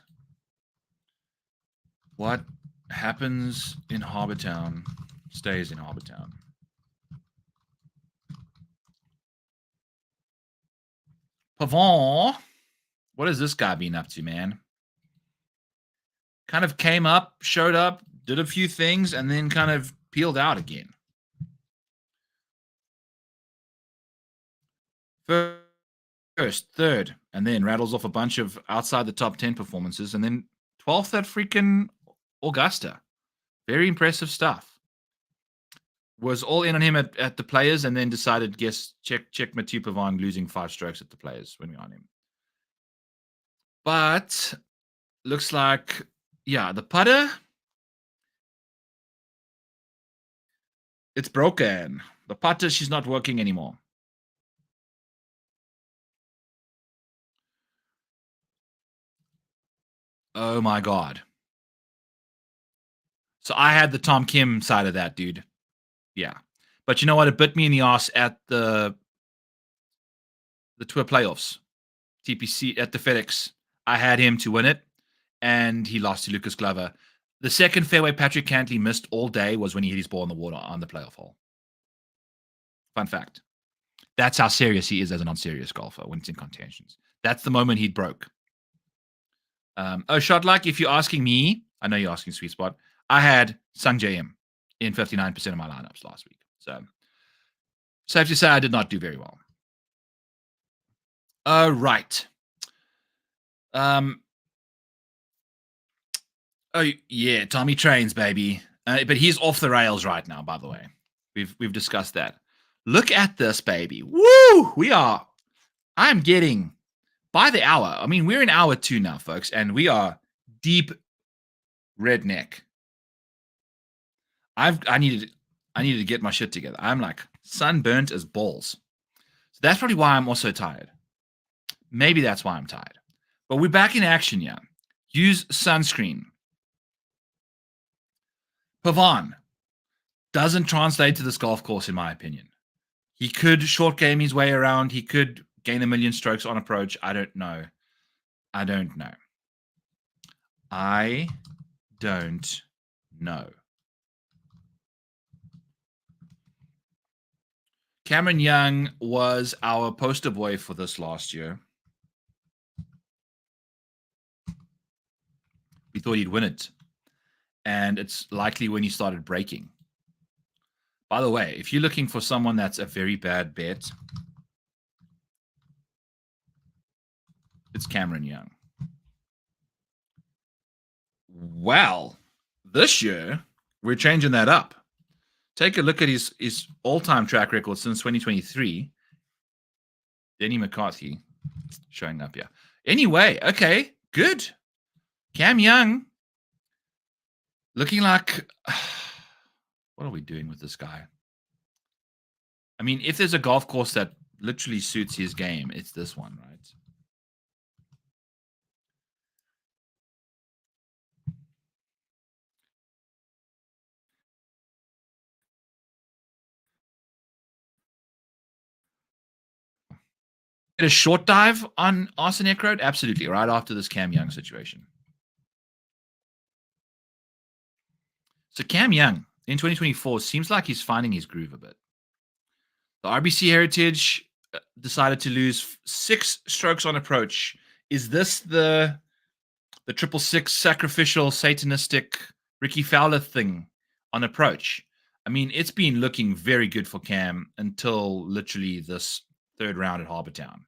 What happens in Harbour Town stays in Harbour Town. Pavon, what has this guy been up to, man? Kind of came up, showed up, did a few things, and then kind of peeled out again. First, third, and then rattles off a bunch of outside the top 10 performances, and then 12th at freaking Augusta. Very impressive stuff. Was all in on him at the Players, and then decided, check Matthieu Pavon losing 5 strokes at the Players when we're on him. But looks like, yeah, the putter, it's broken. The putter, she's not working anymore. Oh my God. So I had the Tom Kim side of that, dude. Yeah. But you know what? It bit me in the ass at the Tour playoffs. TPC at the FedEx. I had him to win it, and he lost to Lucas Glover. The second fairway Patrick Cantlay missed all day was when he hit his ball in the water on the playoff hole. Fun fact. That's how serious he is as a non-serious golfer when it's in contentions. That's the moment he broke. Shot like, if you're asking me, I know you're asking Sweet Spot, I had Sung Jae Im in 59% of my lineups last week. So, safe to say I did not do very well. Right. Oh yeah, Tommy Trains, baby. But he's off the rails right now, by the way. We've discussed that. Look at this, baby. Woo! I'm getting by the hour. I mean, we're in hour 2 now, folks, and we are deep redneck. I needed to get my shit together. I'm like sunburnt as balls. So that's probably why I'm also tired. Maybe that's why I'm tired. But we're back in action, yeah. Use sunscreen. Pavon doesn't translate to this golf course, in my opinion. He could short game his way around. He could gain 1 million strokes on approach. I don't know. I don't know. Cameron Young was our poster boy for this last year. We thought he'd win it. And it's likely when he started breaking. By the way, if you're looking for someone that's a very bad bet, it's Cameron Young. Well, this year, we're changing that up. Take a look at his all-time track record since 2023. Denny McCarthy showing up here. Anyway, okay, good. Cam Young looking like... What are we doing with this guy? I mean, if there's a golf course that literally suits his game, it's this one, right? A short dive on Austin Eckroat? Absolutely, right after this Cam Young situation. So Cam Young in 2024 seems like he's finding his groove a bit. The RBC Heritage decided to lose 6 strokes on approach. Is this the 666 sacrificial satanistic Rickie Fowler thing on approach? I mean, it's been looking very good for Cam until literally this 3rd round at Harbour Town,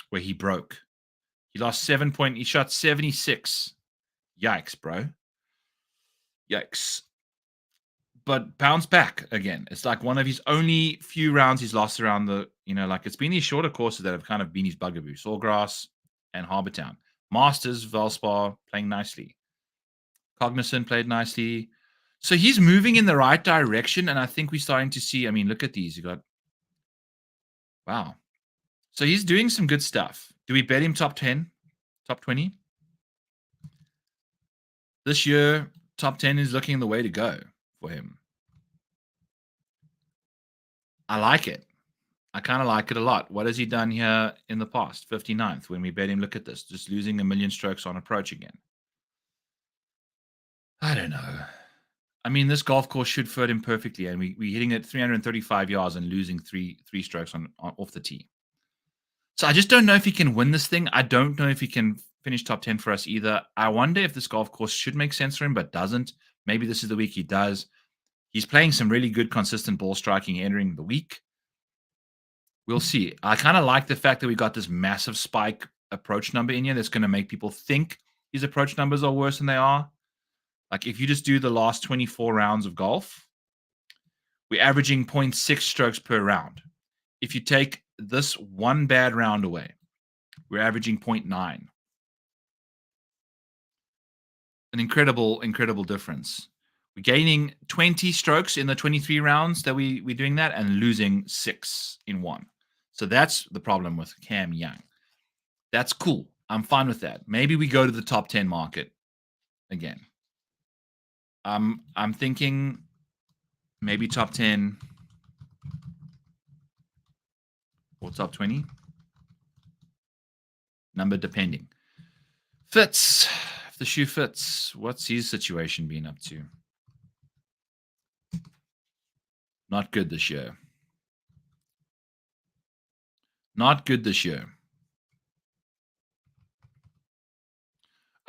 where he broke. He lost 7 points. He shot 76. Yikes, bro. Yikes. But bounced back again. It's like one of his only few rounds he's lost around the, like it's been these shorter courses that have kind of been his bugaboo. Sawgrass and Harbour Town. Masters, Valspar playing nicely. Cognizant played nicely. So he's moving in the right direction, and I think we're starting to see, I mean, look at these. You got, wow. So he's doing some good stuff. Do we bet him top 10, top 20? This year, top 10 is looking the way to go for him. I like it. I kind of like it a lot. What has he done here in the past? 59th, when we bet him, look at this, just losing 1 million strokes on approach again. I don't know. I mean, this golf course should fit him perfectly, and we're hitting it 335 yards and losing three strokes off the tee. So I just don't know if he can win this thing. I don't know if he can finish top 10 for us either. I wonder if this golf course should make sense for him, but doesn't. Maybe this is the week he does. He's playing some really good, consistent ball striking entering the week. We'll see. I kind of like the fact that we got this massive spike approach number in here that's going to make people think his approach numbers are worse than they are. Like if you just do the last 24 rounds of golf, we're averaging 0.6 strokes per round. If you take this one bad round away, we're averaging 0.9. An incredible, incredible difference. We're gaining 20 strokes in the 23 rounds that we're doing that and losing 6 in one. So that's the problem with Cam Young. That's cool. I'm fine with that. Maybe we go to the top 10 market again. I'm thinking maybe top 10 or top 20. Number depending. Fitz. If the shoe fits, what's his situation been up to? Not good this year. Not good this year.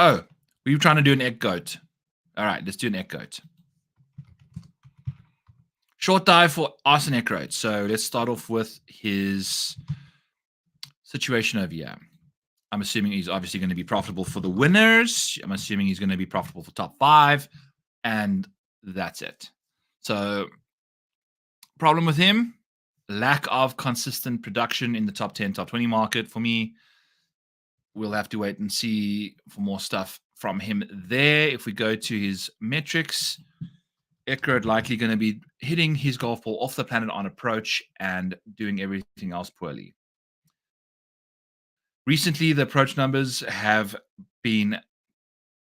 Oh, we were trying to do an Eckroat. All right, let's do an Eckroat. Short dive for Austin Eckroat. So let's start off with his situation over here. I'm assuming he's obviously going to be profitable for the winners. I'm assuming he's going to be profitable for top 5. And that's it. So problem with him, lack of consistent production in the top 10, top 20 market for me. We'll have to wait and see for more stuff from him there. If we go to his metrics, Eckroat likely going to be hitting his golf ball off the planet on approach and doing everything else poorly. Recently, the approach numbers have been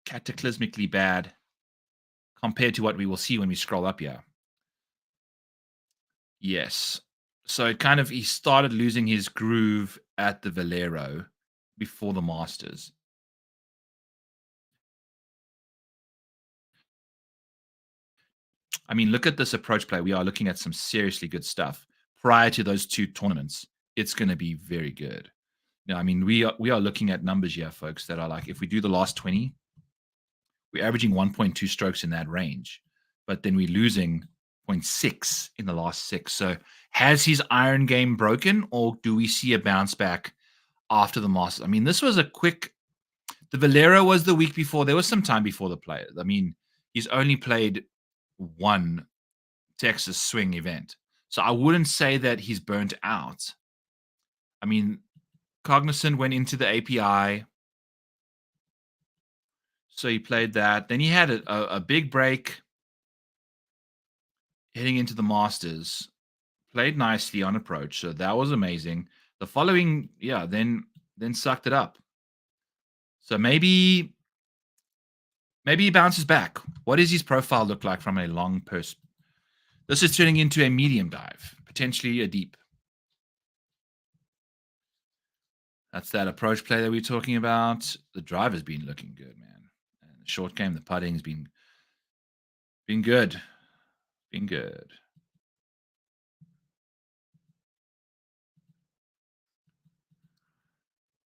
cataclysmically bad compared to what we will see when we scroll up here. Yes. So he started losing his groove at the Valero before the Masters. I mean, look at this approach play. We are looking at some seriously good stuff. Prior to those two tournaments, it's going to be very good. I mean, we are looking at numbers here, folks, that are like, if we do the last 20, we're averaging 1.2 strokes in that range, but then we're losing 0.6 in the last 6. So has his iron game broken, or do we see a bounce back after the Masters? I mean, this was the Valero was the week before. There was some time before the Players. I mean, he's only played one Texas swing event. So I wouldn't say that he's burnt out. I mean, Cognizant went into the API. So he played that. Then he had a big break heading into the Masters. Played nicely on approach. So that was amazing. The following, then sucked it up. So maybe he bounces back. What does his profile look like from a long purse? This is turning into a medium dive, potentially a deep. That's that approach play that we're talking about. The drive has been looking good, man. And the short game, the putting's been good. Been good.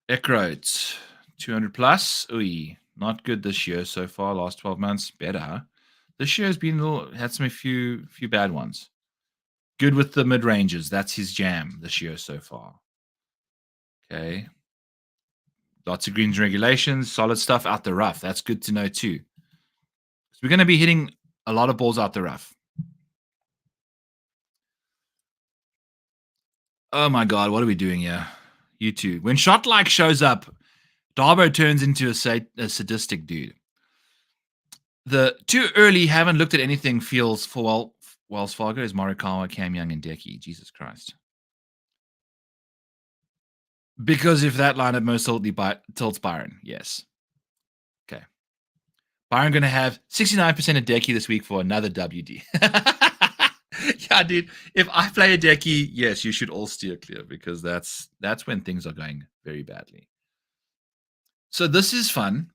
Eckroat, 200 plus. Ooh, not good this year so far. Last 12 months, better. This year has been had a few bad ones. Good with the mid ranges. That's his jam this year so far. Okay. Lots of greens regulations, solid stuff out the rough. That's good to know too. So we're going to be hitting a lot of balls out the rough. Oh my God, what are we doing here? YouTube. When Shot Like shows up, Darbo turns into a sadistic dude. The too early haven't looked at anything feels for Wells Fargo is Morikawa, Cam Young, and Hideki. Jesus Christ. Because if that lineup most certainly tilts Byron, yes. Okay. Byron going to have 69% of Hideki this week for another WD. Yeah, dude. If I play a Hideki, yes, you should all steer clear because that's when things are going very badly. So this is fun.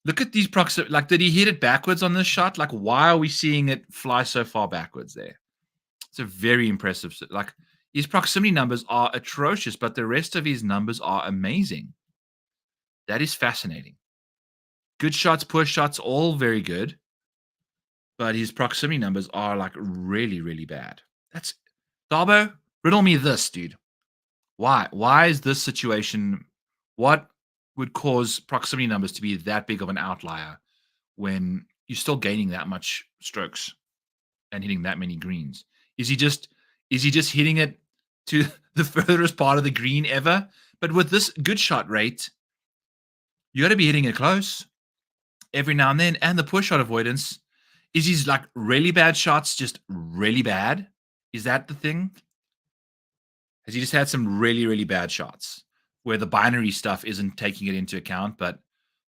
Look at these proximity. Like, did he hit it backwards on this shot? Like, why are we seeing it fly so far backwards there? It's a very impressive. Like, his proximity numbers are atrocious, but the rest of his numbers are amazing. That is fascinating. Good shots, poor shots, all very good. But his proximity numbers are like really, really bad. That's Darbo, riddle me this, dude. Why? Why is this situation? What would cause proximity numbers to be that big of an outlier when you're still gaining that much strokes and hitting that many greens? Is he just hitting it to the furthest part of the green ever? But with this good shot rate, you got to be hitting it close every now and then. And the poor shot avoidance, is his like really bad shots just really bad? Is that the thing? Has he just had some really, really bad shots where the binary stuff isn't taking it into account? But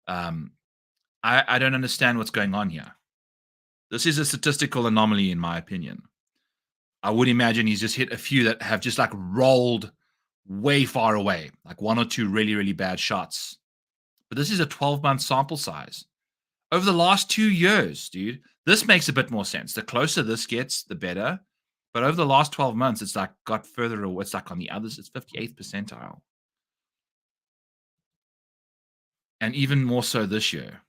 I don't understand what's going on here. This is a statistical anomaly, in my opinion. I would imagine he's just hit a few that have just like rolled way far away, like one or two really, really bad shots. But this is a 12-month sample size. Over the last 2 years, dude, this makes a bit more sense. The closer this gets, the better. But over the last 12 months, it's like got further away. It's like on the others, it's 58th percentile. And even more so this year.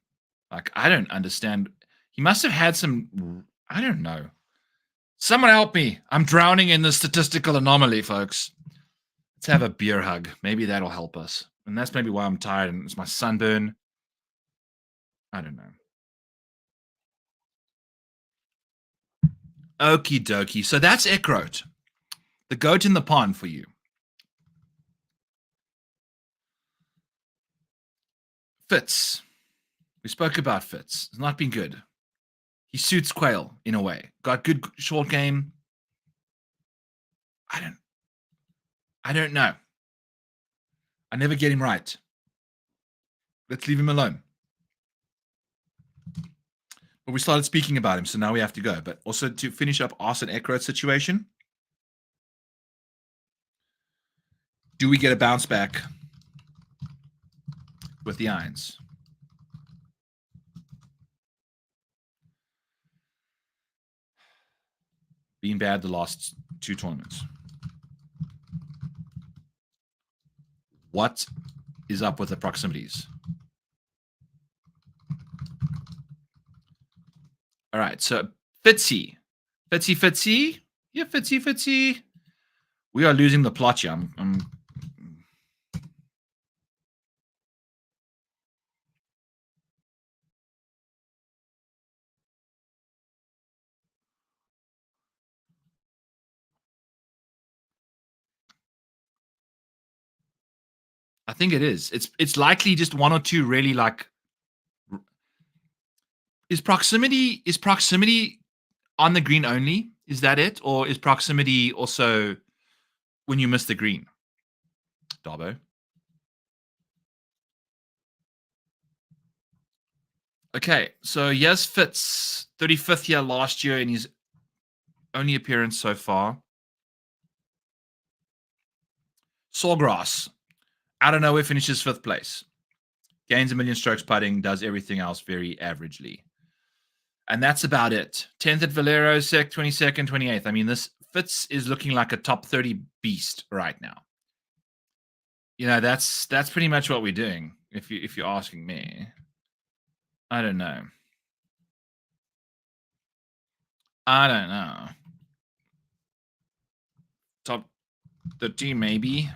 Like, I don't understand. He must have had some, I don't know. Someone help me. I'm drowning in the statistical anomaly, folks. Let's have a beer hug. Maybe that'll help us. And that's maybe why I'm tired and it's my sunburn. I don't know. Okie dokie. So that's Eckroat. The goat in the pond for you. Fitz. We spoke about Fitz. It's not been good. He suits Quayle in a way. Got good short game. I don't know. I never get him right. Let's leave him alone. But we started speaking about him, so now we have to go. But also to finish up Arsene Eckroat situation. Do we get a bounce back with the irons? Being bad the last 2 tournaments. What is up with the proximities? All right, so Fitzy. Yeah, Fitzy. We are losing the plot here. I think it is. It's likely just 1 or 2 really like. Is proximity on the green only? Is that it? Or is proximity also when you miss the green? Darbo. Okay, so yes, Fitz, 35th year last year in his only appearance so far. Sawgrass, out of nowhere finishes 5th place. Gains 1 million strokes putting, does everything else very averagely. And that's about it. 10th at Valero, 22nd, 28th. I mean, this Fitz is looking like a top 30 beast right now. You know, that's pretty much what we're doing, if you're asking me. I don't know. Top 30 maybe.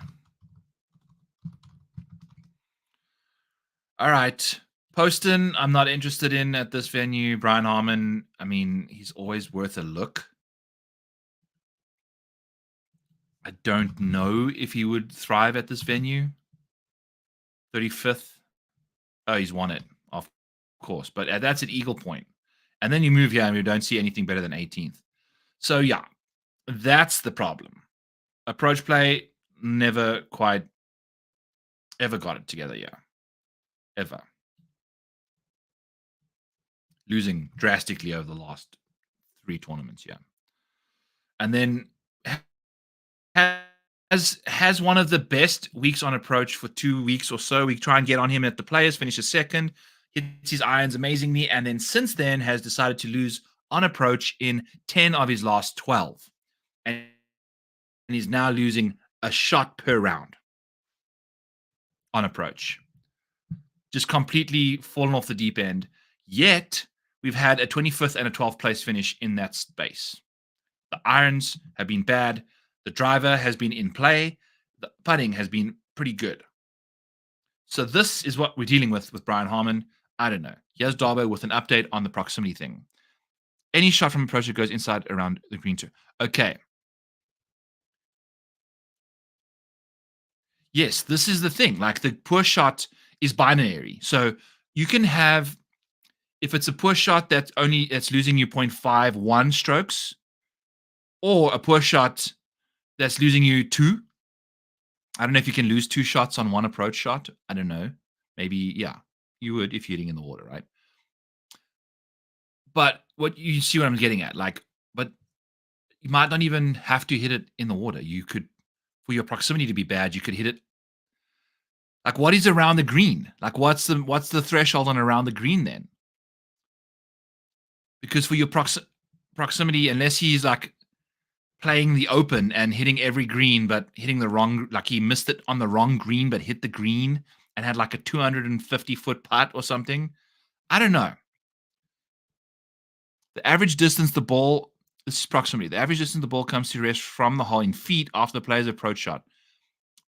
All right. Poston, I'm not interested in at this venue. Brian Harman, I mean, he's always worth a look. I don't know if he would thrive at this venue. 35th. Oh, he's won it, of course. But that's at Eagle Point. And then you move here and we don't see anything better than 18th. So, yeah, that's the problem. Approach play, never quite ever got it together, yeah. Ever. Losing drastically over the last 3 tournaments, yeah. And then has one of the best weeks on approach for 2 weeks or so. We try and get on him at the Players, finishes 2nd, hits his irons amazingly, and then since then has decided to lose on approach in 10 of his last 12. And he's now losing a shot per round on approach. Just completely fallen off the deep end. Yet, we've had a 25th and a 12th place finish in that space. The irons have been bad. The driver has been in play. The putting has been pretty good. So this is what we're dealing with Brian Harman. I don't know. Here's Darbo with an update on the proximity thing. Any shot from approach that goes inside around the green too. Okay. Yes, this is the thing. Like the poor shot is binary. So you can have, if it's a poor shot that's losing you 0.51 strokes, or a poor shot that's losing you 2. I don't know if you can lose 2 shots on one approach shot. I don't know. Maybe, yeah, you would if you're hitting in the water, right? But what you see what I'm getting at, like, but you might not even have to hit it in the water. You could, for your proximity to be bad, you could hit it. Like, what is around the green? Like, what's the threshold on around the green then? Because for your proximity, unless he's like playing the open and hitting every green, but hitting the wrong, like he missed it on the wrong green, but hit the green and had like a 250-foot putt or something. I don't know. The average distance the ball, this is proximity. The average distance the ball comes to rest from the hole in feet after the player's approach shot.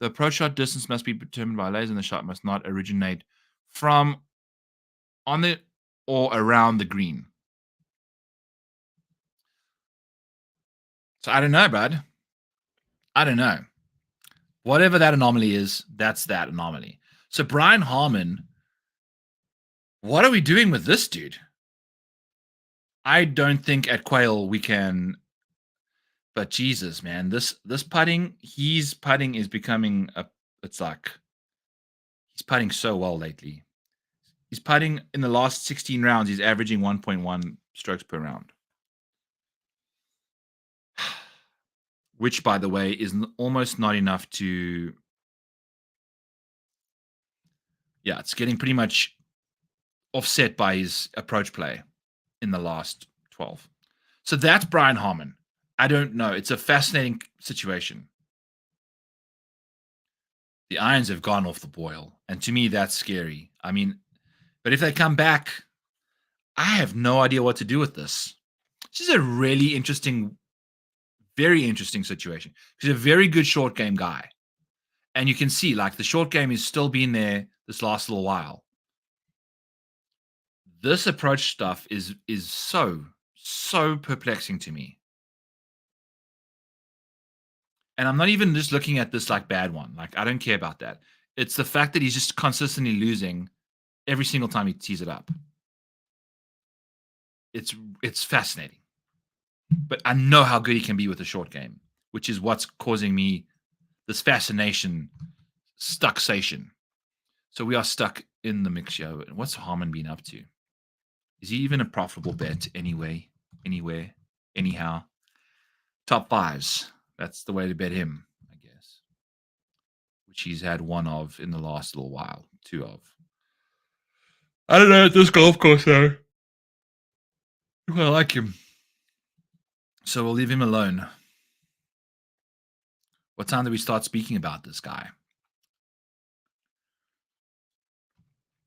The approach shot distance must be determined by layers, and the shot must not originate from on the or around the green. So I don't know, bud. I don't know. Whatever that anomaly is, that's that anomaly. So Brian Harman, what are we doing with this dude? I don't think at Quail we can, but Jesus, man, this putting, his putting is becoming it's like he's putting so well lately. He's putting in the last 16 rounds, he's averaging 1.1 strokes per round. Which, by the way, is almost not enough to. Yeah, it's getting pretty much offset by his approach play in the last 12. So that's Brian Harman. I don't know. It's a fascinating situation. The irons have gone off the boil. And to me, that's scary. I mean, but if they come back, I have no idea what to do with this. This is a really interesting, very interesting situation. He's a very good short game guy. And you can see, like, the short game is still been there this last little while. This approach stuff is so perplexing to me. And I'm not even just looking at this like bad one. Like, I don't care about that. It's the fact that he's just consistently losing every single time he tees it up. It's fascinating. But I know how good he can be with the short game, which is what's causing me this fascination, stuckation. So we are stuck in the mix here. What's Harman been up to? Is he even a profitable bet anyway? Anywhere? Anyhow? Top fives. That's the way to bet him, I guess. Which he's had one of in the last little while. Two of. I don't know at this golf course, though. Well, I like him. So we'll leave him alone. What time did we start speaking about this guy?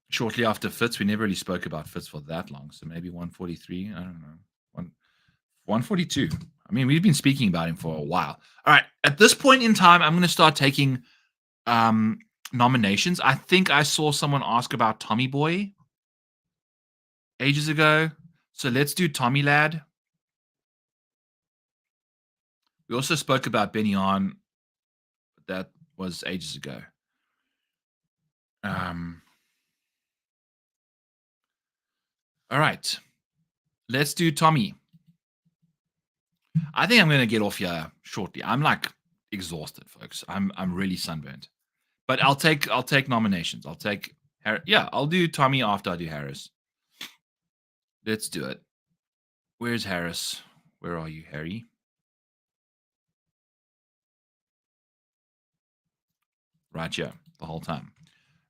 Shortly after Fitz. We never really spoke about Fitz for that long. So maybe 143. I don't know. 142. I mean, we've been speaking about him for a while. All right. At this point in time, I'm going to start taking nominations. I think I saw someone ask about Tommy Boy ages ago. So let's do Tommy Lad. We also spoke about Byeong Hun, but that was ages ago. All right. Let's do Tommy. I think I'm going to get off here shortly. I'm like exhausted, folks. I'm really sunburned. But I'll take nominations. I'll take I'll do Tommy after I do Harris. Let's do it. Where's Harris? Where are you, Harry? Right here, the whole time.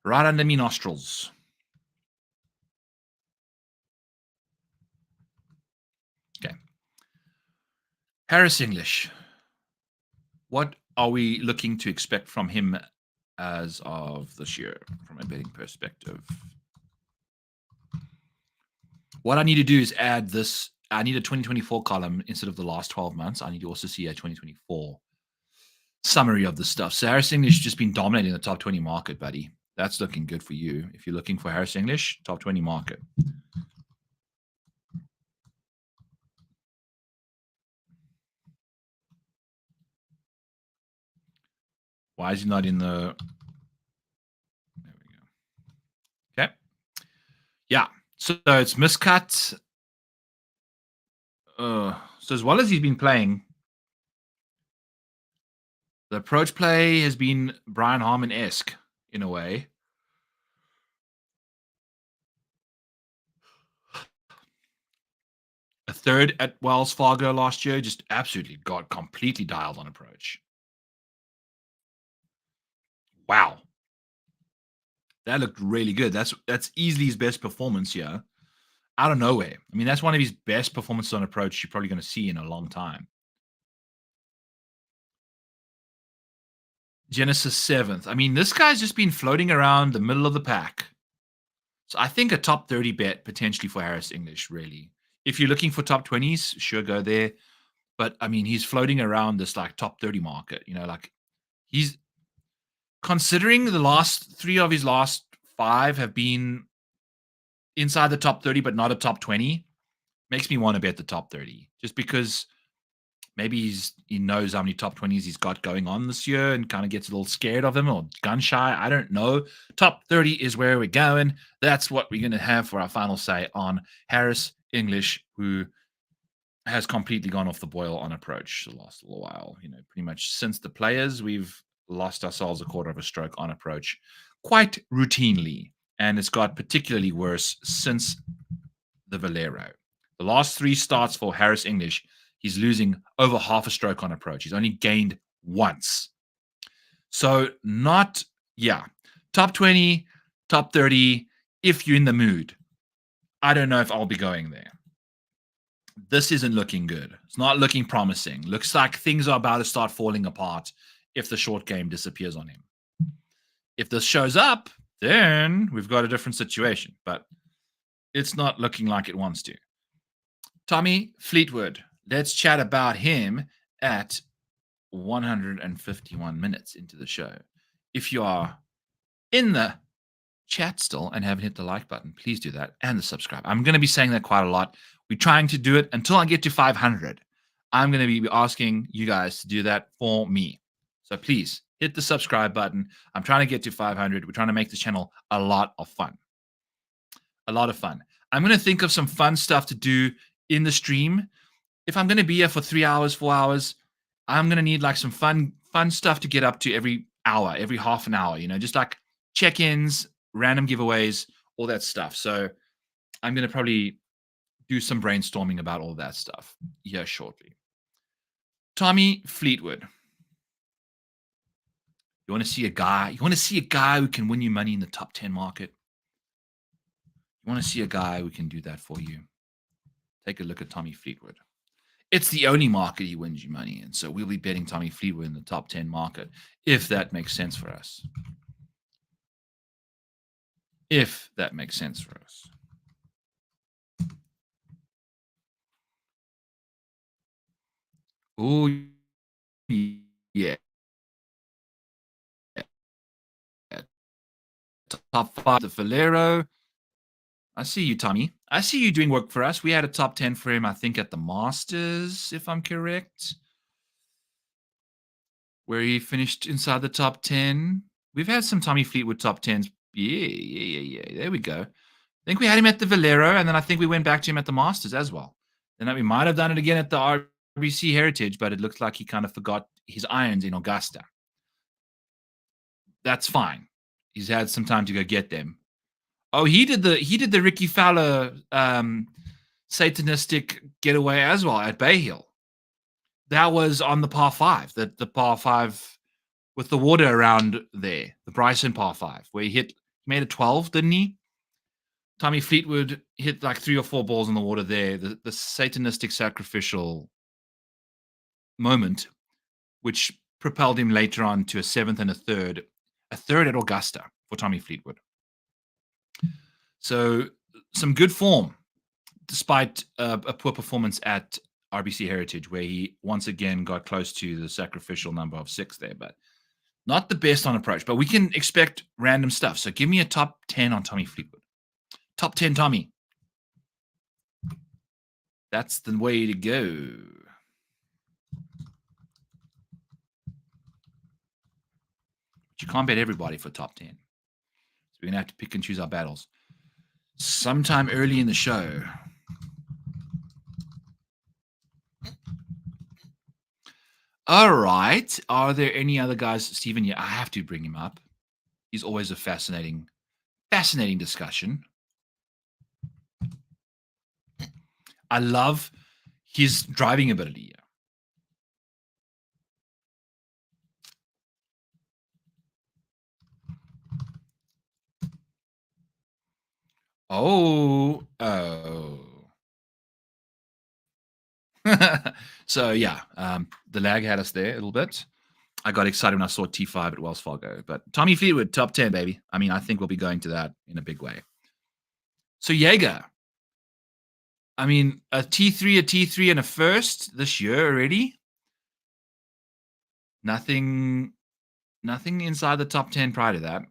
Right under me nostrils. Okay. Harris English. What are we looking to expect from him as of this year from a betting perspective? What I need to do is add this. I need a 2024 column instead of the last 12 months. I need to also see a 2024 summary of the stuff. So Harris English has just been dominating the top 20 market, buddy. That's looking good for you. If you're looking for Harris English, top 20 market. Why is he not in the... There we go. Okay. Yeah. So it's miscut. So as well as he's been playing, the approach play has been Brian Harman-esque in a way. A third at Wells Fargo last year, just absolutely got completely dialed on approach. Wow. That looked really good. That's easily his best performance here. Out of nowhere. I mean, that's one of his best performances on approach you're probably going to see in a long time. Genesis 7th. I mean, this guy's just been floating around the middle of the pack. So I think a top 30 bet potentially for Harris English, really. If you're looking for top 20s, sure, go there. But, I mean, he's floating around this, like, top 30 market. You know, like, he's... Considering the last 3 of his last 5 have been inside the top 30, but not a top 20, makes me want to bet the top 30. Just because Maybe he knows how many top 20s he's got going on this year and kind of gets a little scared of them or gun shy. I don't know. Top 30 is where we're going. That's what we're going to have for our final say on Harris English, who has completely gone off the boil on approach the last little while. Pretty much since the Players, we've lost ourselves a quarter of a stroke on approach quite routinely. And it's got particularly worse since the Valero. The last 3 starts for Harris English, he's losing over half a stroke on approach. He's only gained once. So top 20, top 30, if you're in the mood. I don't know if I'll be going there. This isn't looking good. It's not looking promising. Looks like things are about to start falling apart if the short game disappears on him. If this shows up, then we've got a different situation. But it's not looking like it wants to. Tommy Fleetwood. Let's chat about him at 151 minutes into the show. If you are in the chat still and haven't hit the like button, please do that and the subscribe. I'm going to be saying that quite a lot. We're trying to do it until I get to 500. I'm going to be asking you guys to do that for me. So please hit the subscribe button. I'm trying to get to 500. We're trying to make this channel a lot of fun. A lot of fun. I'm going to think of some fun stuff to do in the stream. If I'm going to be here for 3 hours, 4 hours, I'm going to need like some fun stuff to get up to every hour, every half an hour, just like check-ins, random giveaways, all that stuff. So I'm going to probably do some brainstorming about all that stuff here shortly. Tommy Fleetwood. You want to see a guy who can win you money in the top 10 market? You want to see a guy who can do that for you? Take a look at Tommy Fleetwood. It's the only market he wins you money in. So we'll be betting Tommy Fleetwood in the top 10 market, if that makes sense for us. If that makes sense for us. Oh, yeah. Top 5, the Valero. I see you, Tommy. I see you doing work for us. We had a top 10 for him, I think, at the Masters, if I'm correct, where he finished inside the top 10. We've had some Tommy Fleetwood top 10s. Yeah. There we go. I think we had him at the Valero, and then I think we went back to him at the Masters as well. Then we might have done it again at the RBC Heritage, but it looks like he kind of forgot his irons in Augusta. That's fine. He's had some time to go get them. Oh, he did the Rickie Fowler Satanistic getaway as well at Bay Hill. That was on the par 5, the par 5 with the water around there, the Bryson par 5, where he made a 12, didn't he? Tommy Fleetwood hit like 3 or 4 balls in the water there, the Satanistic sacrificial moment, which propelled him later on to a 7th and a third at Augusta for Tommy Fleetwood. So some good form, despite a poor performance at RBC Heritage, where he once again got close to the sacrificial number of 6 there, but not the best on approach. But we can expect random stuff. So give me a top 10 on Tommy Fleetwood. Top 10 Tommy. That's the way to go. But you can't bet everybody for top 10. So we're going to have to pick and choose our battles. Sometime early in the show. All right. Are there any other guys? Stephen, yeah, I have to bring him up. He's always a fascinating discussion. I love his driving ability. Oh. So yeah, the lag had us there a little bit. I got excited when I saw T5 at Wells Fargo, but Tommy Fleetwood, top 10, baby. I mean, I think we'll be going to that in a big way. So Jaeger, I mean, a T3 and a first this year already. Nothing inside the top 10 prior to that.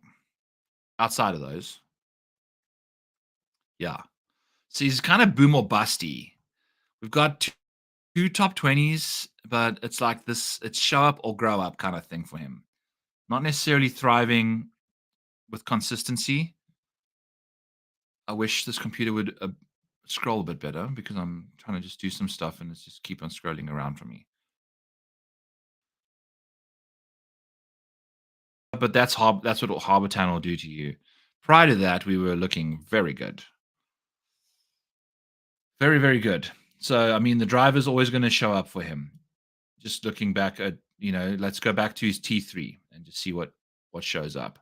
Outside of those. Yeah. So he's kind of boom or busty. We've got 2 top 20s, but it's like this, it's show up or grow up kind of thing for him. Not necessarily thriving with consistency. I wish this computer would scroll a bit better because I'm trying to just do some stuff and it's just keep on scrolling around for me. But that's what Harbourtown will do to you. Prior to that, we were looking very good. Very, very good. So, I mean, the driver's always going to show up for him. Just looking back at, let's go back to his T3 and just see what shows up.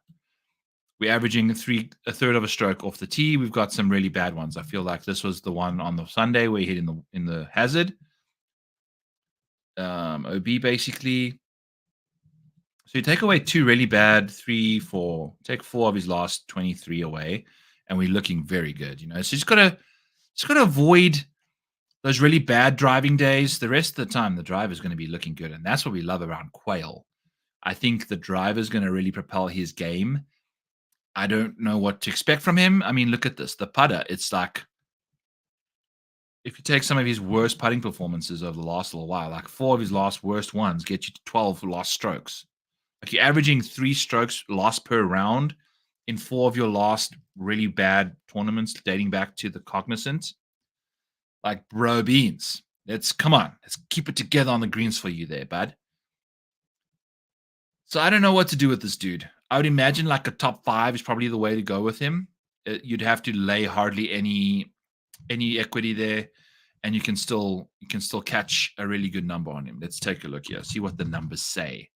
We're averaging a third of a stroke off the tee. We've got some really bad ones. I feel like this was the one on the Sunday where he hit in the hazard. OB basically. So you take away 2 really bad, 3, 4. Take 4 of his last 23 away, and we're looking very good. So you just gotta avoid those really bad driving days. The rest of the time, the driver's going to be looking good, and that's what we love around Quayle. I think the driver's going to really propel his game. I don't know what to expect from him. I mean, look at this. The putter, it's like, if you take some of his worst putting performances over the last little while, like 4 of his last worst ones get you to 12 lost strokes. Like, you're averaging 3 strokes lost per round in 4 of your last really bad tournaments dating back to the Cognizant. Like, bro beans. Come on. Let's keep it together on the greens for you there, bud. So I don't know what to do with this dude. I would imagine like a top 5 is probably the way to go with him. You'd have to lay hardly any equity there, and you can still catch a really good number on him. Let's take a look here. See what the numbers say.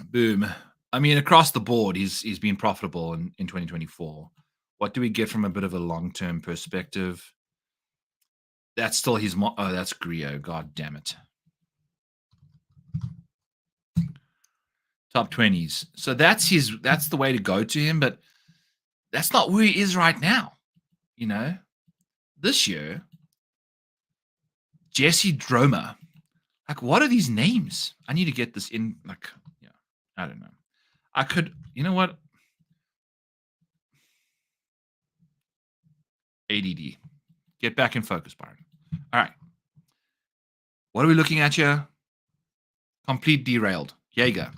Boom. I mean, across the board, he's been profitable in 2024. What do we get from a bit of a long-term perspective? That's still his that's Griot. God damn it. Top 20s. So that's the way to go to him, but that's not where he is right now. This year, Jesse Dromer. Like, what are these names? I need to get this in. Like, yeah, I don't know. I could, you know what? ADD. Get back in focus, Byron. All right. What are we looking at here? Complete derailed. Jaeger.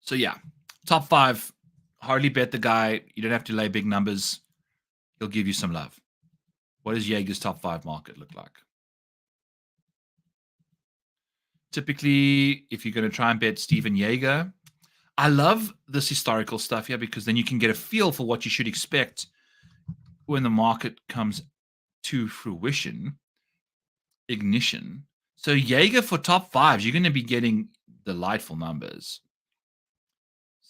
So, yeah, top 5. Hardly bet the guy. You don't have to lay big numbers. He'll give you some love. What does Jaeger's top 5 market look like? Typically, if you're going to try and bet Stephan Jaeger, I love this historical stuff here because then you can get a feel for what you should expect when the market comes to fruition, ignition. So Jaeger for top 5s, you're going to be getting delightful numbers.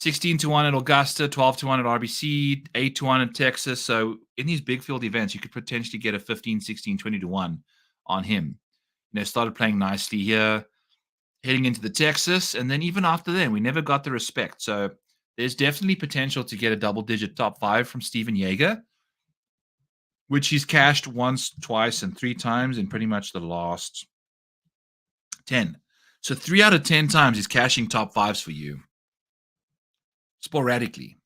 16-1 at Augusta, 12-1 at RBC, 8-1 at Texas. So in these big field events, you could potentially get a 15, 16, 20-1 on him. Started playing nicely here, heading into the Texas, and then even after then, we never got the respect. So there's definitely potential to get a double-digit top 5 from Stephan Jaeger, which he's cashed once, twice, and 3 times in pretty much the last 10. So 3 out of 10 times he's cashing top 5s for you sporadically.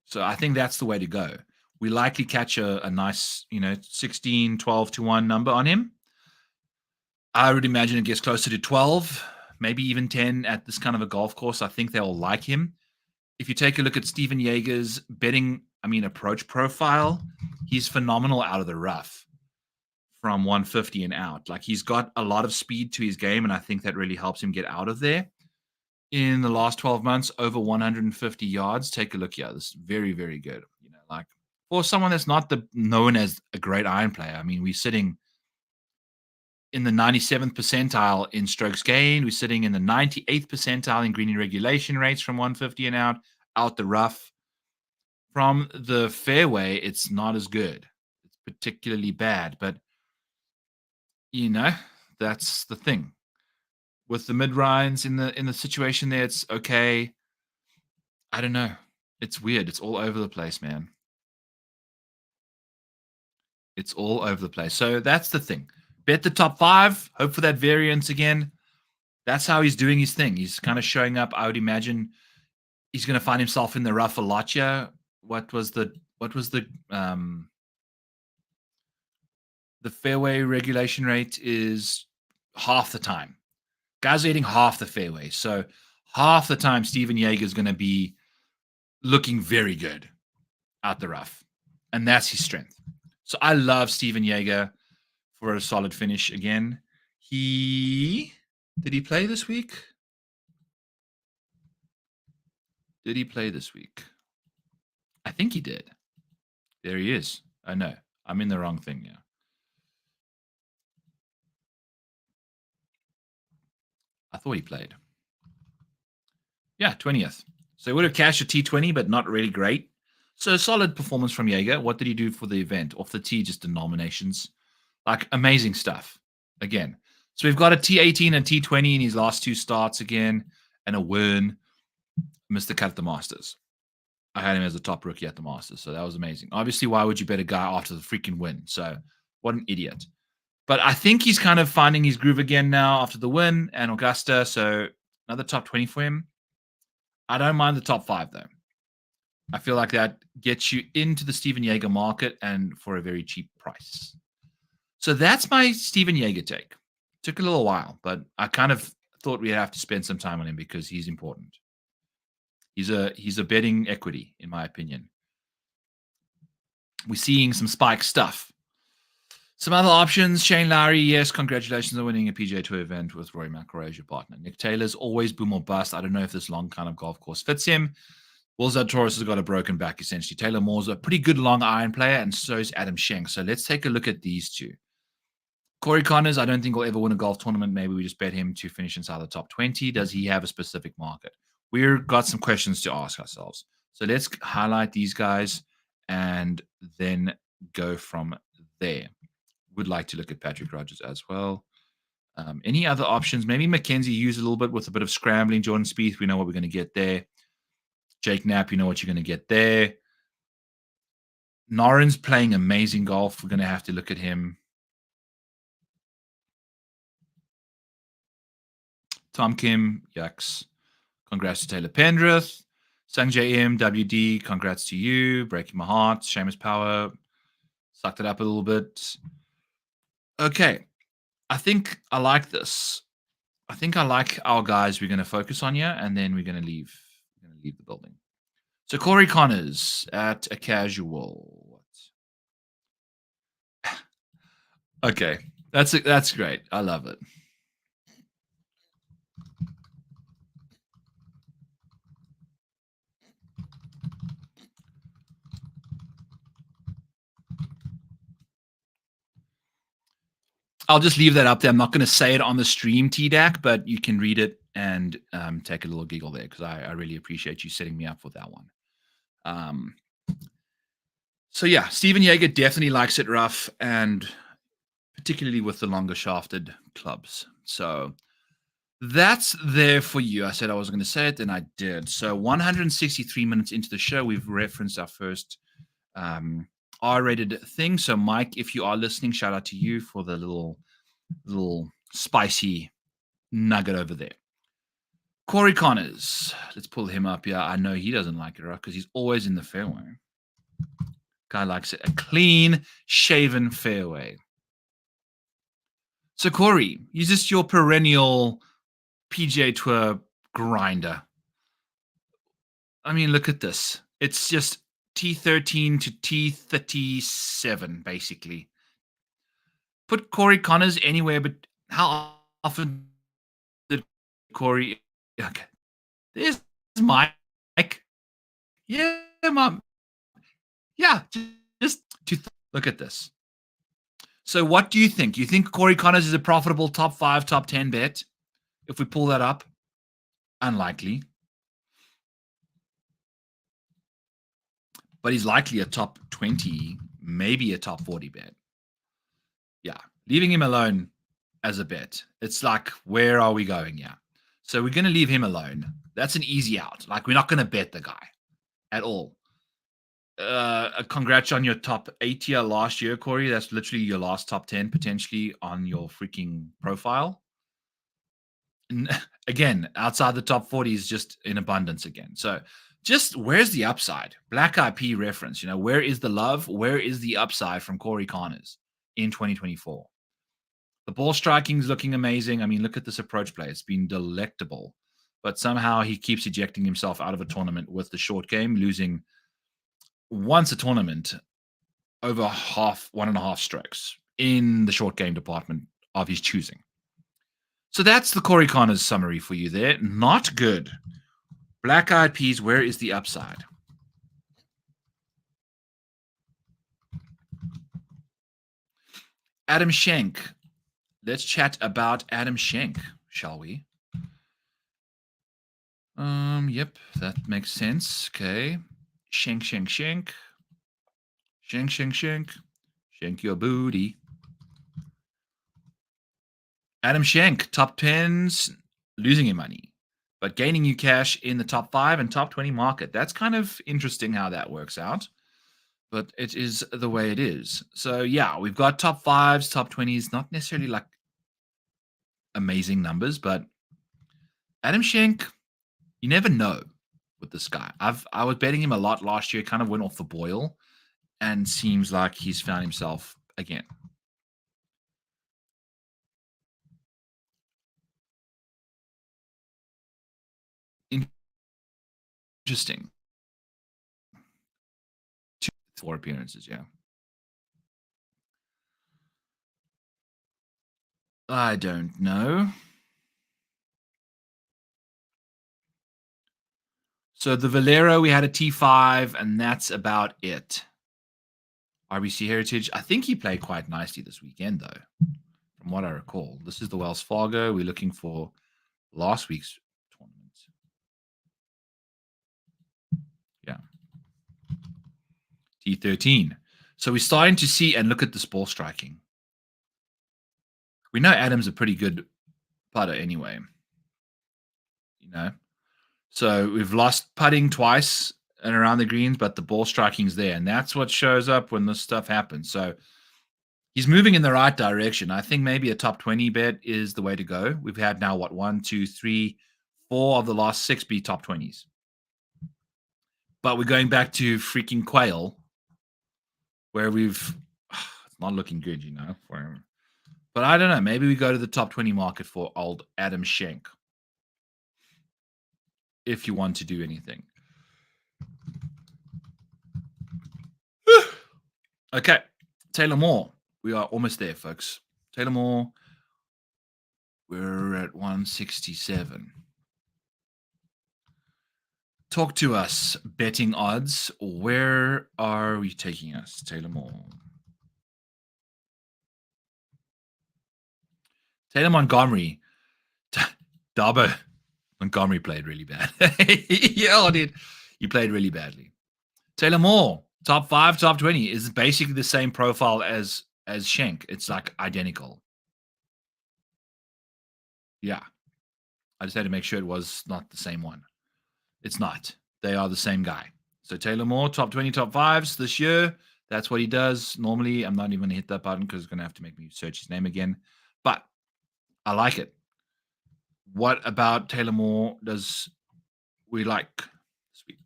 So I think that's the way to go. We likely catch a nice, 16, 12-1 number on him. I would imagine it gets closer to 12, maybe even 10 at this kind of a golf course. I think they'll like him. If you take a look at Stephan Jaeger's approach profile, he's phenomenal out of the rough from 150 and out. Like, he's got a lot of speed to his game, and I think that really helps him get out of there. In the last 12 months, over 150 yards. Take a look here. This is very, very good. Like, for someone that's not known as a great iron player, I mean, we're sitting in the 97th percentile in strokes gained. We're sitting in the 98th percentile in green regulation rates from 150 and out the rough. From the fairway, it's not as good. It's particularly bad, but that's the thing. With the mid-rinds in the situation there, it's okay. I don't know. It's weird. It's all over the place, man. It's all over the place. So that's the thing. Bet the top 5. Hope for that variance again. That's how he's doing his thing. He's kind of showing up. I would imagine he's going to find himself in the rough a lot here. What was the the fairway regulation rate is half the time. Guys are hitting half the fairway. So half the time, Stephan Jaeger is going to be looking very good out the rough. And that's his strength. So I love Stephan Jaeger for a solid finish again. Did he play this week? Did he play this week? I think he did. There he is. I know. I'm in the wrong thing now. I thought he played. Yeah, 20th. So he would have cashed a T20, but not really great. So solid performance from Jaeger. What did he do for the event? Off the tee, just denominations. Like amazing stuff. Again. So we've got a T18 and T20 in his last 2 starts again, and a win. Missed the cut at the Masters. I had him as a top rookie at the Masters, so that was amazing. Obviously, why would you bet a guy after the freaking win? So what an idiot. But I think he's kind of finding his groove again now after the win and Augusta. So another top 20 for him. I don't mind the top 5, though. I feel like that gets you into the Stephan Jaeger market and for a very cheap price. So that's my Stephan Jaeger take. Took a little while, but I kind of thought we'd have to spend some time on him because he's important. He's a betting equity, in my opinion. We're seeing some spike stuff. Some other options. Shane Lowry, yes, congratulations on winning a PGA Tour event with Rory McIlroy as your partner. Nick Taylor's always boom or bust. I don't know if this long kind of golf course fits him. Will Zalatoris has got a broken back, essentially. Taylor Moore's a pretty good long iron player, and so is Adam Schenk. So let's take a look at these two. Corey Connors, I don't think will ever win a golf tournament. Maybe we just bet him to finish inside the top 20. Does he have a specific market? We've got some questions to ask ourselves. So let's highlight these guys and then go from there. Would like to look at Patrick Rodgers as well. Any other options? Maybe Mackenzie Hughes a little bit with a bit of scrambling. Jordan Spieth, we know what we're going to get there. Jake Knapp, you know what you're going to get there. Noren's playing amazing golf. We're going to have to look at him. Tom Kim, yucks. Congrats to Taylor Pendrith. Sanjay M, WD, congrats to you. Breaking my heart. Seamus Power, sucked it up a little bit. Okay. I think I like this. I think I like our guys we're going to focus on here, and then we're going to leave. We're going to leave the building. So Corey Connors at a casual. Okay. That's great. I love it. I'll just leave that up there. I'm not going to say it on the stream, TDAC, but you can read it and take a little giggle there because I really appreciate you setting me up for that one. So yeah, Stephan Jaeger definitely likes it rough, and particularly with the longer shafted clubs. So that's there for you. I said I was going to say it, and I did. So 163 minutes into the show, we've referenced our first R-rated thing. So Mike, if you are listening, shout out to you for the little spicy nugget over there. Corey Connors, let's pull him up. Yeah, I know he doesn't like it, right? Because he's always in the fairway. Guy likes it. A clean shaven fairway. So Corey, he's just your perennial PGA Tour grinder. I mean, look at this. It's just T13 to T37, basically. Put Corey Connors anywhere, but how often did Corey... Okay. There's Mike. Yeah, Mom. Yeah, just look at this. So what do you think? Do you think Corey Connors is a profitable top 5, top 10 bet? If we pull that up? Unlikely. But he's likely a top 20, maybe a top 40 bet. Yeah, leaving him alone as a bet. It's like, where are we going? Yeah. So we're going to leave him alone. That's an easy out. Like, we're not going to bet the guy at all. Congrats on your top 8 tier last year, Corey. That's literally your last top 10 potentially on your freaking profile. And again, outside the top 40 is just in abundance again. So just where's the upside? Black IP reference, where is the love? Where is the upside from Corey Connors? in 2024. The ball striking is looking amazing. I mean, look at this approach play. It's been delectable. But somehow he keeps ejecting himself out of a tournament with the short game, losing once a tournament over 1.5 strokes in the short game department of his choosing. So that's the Corey Connors summary for you there. Not good. Black Eyed Peas, where is the upside? Adam Schenk. Let's chat about Adam Schenk, shall we? Yep, that makes sense. Okay. Schenk. Schenk. Schenk your booty. Adam Schenk, top 10s, losing you money, but gaining you cash in the top 5 and top 20 market. That's kind of interesting how that works out, but it is the way it is. So, yeah, we've got top 5s, top 20s, not necessarily like amazing numbers, but Adam Schenk, you never know with this guy. I was betting him a lot last year, kind of went off the boil, and seems like he's found himself again. Interesting. 4 appearances, yeah. I don't know. So the Valero, we had a T5, and that's about it. RBC Heritage, I think he played quite nicely this weekend, though, from what I recall. This is the Wells Fargo. We're looking for last week's tournament. Yeah. T13. So we're starting to see, and look at this ball striking. We know Adam's a pretty good putter anyway. You know? So we've lost putting twice and around the greens, but the ball striking's there. And that's what shows up when this stuff happens. So he's moving in the right direction. I think maybe a top 20 bet is the way to go. We've had now, 1, 2, 3, 4 of the last 6 be top 20s. But we're going back to freaking Quail, where it's not looking good, for him. But I don't know. Maybe we go to the top 20 market for old Adam Schenk, if you want to do anything. Okay. Taylor Moore. We are almost there, folks. Taylor Moore. We're at 167. Talk to us, betting odds. Where are we taking us, Taylor Moore? Taylor Montgomery. Darbo Montgomery played really bad. Yeah, dude. You played really badly. Taylor Moore, top 5, top 20, is basically the same profile as Schenk. It's like identical. Yeah. I just had to make sure it was not the same one. It's not. They are the same guy. So Taylor Moore, top 20, top 5s this year. That's what he does. Normally, I'm not even going to hit that button because it's going to have to make me search his name again. But I like it. What about Taylor Moore does we like this week?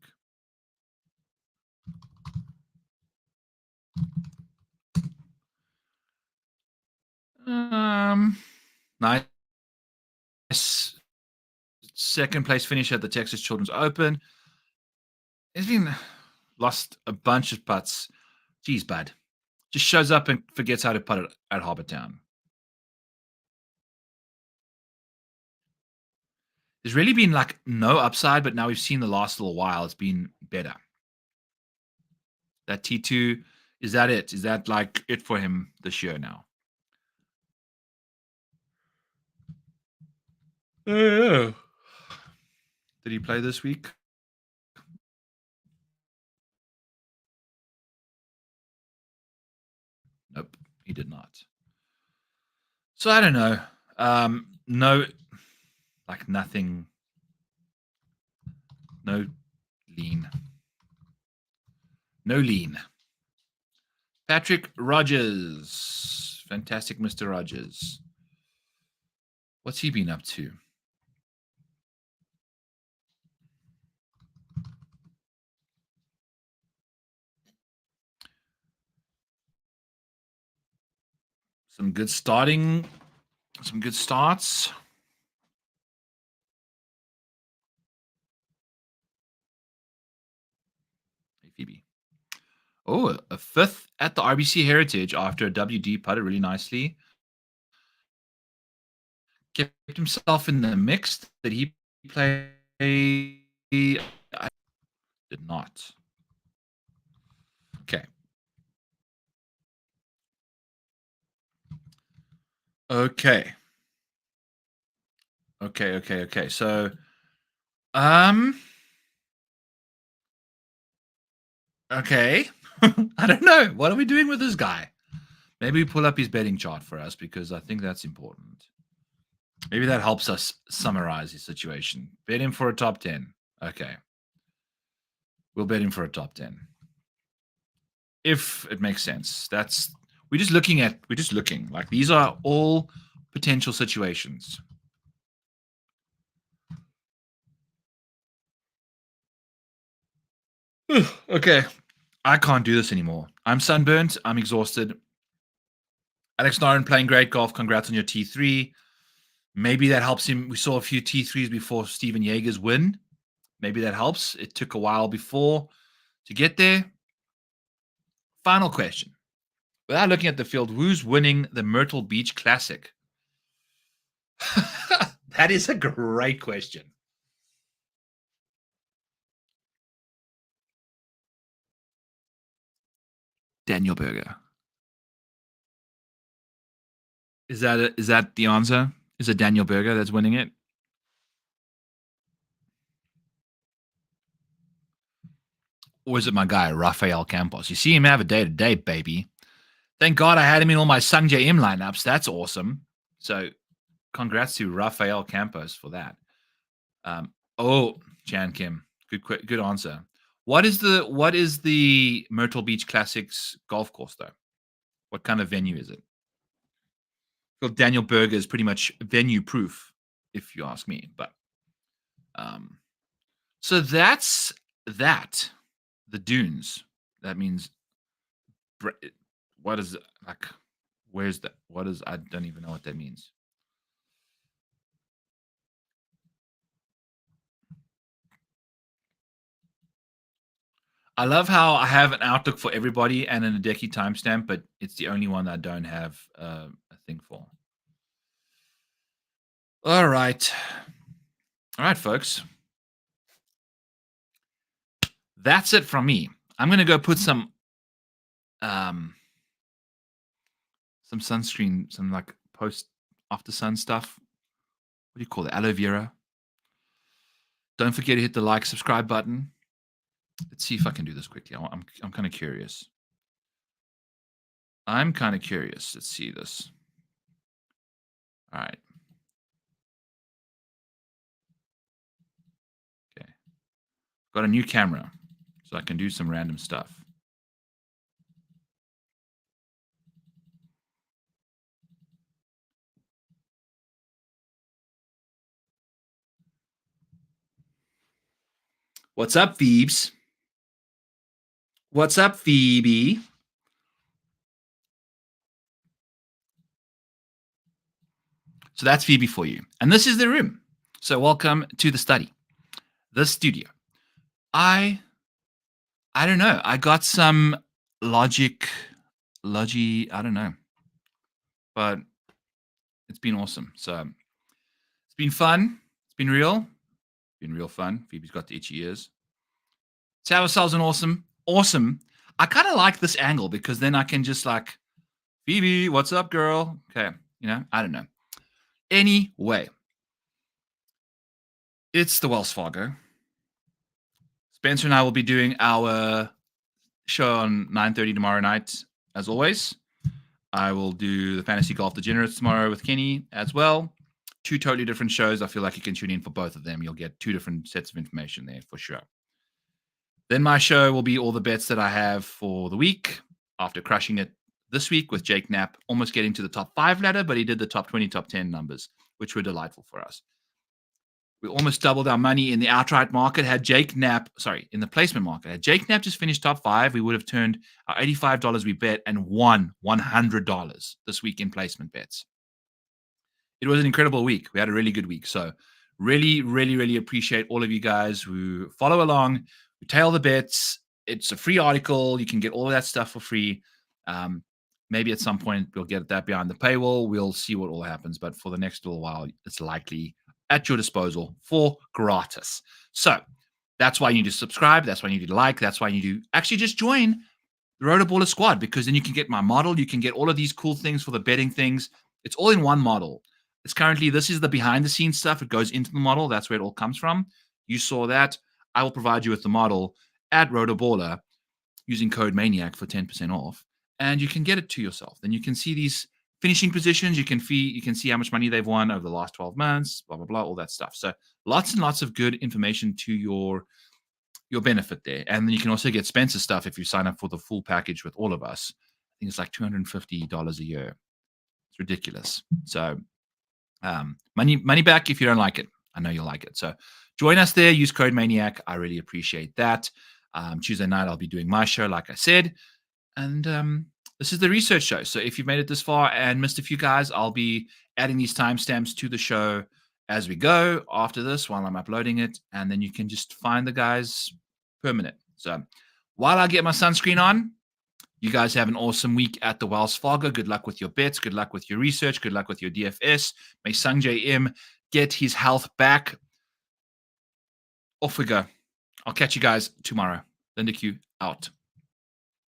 Nice. Second place finish at the Texas Children's Open. He's been lost a bunch of putts. Geez, bud. Just shows up and forgets how to putt it at Harbour Town. There's really been like no upside, but now we've seen the last little while it's been better. That T2, is that it? Is that like it for him this year now? Oh. Did he play this week? Nope, he did not. So I don't know. No, like nothing. No lean. No lean. Patrick Rodgers. Fantastic Mr. Rodgers. What's he been up to? Some good starting. Some good starts. Hey, Phoebe. Oh, a fifth at the RBC Heritage after a WD putted really nicely. Kept himself in the mix. Did he play? I did not. Okay. Okay. So, okay. I don't know. What are we doing with this guy? Maybe pull up his betting chart for us because I think that's important. Maybe that helps us summarize his situation. Bet him for a top 10. Okay. We'll bet him for a top 10. If it makes sense. We're just looking. Like these are all potential situations. Okay. I can't do this anymore. I'm sunburnt. I'm exhausted. Alex Noren playing great golf. Congrats on your T3. Maybe that helps him. We saw a few T3s before Stephan Jaeger's win. Maybe that helps. It took a while before to get there. Final question. Without looking at the field, who's winning the Myrtle Beach Classic? That is a great question. Daniel Berger. Is that the answer? Is it Daniel Berger that's winning it? Or is it my guy, Rafael Campos? You see him have a day-to-day, baby. Thank God I had him in all my Sungjae M lineups. That's awesome. So congrats to Rafael Campos for that. Jan Kim. Good answer. What is the Myrtle Beach Classics golf course, though? What kind of venue is it? Well, Daniel Berger is pretty much venue proof, if you ask me. But so that's that. The dunes. That means what is it? Like? Where's that? What is? I don't even know what that means. I love how I have an outlook for everybody and an Hideki timestamp, but it's the only one I don't have a thing for. All right, folks. That's it from me. I'm gonna go put some sunscreen, some like post after sun stuff. What do you call it? Aloe vera. Don't forget to hit the like, subscribe button. Let's see if I can do this quickly. I'm kind of curious. Let's see this. All right. Okay. Got a new camera, so I can do some random stuff. What's up, Phoebes? What's up, Phoebe? So that's Phoebe for you. And this is the room. So welcome to the study, the studio. I don't know. I got some logi, I don't know. But it's been awesome. So it's been fun. It's been real. Been real fun. Phoebe's got the itchy ears. Let's have ourselves an awesome. I kind of like this angle because then I can just like, Phoebe, what's up, girl? Okay. I don't know. Anyway, it's the Wells Fargo. Spencer and I will be doing our show on 9:30 tomorrow night, as always. I will do the Fantasy Golf Degenerates tomorrow with Kenny as well. 2 totally different shows. I feel like you can tune in for both of them. You'll get 2 different sets of information there for sure. Then my show will be all the bets that I have for the week after crushing it this week with Jake Knapp, almost getting to the top 5 ladder, but he did the top 20, top 10 numbers, which were delightful for us. We almost doubled our money in the outright market. Had Jake Knapp, in the placement market, had Jake Knapp just finished top 5, we would have turned our $85 we bet and won $100 this week in placement bets. It was an incredible week. We had a really good week. So really, really, really appreciate all of you guys who follow along, who tail the bets. It's a free article. You can get all of that stuff for free. Maybe at some point we'll get that behind the paywall. We'll see what all happens. But for the next little while, it's likely at your disposal for gratis. So that's why you need to subscribe. That's why you need to like. That's why you need to actually just join the Rotoballer squad, because then you can get my model. You can get all of these cool things for the betting things. It's all in one model. This is the behind the scenes stuff. It goes into the model. That's where it all comes from. You saw that. I will provide you with the model at Rotoballer using code Maniac for 10% off. And you can get it to yourself. Then you can see these finishing positions. You can see how much money they've won over the last 12 months, blah, blah, blah, all that stuff. So lots and lots of good information to your benefit there. And then you can also get Spencer stuff if you sign up for the full package with all of us. I think it's like $250 a year. It's ridiculous. So money back if you don't like it. I know you'll like it. So join us there. Use code Maniac. I really appreciate that. Tuesday night, I'll be doing my show, like I said. And this is the research show. So if you've made it this far and missed a few guys, I'll be adding these timestamps to the show as we go after this while I'm uploading it. And then you can just find the guys per minute. So while I get my sunscreen on, you guys have an awesome week at the Wells Fargo. Good luck with your bets. Good luck with your research. Good luck with your DFS. May Sungjae Im get his health back. Off we go. I'll catch you guys tomorrow. Linda Q out.